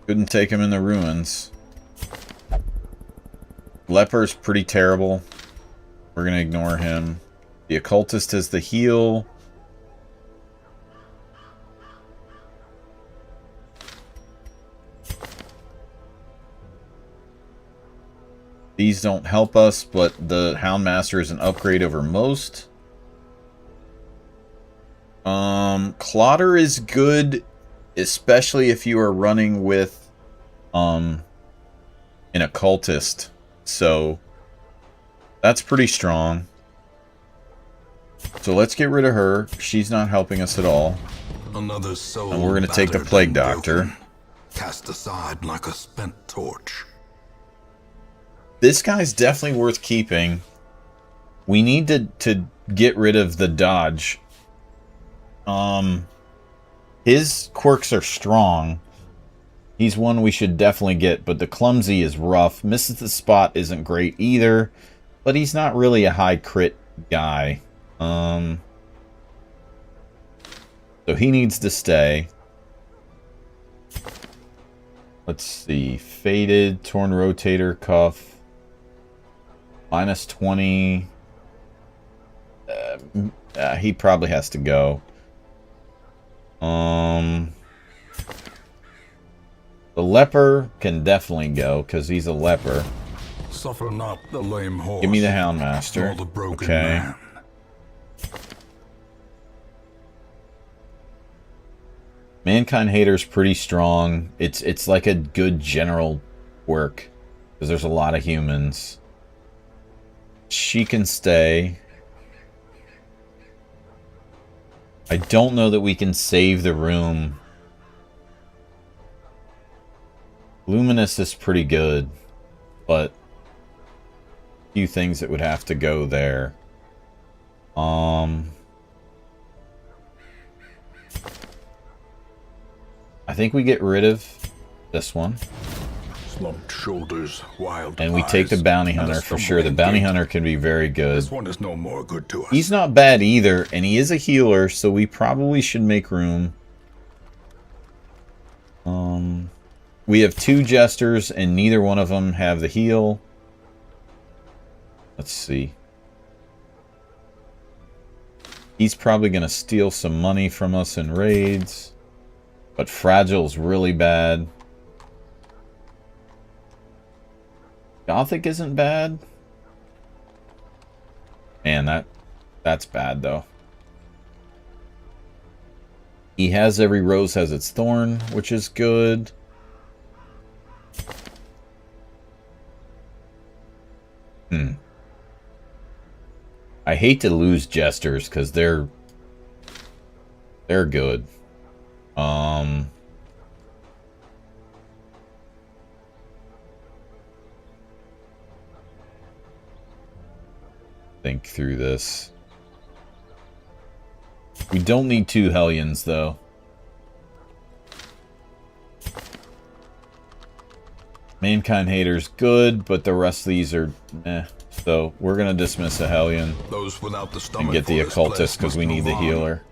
Couldn't take him in the ruins. Leper's pretty terrible. We're going to ignore him. The Occultist has the heal. These don't help us, but the Houndmaster is an upgrade over most. Clotter is good, especially if you are running with an Occultist. So that's pretty strong. So let's get rid of her. She's not helping us at all. Another soul And we're going to take the battered Plague and Doctor. broken, cast aside like a spent torch. This guy's definitely worth keeping. We need to get rid of the dodge. His quirks are strong. He's one we should definitely get, but the clumsy is rough. Misses the spot isn't great either, but he's not really a high crit guy. So he needs to stay. Let's see. Faded, torn rotator cuff. Minus 20. He probably has to go. The leper can definitely go because he's a leper. Suffer not the lame horse. Give me the Houndmaster. Nor the broken Okay. man. Mankind Hater's pretty strong. It's like a good general work because there's a lot of humans. She can stay. I don't know that we can save the room. Luminous is pretty good, but a few things that would have to go there. I think we get rid of this one. Slumped shoulders, wild And we take the eyes, Bounty and a Hunter for sure. The stumbling Bounty gait. Hunter can be very good. This one is no more good to us. He's not bad either, and he is a healer, so we probably should make room. We have 2 Jesters, and neither one of them have the heal. Let's see. He's probably going to steal some money from us in raids. But Fragile's really bad. Gothic isn't bad. Man, that's bad, though. He has every rose has its thorn, which is good. I hate to lose Jesters, because they're good. Think through this. We don't need 2 Hellions, though. Mankind Hater's good, but the rest of these are eh. So we're gonna dismiss a Hellion Those without the stomach and get the for this Occultist flesh because we must need the move on. healer.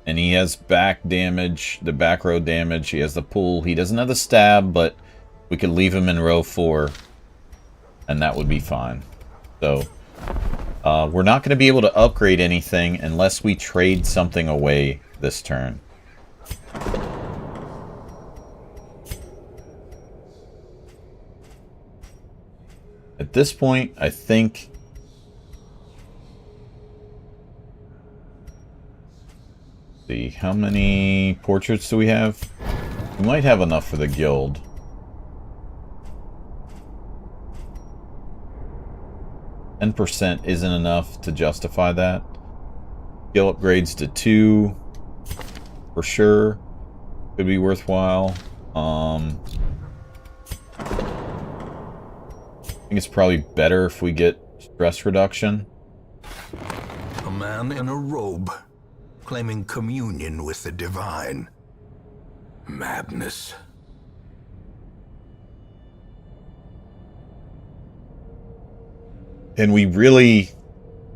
And he has back damage, the back row damage. He has the pull. He doesn't have the stab, but we could leave him in row 4, and that would be fine. So we're not going to be able to upgrade anything unless we trade something away this turn. At this point, I think see, how many portraits do we have? We might have enough for the guild. %10 isn't enough to justify that. Skill upgrades to 2 for sure could be worthwhile. I think it's probably better if we get stress reduction. A man in a robe, claiming communion with the divine. Madness. And we really,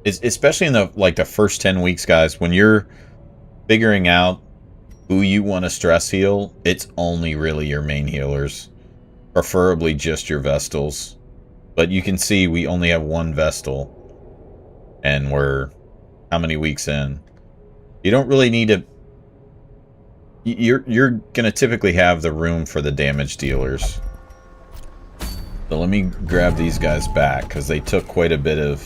especially in the first 10 weeks, guys, when you're figuring out who you want to stress heal, it's only really your main healers, preferably just your Vestals. But you can see we only have 1 Vestal, and we're how many weeks in? You don't really need to. You're gonna typically have the room for the damage dealers. So let me grab these guys back because they took quite a bit of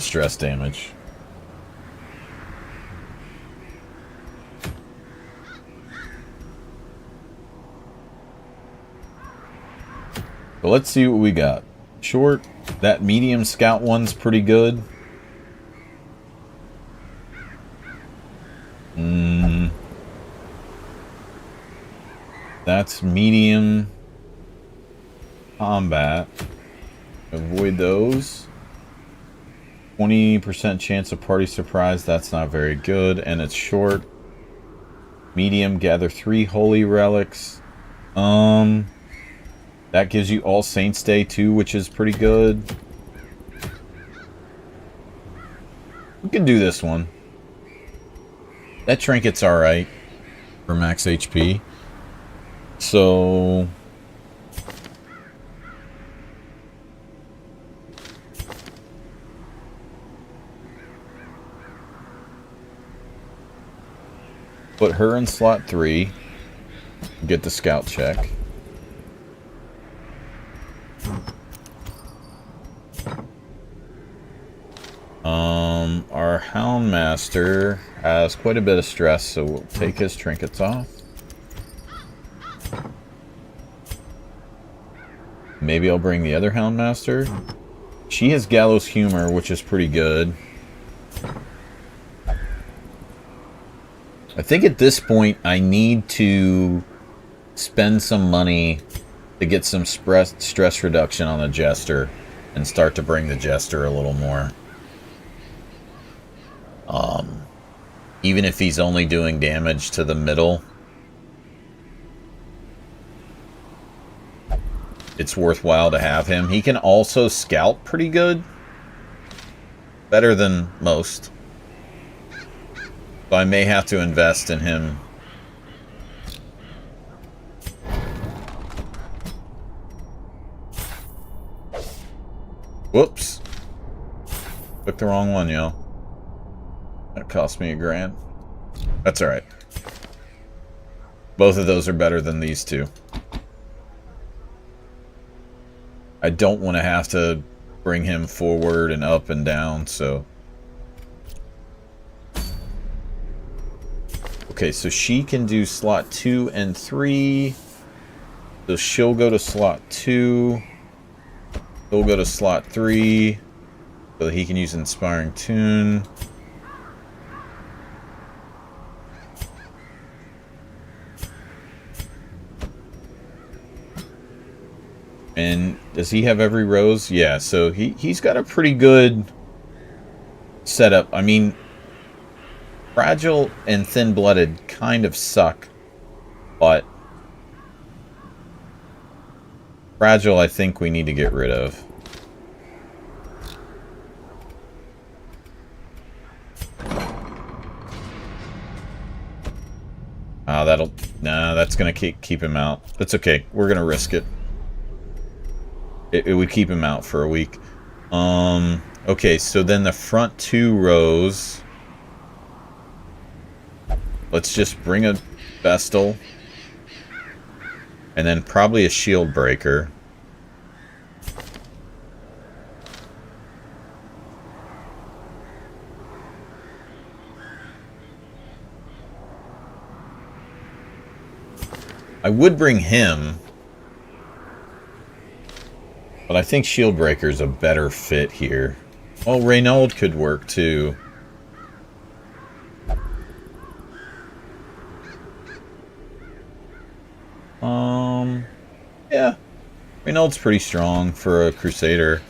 stress damage. So let's see what we got. Short, that medium scout one's pretty good. That's medium combat. Avoid those. 20% chance of party surprise. That's not very good. And it's short. Medium, gather 3 holy relics. That gives you All Saints Day too, which is pretty good. We can do this one. That trinket's alright for max HP. So... put her in slot 3. Get the scout check. Our Houndmaster has quite a bit of stress, so we'll take his trinkets off. Maybe I'll bring the other Houndmaster. She has Gallows Humor, which is pretty good. I think at this point I need to spend some money to get some stress reduction on the Jester and start to bring the Jester a little more. Even if he's only doing damage to the middle, it's worthwhile to have him. He can also scout pretty good. Better than most. So I may have to invest in him. Whoops. Took the wrong one, yo. That cost me $1,000. That's alright. Both of those are better than these two. I don't want to have to bring him forward and up and down, so... Okay, so she can do slot 2 and 3. So she'll go to slot 2. He'll go to slot 3. So that he can use Inspiring Tune. And does he have every rose? Yeah, so he's got a pretty good setup. I mean, Fragile and Thin-Blooded kind of suck, but Fragile I think we need to get rid of. Nah, that's gonna keep him out. That's okay. We're gonna risk it. It would keep him out for a week. Okay, so then the front 2 rows. Let's just bring a Vestal. And then probably a Shield Breaker. I would bring him. But I think Shield Breaker is a better fit here. Well, Reynaud could work too. Yeah. Reynaud's pretty strong for a Crusader.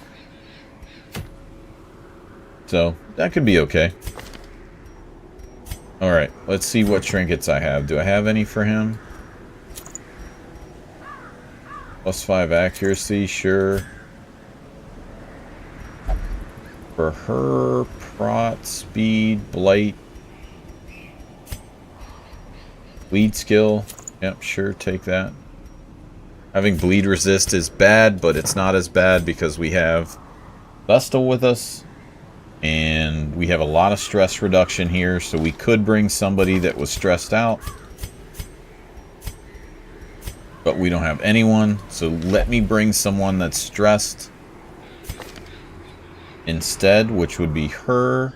So, that could be okay. Alright, let's see what trinkets I have. Do I have any for him? +5 accuracy, sure. For her, prot, speed, blight, bleed skill. Yep, sure, take that. Having bleed resist is bad, but it's not as bad because we have Vestal with us. And we have a lot of stress reduction here, so we could bring somebody that was stressed out. But we don't have anyone, so let me bring someone that's stressed instead, which would be her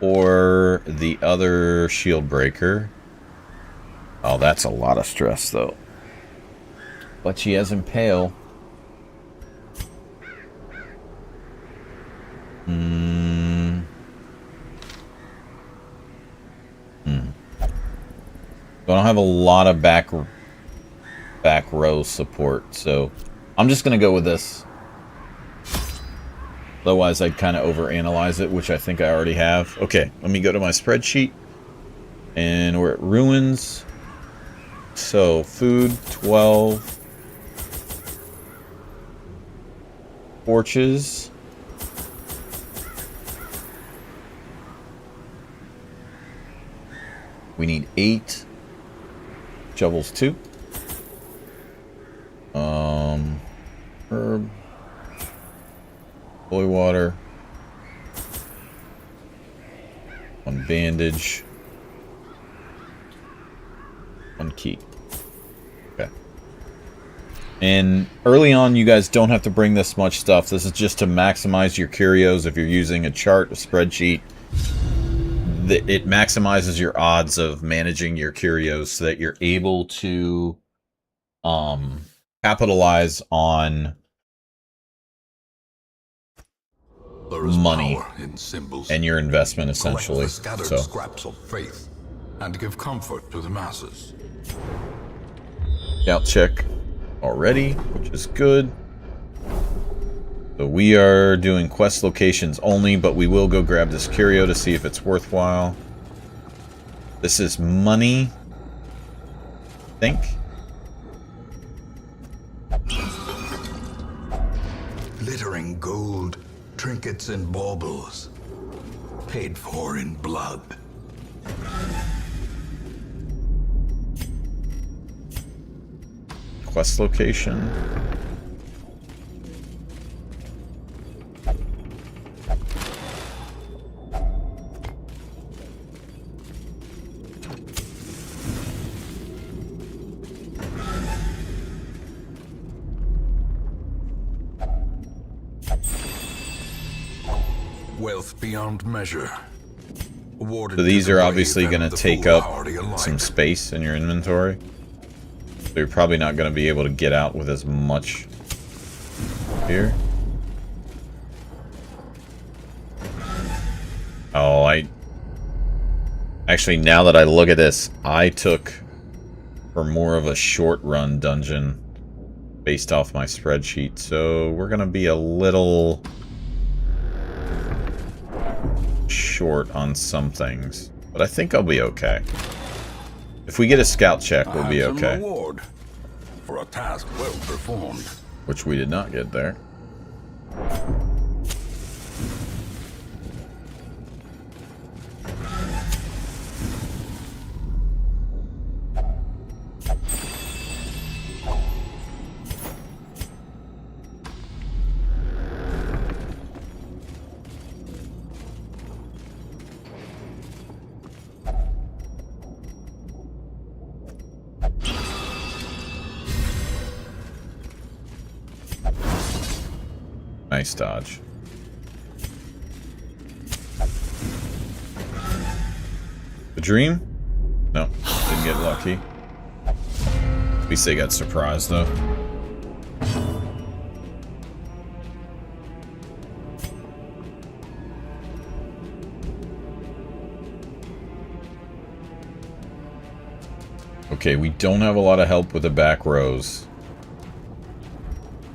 or the other Shield Breaker. Oh, that's a lot of stress, though. But she has Impale. So I don't have a lot of back row support, so I'm just gonna go with this. Otherwise I'd kind of overanalyze it, which I think I already have. Okay, let me go to my spreadsheet. And we're at ruins. So food 12. Torches. We need 8. Shovels 2. Herb. Holy water. 1 bandage. 1 key. Okay. And early on, you guys don't have to bring this much stuff. This is just to maximize your curios. If you're using a chart, a spreadsheet, it maximizes your odds of managing your curios so that you're able to capitalize on There is money power in symbols. and your investment, Collect essentially. the scattered So, scraps of faith and give comfort to the masses. scout check already, which is good. So we are doing quest locations only, but we will go grab this curio to see if it's worthwhile. This is money, I think. Glittering gold, trinkets and baubles, paid for in blood. Quest location. Wealth beyond measure. Awarded So these to the are brave obviously and going to the take up foolhardy alike. some space in your inventory. So you're probably not going to be able to get out with as much here. Oh, actually, now that I look at this, I took for more of a short run dungeon based off my spreadsheet. So we're going to be a little short on some things, but I think I'll be okay. If we get a scout check, we'll be Handsome okay. reward for a task well performed. Which we did not get there. Nice dodge. The dream? No, didn't get lucky. At least they got surprised, though. Okay, we don't have a lot of help with the back rows.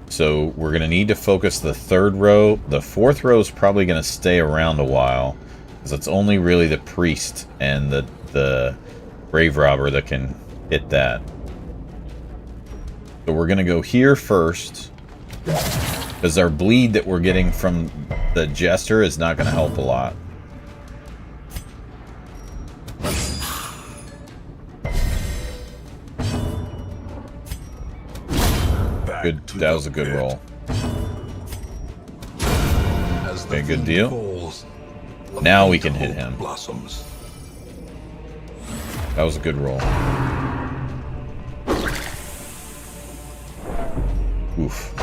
So we're going to need to focus the 3rd row. The 4th row is probably going to stay around a while, because it's only really the priest and the grave robber that can hit that. So we're going to go here first, because our bleed that we're getting from the jester is not going to help a lot. Good, that was a good roll. Okay, good deal. Now we can hit him. Blossoms. That was a good roll. Oof.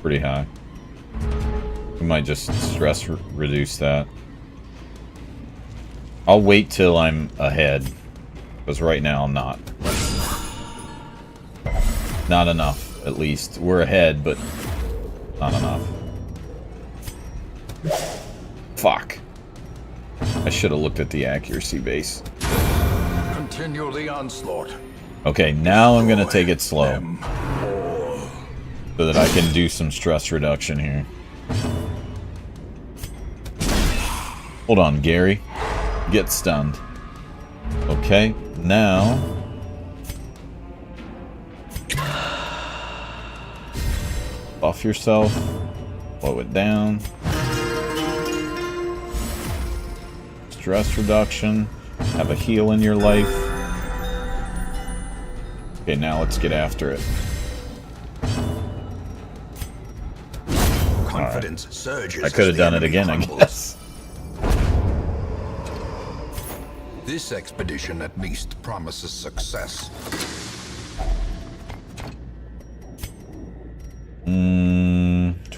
Pretty high. We might just stress reduce that. I'll wait till I'm ahead, because right now I'm not. Not enough, at least. We're ahead, but not enough. Fuck. I should have looked at the accuracy base. Continue the onslaught. Okay, now I'm going to take it slow, Them all. so that I can do some stress reduction here. Hold on, Gary. Get stunned. Okay, now... buff yourself. Slow it down. Stress reduction. have a heal in your life. Okay, now let's get after it. Confidence surges. I could have as the done it enemy again, I crumbles. guess. This expedition at least promises success.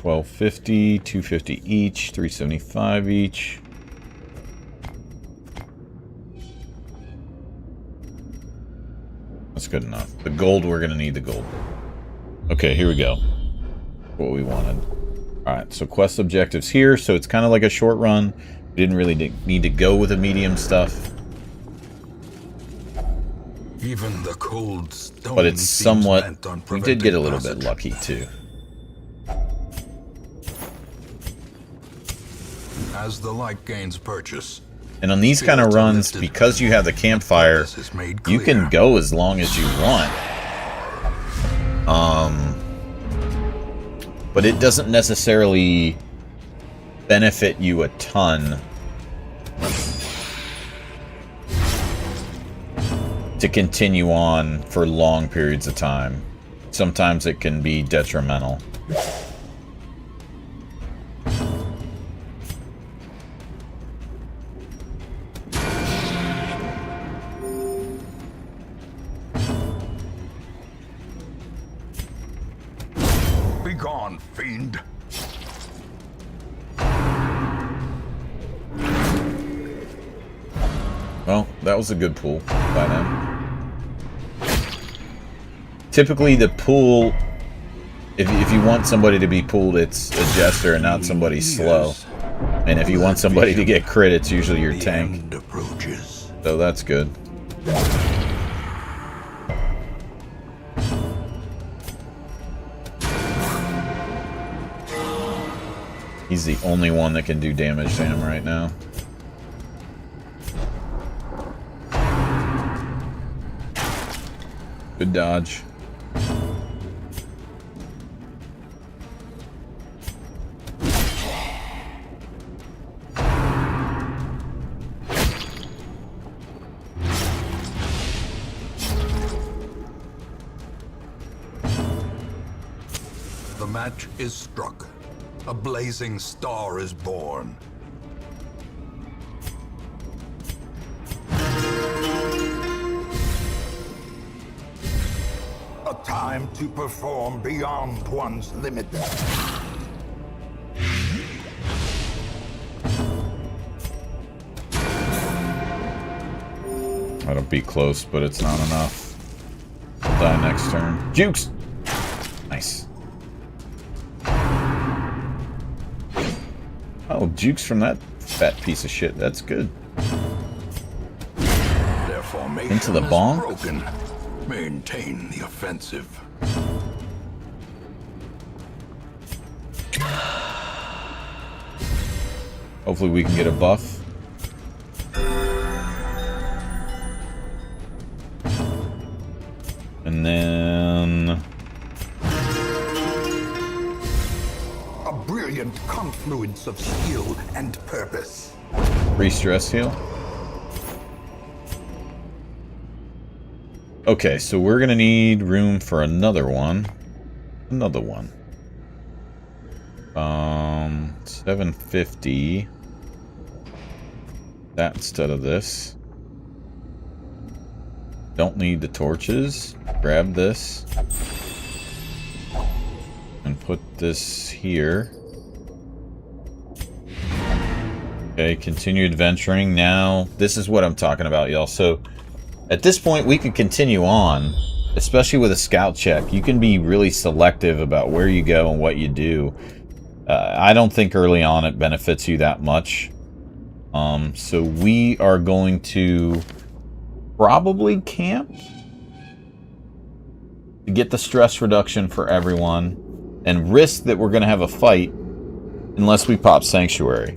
1250, 250 each, 375 each. That's good enough. The gold, we're gonna need the gold. Okay, here we go. What we wanted. Alright, so quest objectives here, so it's kind of like a short run. We didn't really need to go with the medium stuff. Even the cold stone But it's seems somewhat... bent on We did get a little preventing bit lucky, too. passage. As the light gains purchase, And on these kind of runs, because you have the campfire, this is made you clear. can go as long as you want. But it doesn't necessarily benefit you a ton to continue on for long periods of time. Sometimes it can be detrimental. Be gone, fiend. Well, that was a good pull by them. Typically the pull, if you want somebody to be pulled, it's a jester and not somebody slow. And if you want somebody to get crit, it's usually your The tank. end approaches. So that's good. He's the only one that can do damage to him right now. Good dodge. The match is struck. A blazing star is born. A time to perform beyond one's limit. That'll be close, but it's not enough. I'll die next turn. Jukes! Nice. Oh, jukes from that fat piece of shit. That's good. Their formation Into the is bong? broken. Maintain the offensive. Hopefully we can get a buff. And then... A brilliant confluence of skill and purpose. Re-stress heal. Okay, so we're gonna need room for another one. Another one. 750. That instead of this. Don't need the torches. Grab this. And put this here. Okay, continue adventuring. Now, this is what I'm talking about, y'all. So, at this point, we can continue on, especially with a scout check. You can be really selective about where you go and what you do. I don't think early on it benefits you that much. So we are going to probably camp to get the stress reduction for everyone and risk that we're going to have a fight unless we pop Sanctuary.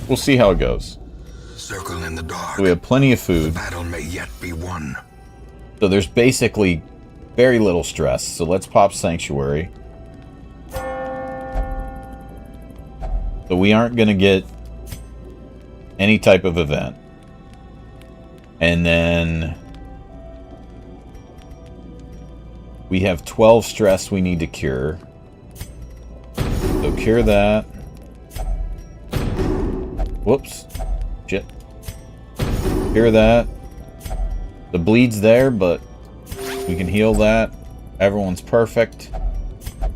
We'll see how it goes. Circle in the dark. We have plenty of food. Battle may yet be won. So there's basically very little stress. So let's pop Sanctuary. So we aren't going to get any type of event. And then we have 12 stress we need to cure. So cure that. Whoops. Shit. Cure that. The bleed's there, but we can heal that. Everyone's perfect.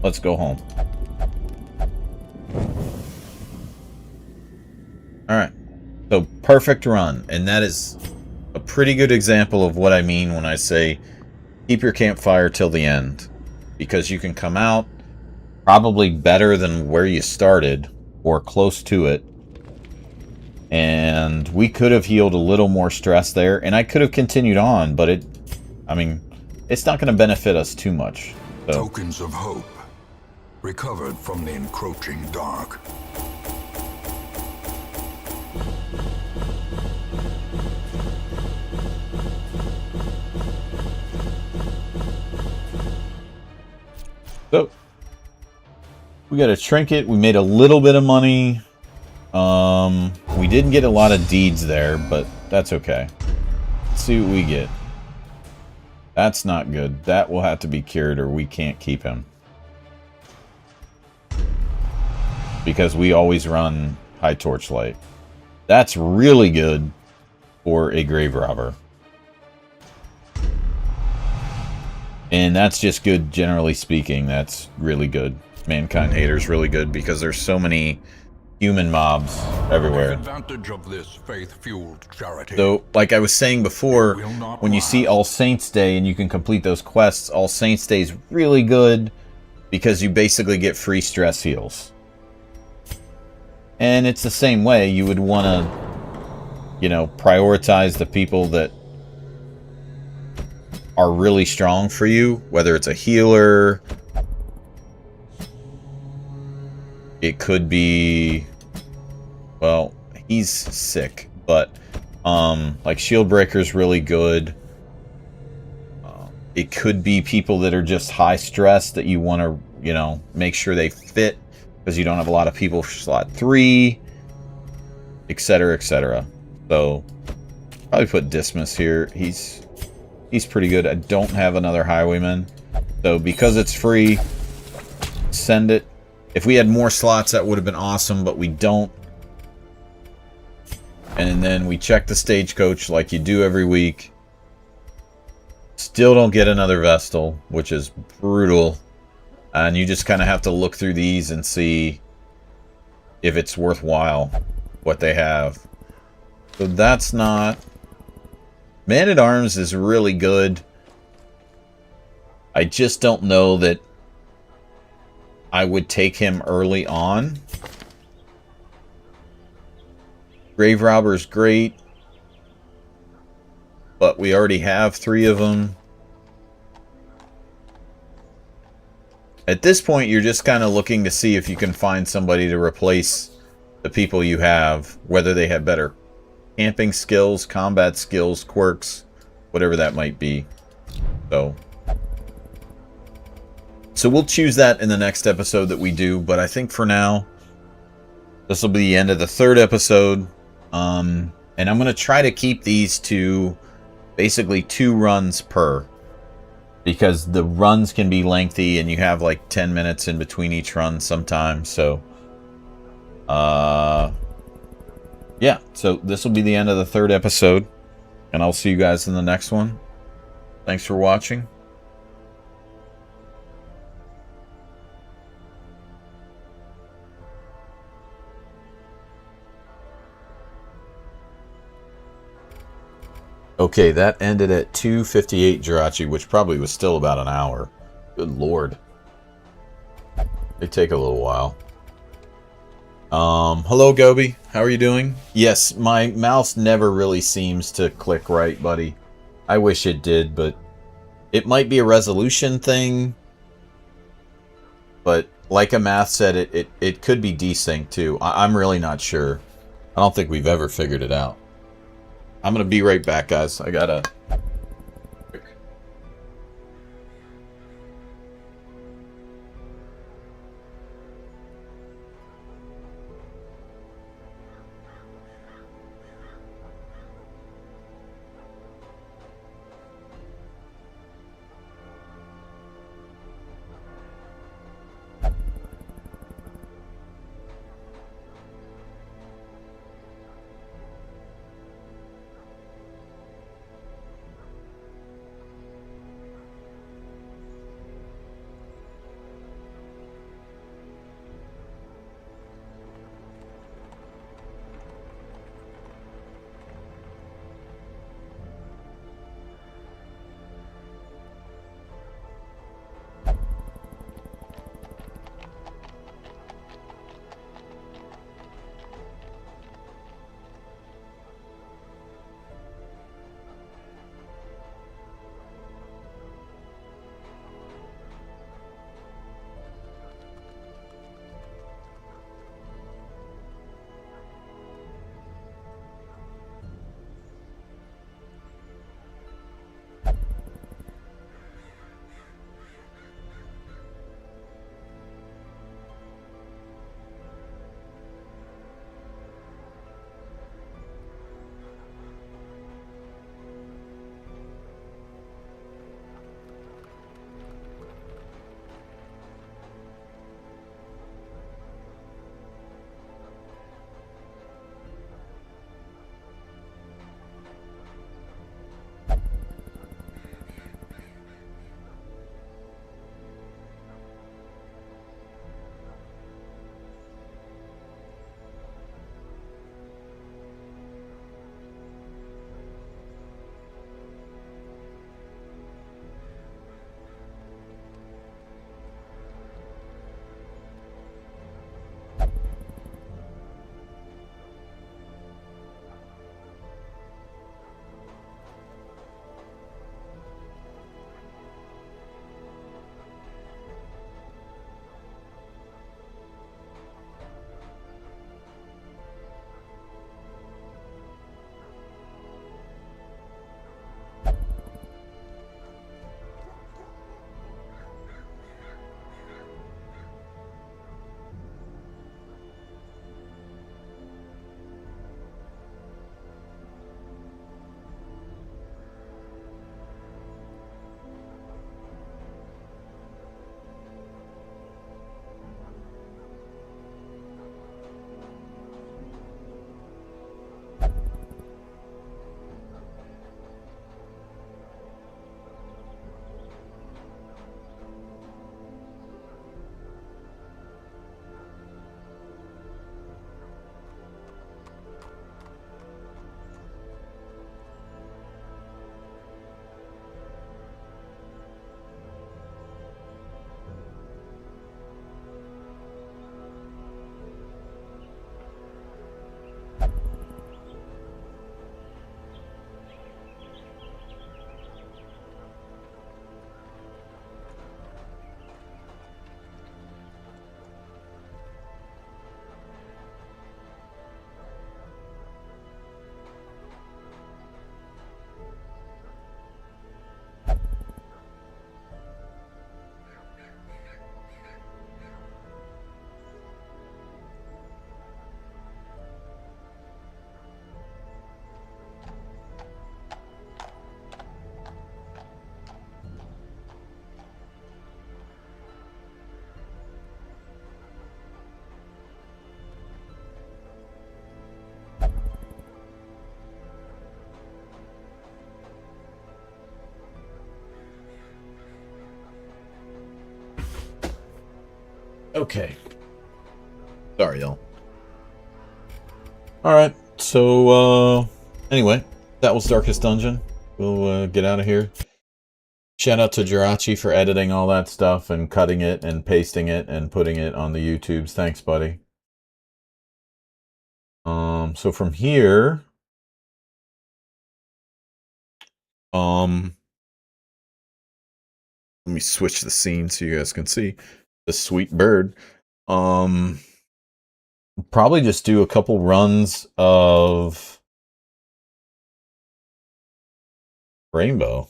Let's go home. Alright. So, perfect run. And that is a pretty good example of what I mean when I say keep your campfire till the end. Because you can come out probably better than where you started, or close to it. And we could have healed a little more stress there, and I could have continued on, but it's not going to benefit us too much. So. Tokens of hope, recovered from the encroaching dark. So, we got a trinket. We made a little bit of money. We didn't get a lot of deeds there, but that's okay. Let's see what we get. That's not good. That will have to be cured or we can't keep him. Because we always run high torchlight. That's really good for a grave robber. And that's just good, generally speaking. That's really good. Mankind Hater's really good because there's so many human mobs everywhere. Take advantage of this faith-fueled charity. So, like I was saying before, when you see All Saints Day and you can complete those quests, All Saints Day is really good because you basically get free stress heals. And it's the same way. You would want to, you know, prioritize the people that are really strong for you, whether it's a healer. It could be, well, he's sick, but like Shieldbreaker's really good. It could be people that are just high stress that you want to, you know, make sure they fit because you don't have a lot of people for slot 3, etc., etc. So probably put Dismas here. He's pretty good. I don't have another Highwayman, so because it's free, send it. If we had more slots, that would have been awesome, but we don't. And then we check the stagecoach like you do every week. Still don't get another Vestal, which is brutal. And you just kind of have to look through these and see if it's worthwhile what they have. So that's not... Man-at-Arms is really good. I just don't know that I would take him early on. Grave Robber's great, but we already have 3 of them. At this point, you're just kind of looking to see if you can find somebody to replace the people you have, whether they have better camping skills, combat skills, quirks, whatever that might be. So we'll choose that in the next episode that we do, but I think for now, this will be the end of the 3rd episode. And I'm going to try to keep these to basically 2 runs per. Because the runs can be lengthy and you have like 10 minutes in between each run sometimes. So, yeah. So this will be the end of the 3rd episode. And I'll see you guys in the next one. Thanks for watching. Okay, that ended at 2:58 Jirachi, which probably was still about an hour. Good lord. They take a little while. Hello, Gobi. How are you doing? Yes, my mouse never really seems to click right, buddy. I wish it did, but it might be a resolution thing. But like a math said, it could be desync too. I'm really not sure. I don't think we've ever figured it out. I'm going to be right back, guys. I gotta... Okay. Sorry, y'all. Alright, so, anyway, that was Darkest Dungeon. We'll get out of here. Shout out to Jirachi for editing all that stuff and cutting it and pasting it and putting it on the YouTubes. Thanks, buddy. So from here, let me switch the scene so you guys can see the sweet bird. Probably just do a couple runs of Rainbow.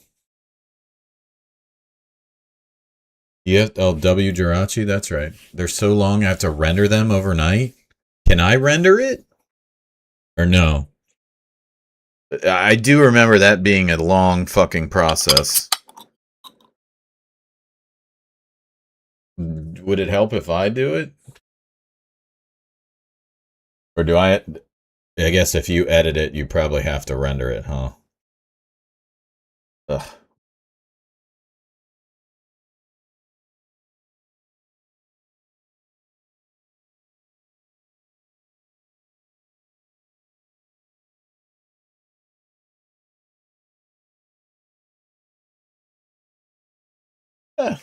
Yeah, oh, W Jirachi, that's right. They're so long I have to render them overnight. Can I render it? Or no? I do remember that being a long fucking process. Would it help if I do it? Or do I guess if you edit it, you probably have to render it, huh? Ugh.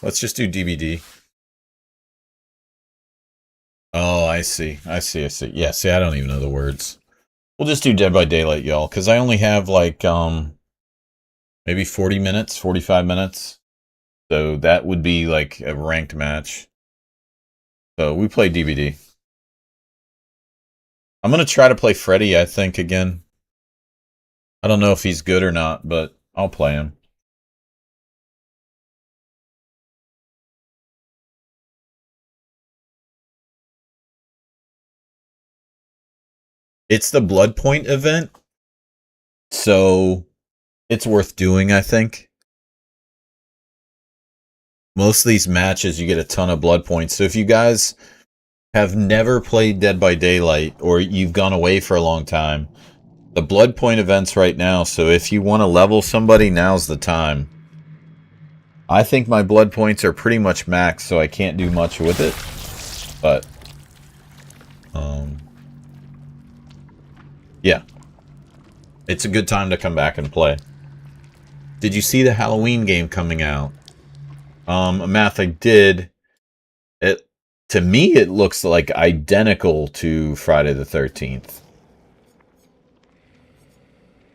Let's just do DVD. Oh, I see. I see. Yeah, see, I don't even know the words. We'll just do Dead by Daylight, y'all, because I only have like maybe 40 minutes, 45 minutes. So that would be like a ranked match. So we play DVD. I'm gonna try to play Freddy, I think, again. I don't know if he's good or not, but I'll play him. It's the Bloodpoint event, so it's worth doing, I think. Most of these matches, you get a ton of blood points. So if you guys have never played Dead by Daylight, or you've gone away for a long time, the blood point event's right now, so if you want to level somebody, now's the time. I think my blood points are pretty much maxed, so I can't do much with it. But, yeah. It's a good time to come back and play. Did you see the Halloween game coming out? Math, I did. To me, it looks like identical to Friday the 13th.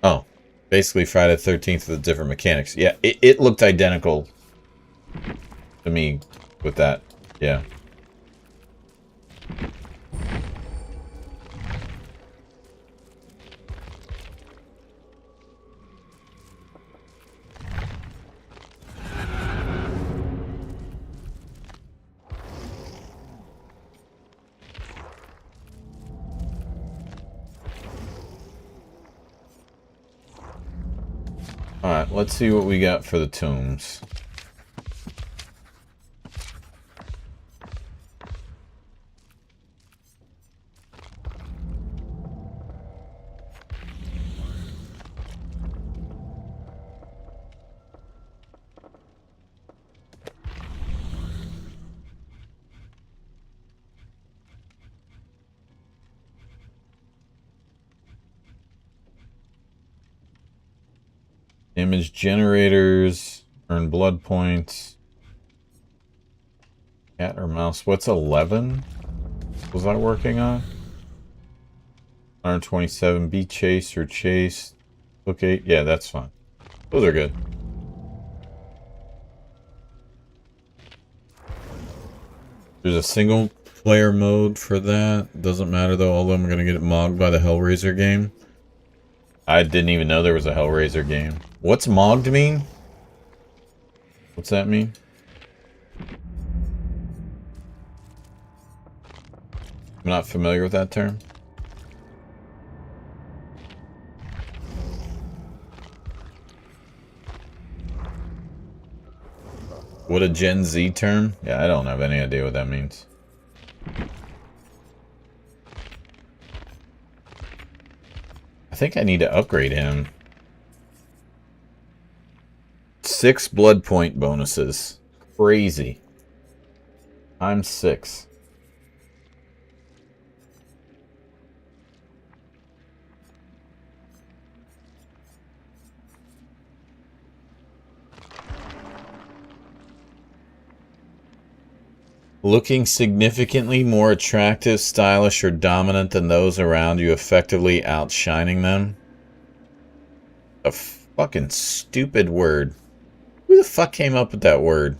Oh, basically Friday the 13th with different mechanics. Yeah, it looked identical to me with that. Yeah. Alright, let's see what we got for the tombs. Image generators, earn blood points. Cat or mouse? What's 11? Was I working on? 127. Be chased or chased. Okay, yeah, that's fine. Those are good. There's a single player mode for that. Doesn't matter though, although I'm gonna get mogged by the Hellraiser game. I didn't even know there was a Hellraiser game. What's mogged mean? What's that mean? I'm not familiar with that term. What a Gen Z term? Yeah, I don't have any idea what that means. I think I need to upgrade him. 6 blood point bonuses. Crazy. I'm 6. Looking significantly more attractive, stylish, or dominant than those around you, effectively outshining them. A fucking stupid word. Who the fuck came up with that word?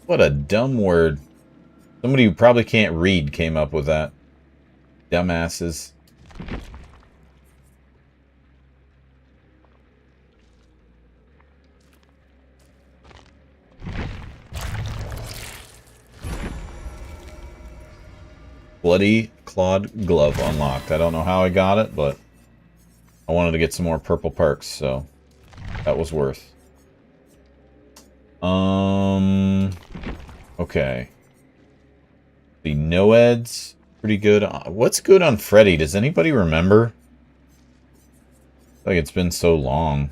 What a dumb word. Somebody who probably can't read came up with that. Dumbasses. Bloody Clawed Glove unlocked. I don't know how I got it, but I wanted to get some more purple perks, so that was worth. Okay. The Noeds, pretty good. What's good on Freddy? Does anybody remember? I feel like it's been so long.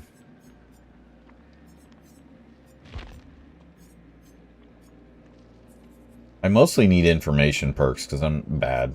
I mostly need information perks because I'm bad.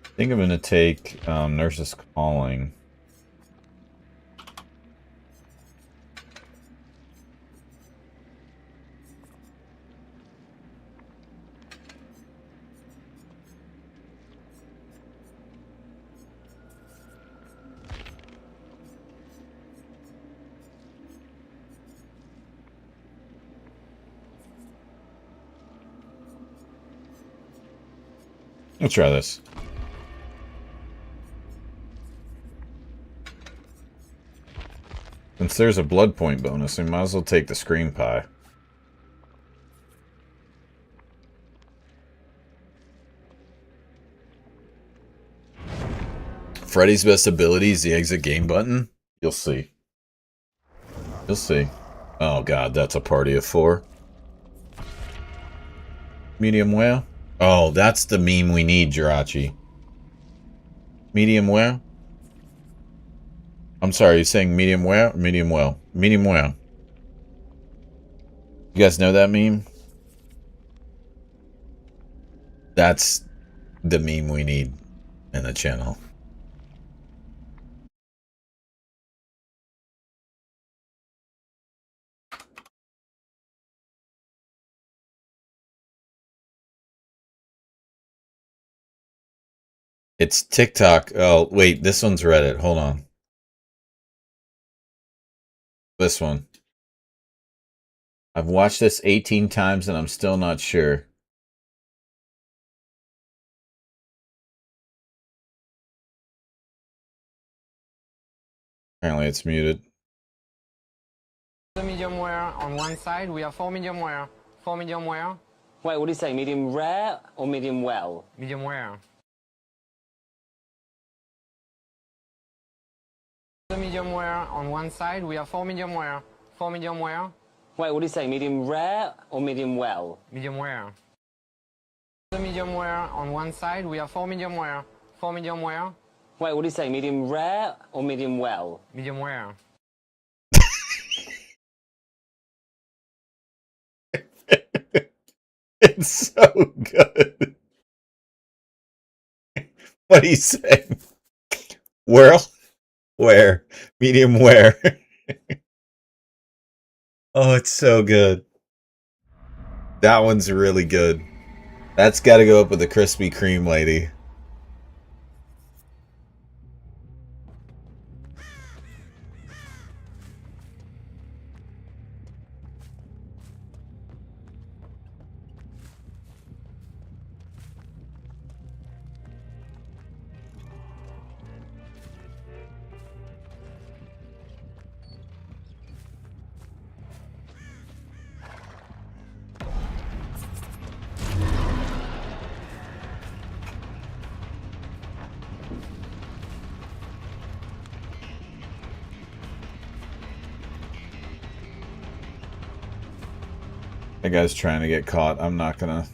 I think I'm going to take Nurse's Calling. Let's try this. Since there's a blood point bonus, we might as well take the Scream Pie. Freddy's best ability is the exit game button? You'll see. You'll see. Oh god, that's a party of 4. Medium well? Oh, that's the meme we need, Jirachi. Medium well? I'm sorry, you're saying medium well or medium well? Medium well. You guys know that meme? That's the meme we need in the channel. It's TikTok. Oh, wait, this one's Reddit. Hold on. This one. I've watched this 18 times and I'm still not sure. Apparently it's muted. The medium rare on one side, we have 4 medium rare. 4 medium rare. Wait, what do you say? Medium rare or medium well? Medium rare. The medium rare on one side, we have 4 medium rare. 4 medium rare. Wait, what do you say? Medium rare or medium well? Medium rare. The medium rare on one side, we have 4 medium rare. 4 medium rare. Wait, what do you say? Medium rare or medium well? Medium rare. It's so good. What do you say? Where? Medium where? Oh, it's so good. That one's really good. That's got to go up with the Krispy Kreme lady. That guy's trying to get caught. I'm not gonna...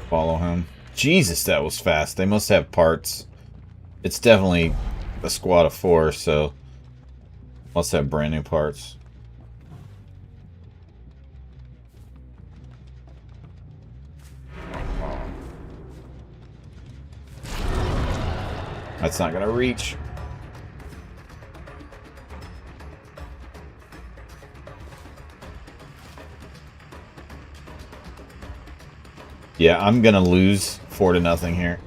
follow him. Jesus, that was fast. They must have parts. It's definitely a squad of 4, so... must have brand new parts. That's not gonna reach. Yeah, I'm gonna lose 4-0 here.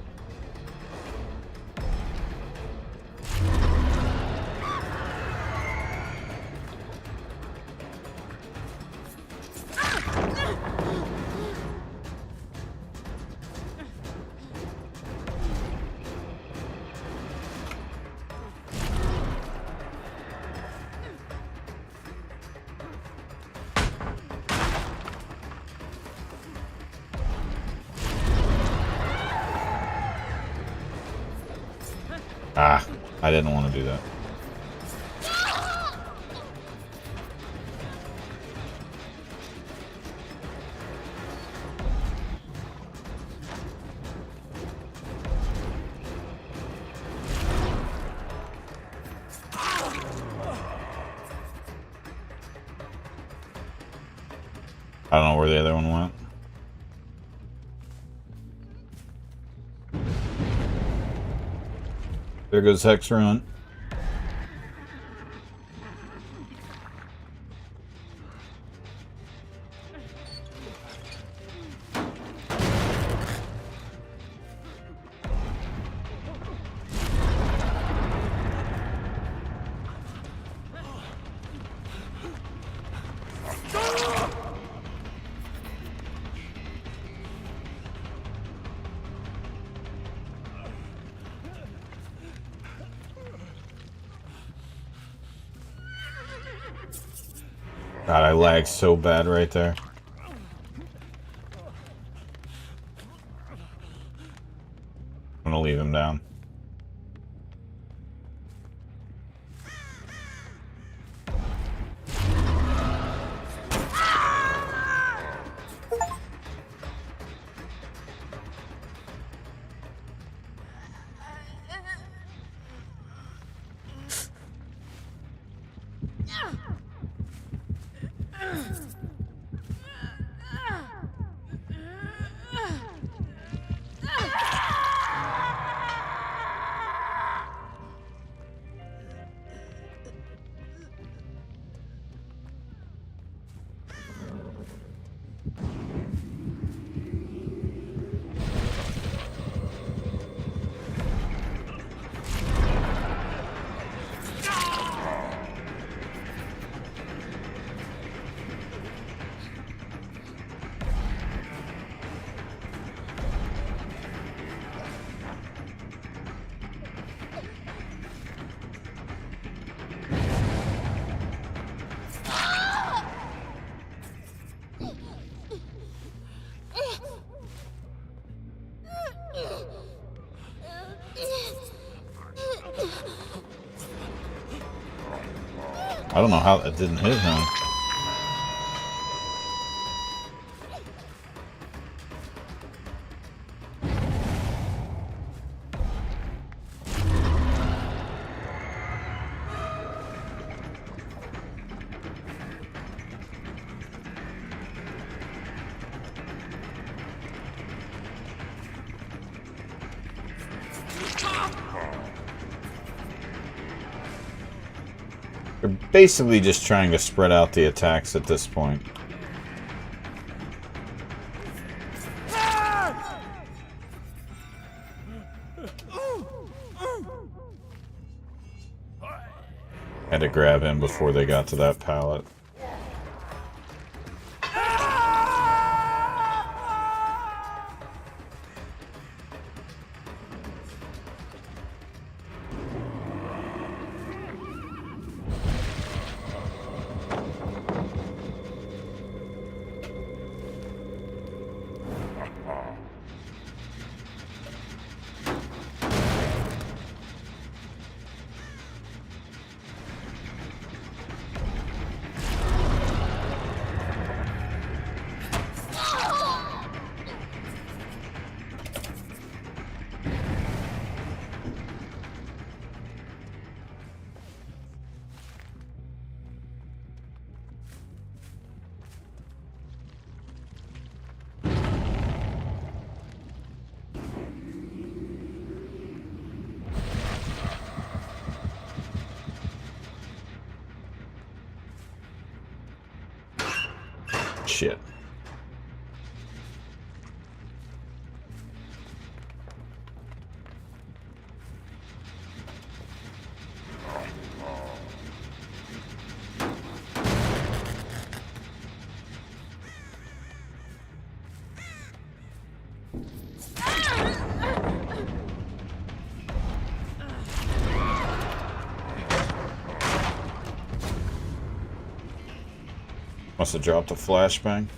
Ah, I didn't want to do that. I don't know where the other one went. There goes Hex Ruin. God, I lagged so bad right there. I'm gonna leave him down. I don't know how that didn't hit him. They're basically just trying to spread out the attacks at this point. Had to grab him before they got to that pallet. Shit. Must have dropped a flashbang.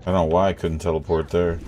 I don't know why I couldn't teleport there.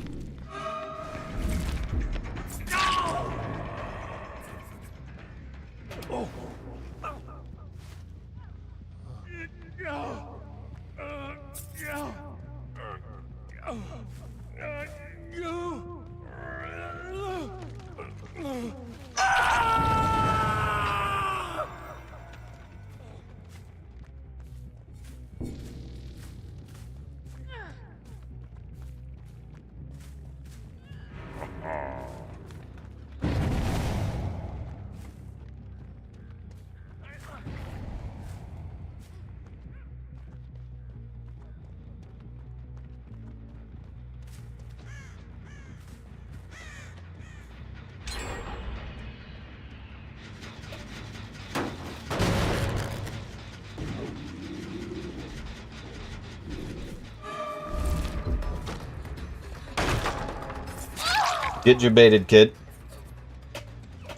Get jebaited, kid.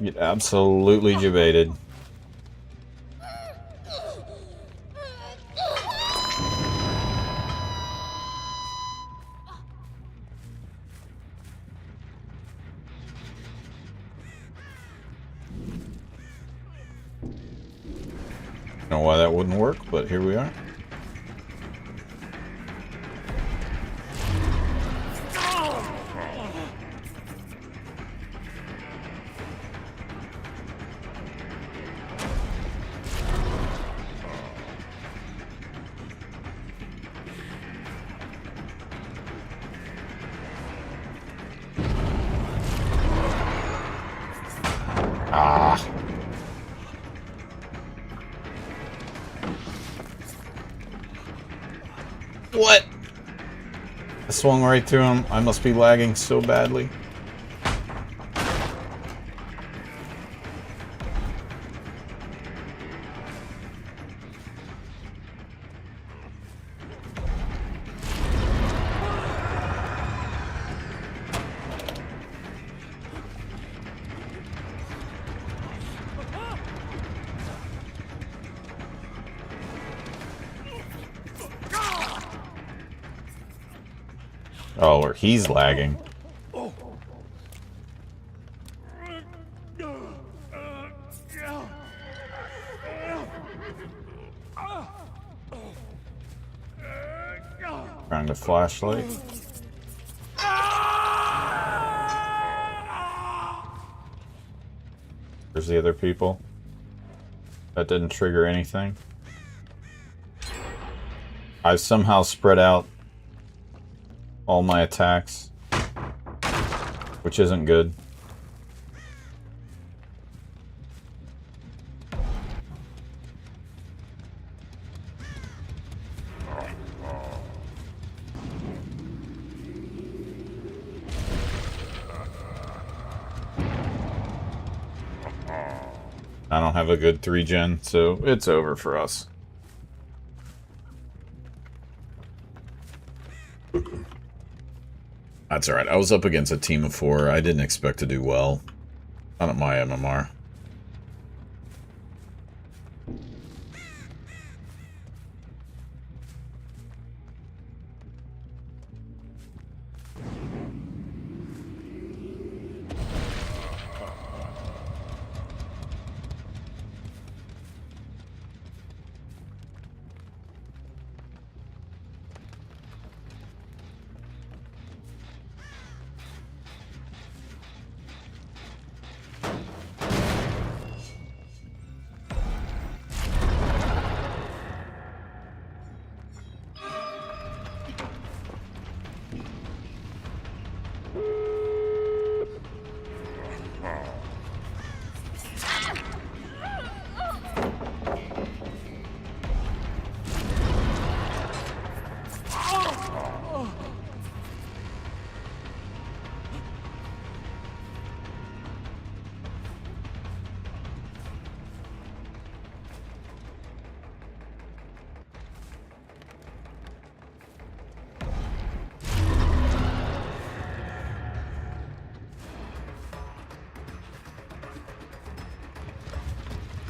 Get absolutely jebaited. Don't know why that wouldn't work, but here we are. Ah. What? I swung right through him. I must be lagging so badly. Oh, or he's lagging. Trying to flashlight. There's the other people. That didn't trigger anything. I've somehow spread out all my attacks, which isn't good. I don't have a good 3-gen, so it's over for us. That's alright. I was up against a team of 4. I didn't expect to do well. Not at my MMR.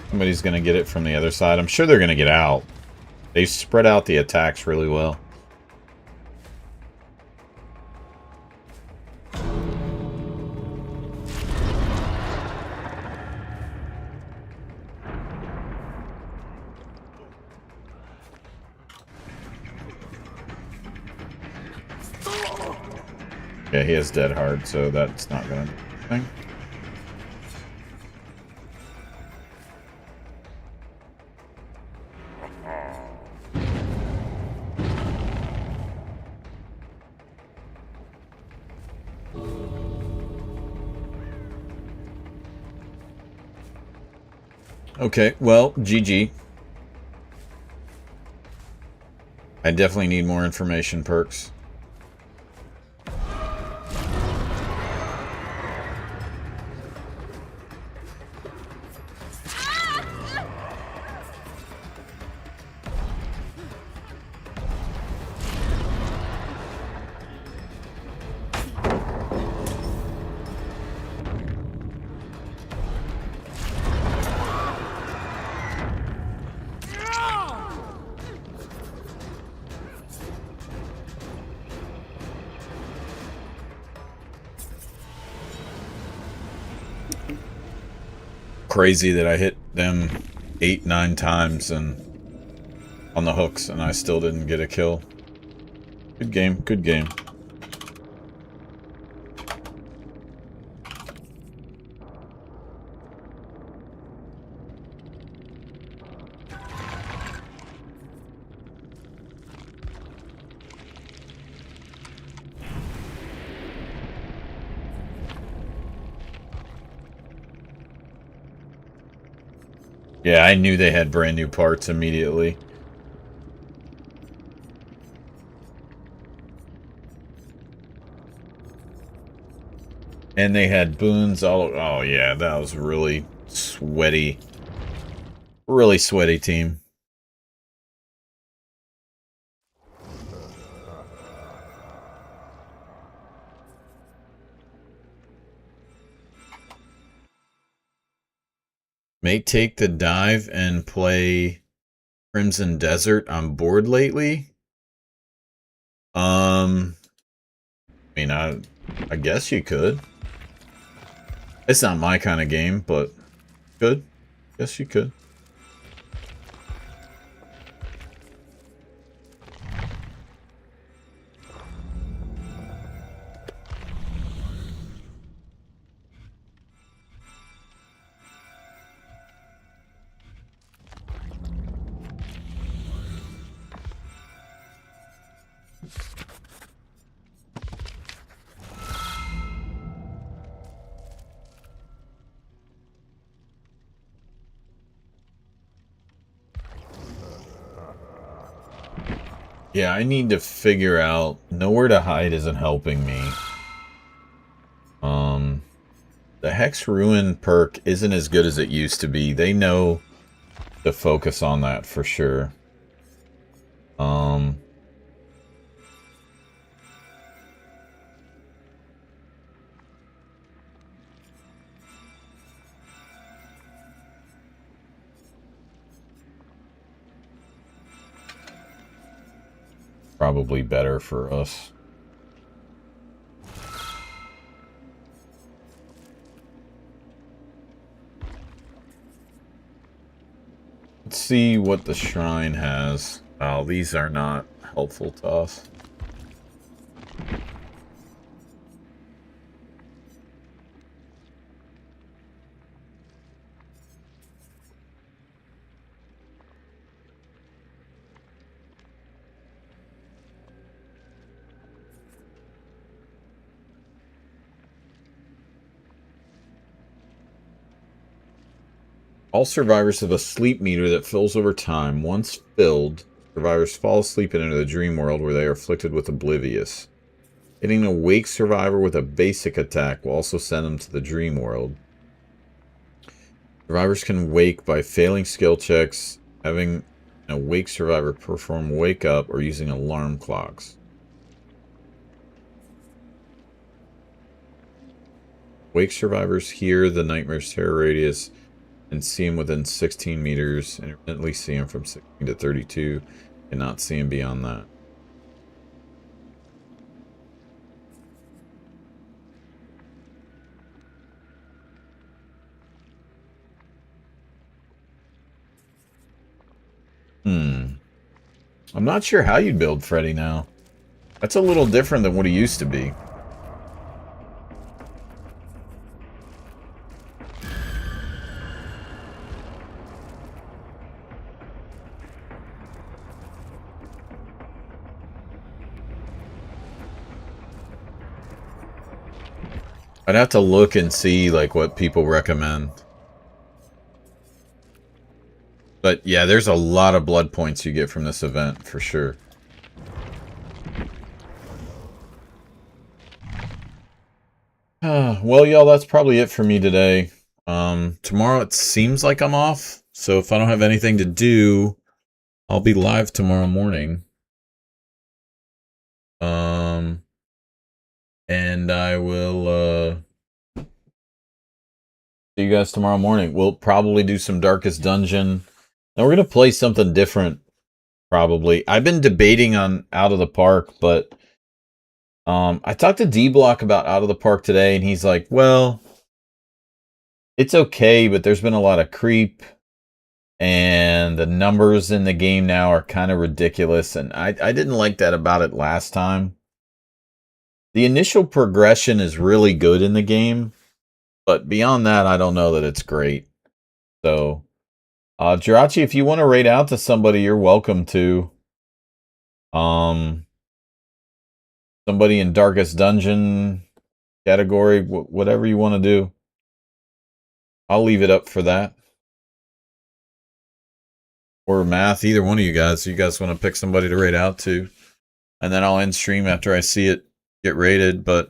Somebody's going to get it from the other side. I'm sure they're going to get out. They spread out the attacks really well. Yeah, he has dead hard, so that's not going to do anything. Okay, well, GG. I definitely need more information, Perks. Crazy that I hit them 8-9 times and on the hooks and I still didn't get a kill. Good game, good game. Yeah, I knew they had brand new parts immediately. And they had boons all... Oh, yeah, that was really sweaty. Really sweaty team. May take the dive and play Crimson Desert. I'm bored lately. I mean, I guess you could. It's not my kind of game, but good. Guess you could. Yeah, I need to figure out... Nowhere to hide isn't helping me. The Hex Ruin perk isn't as good as it used to be. They know to focus on that for sure. Probably better for us. Let's see what the shrine has. Oh, these are not helpful to us. All survivors have a sleep meter that fills over time. Once filled, survivors fall asleep and enter the dream world where they are afflicted with oblivious. Hitting a awake survivor with a basic attack will also send them to the dream world. Survivors can wake by failing skill checks, having an awake survivor perform wake up, or using alarm clocks. Wake survivors hear the nightmare's terror radius and see him within 16 meters. Intermittently see him from 16 to 32 and not see him beyond that. I'm not sure how you'd build Freddy now. That's a little different than what he used to be. I'd have to look and see like what people recommend. But yeah, there's a lot of blood points you get from this event for sure. Well, y'all, that's probably it for me today. Tomorrow it seems like I'm off, so if I don't have anything to do, I'll be live tomorrow morning. And I will see you guys tomorrow morning. We'll probably do some Darkest Dungeon. And we're gonna play something different, probably. I've been debating on Out of the Park, but I talked to D-Block about Out of the Park today, and he's like, well, it's okay, but there's been a lot of creep, and the numbers in the game now are kind of ridiculous, and I didn't like that about it last time. The initial progression is really good in the game, but beyond that, I don't know that it's great. So, Jirachi, if you want to raid out to somebody, you're welcome to. Somebody in Darkest Dungeon category, whatever you want to do. I'll leave it up for that. Or Math, either one of you guys. You guys want to pick somebody to raid out to. And then I'll end stream after I see it get raided, but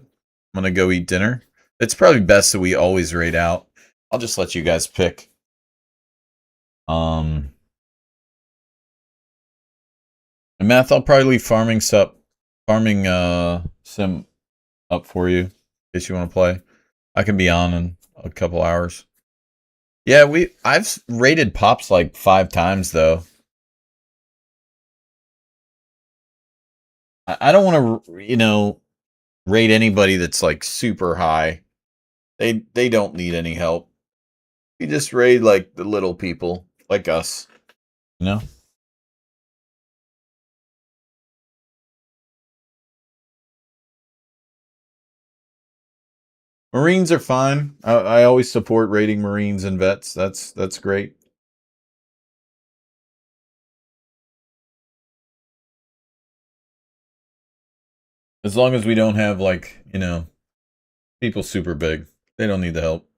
I'm going to go eat dinner. It's probably best that we always raid out. I'll just let you guys pick. And Math, I'll probably leave farming sim up for you in case you want to play. I can be on in a couple hours. Yeah, I've rated Pops like 5 times though. I don't want to, rate anybody that's like super high. They don't need any help. You just raid like the little people like us, Marines are fine. I always support raiding Marines and vets. That's great. As long as we don't have like, people super big. They don't need the help.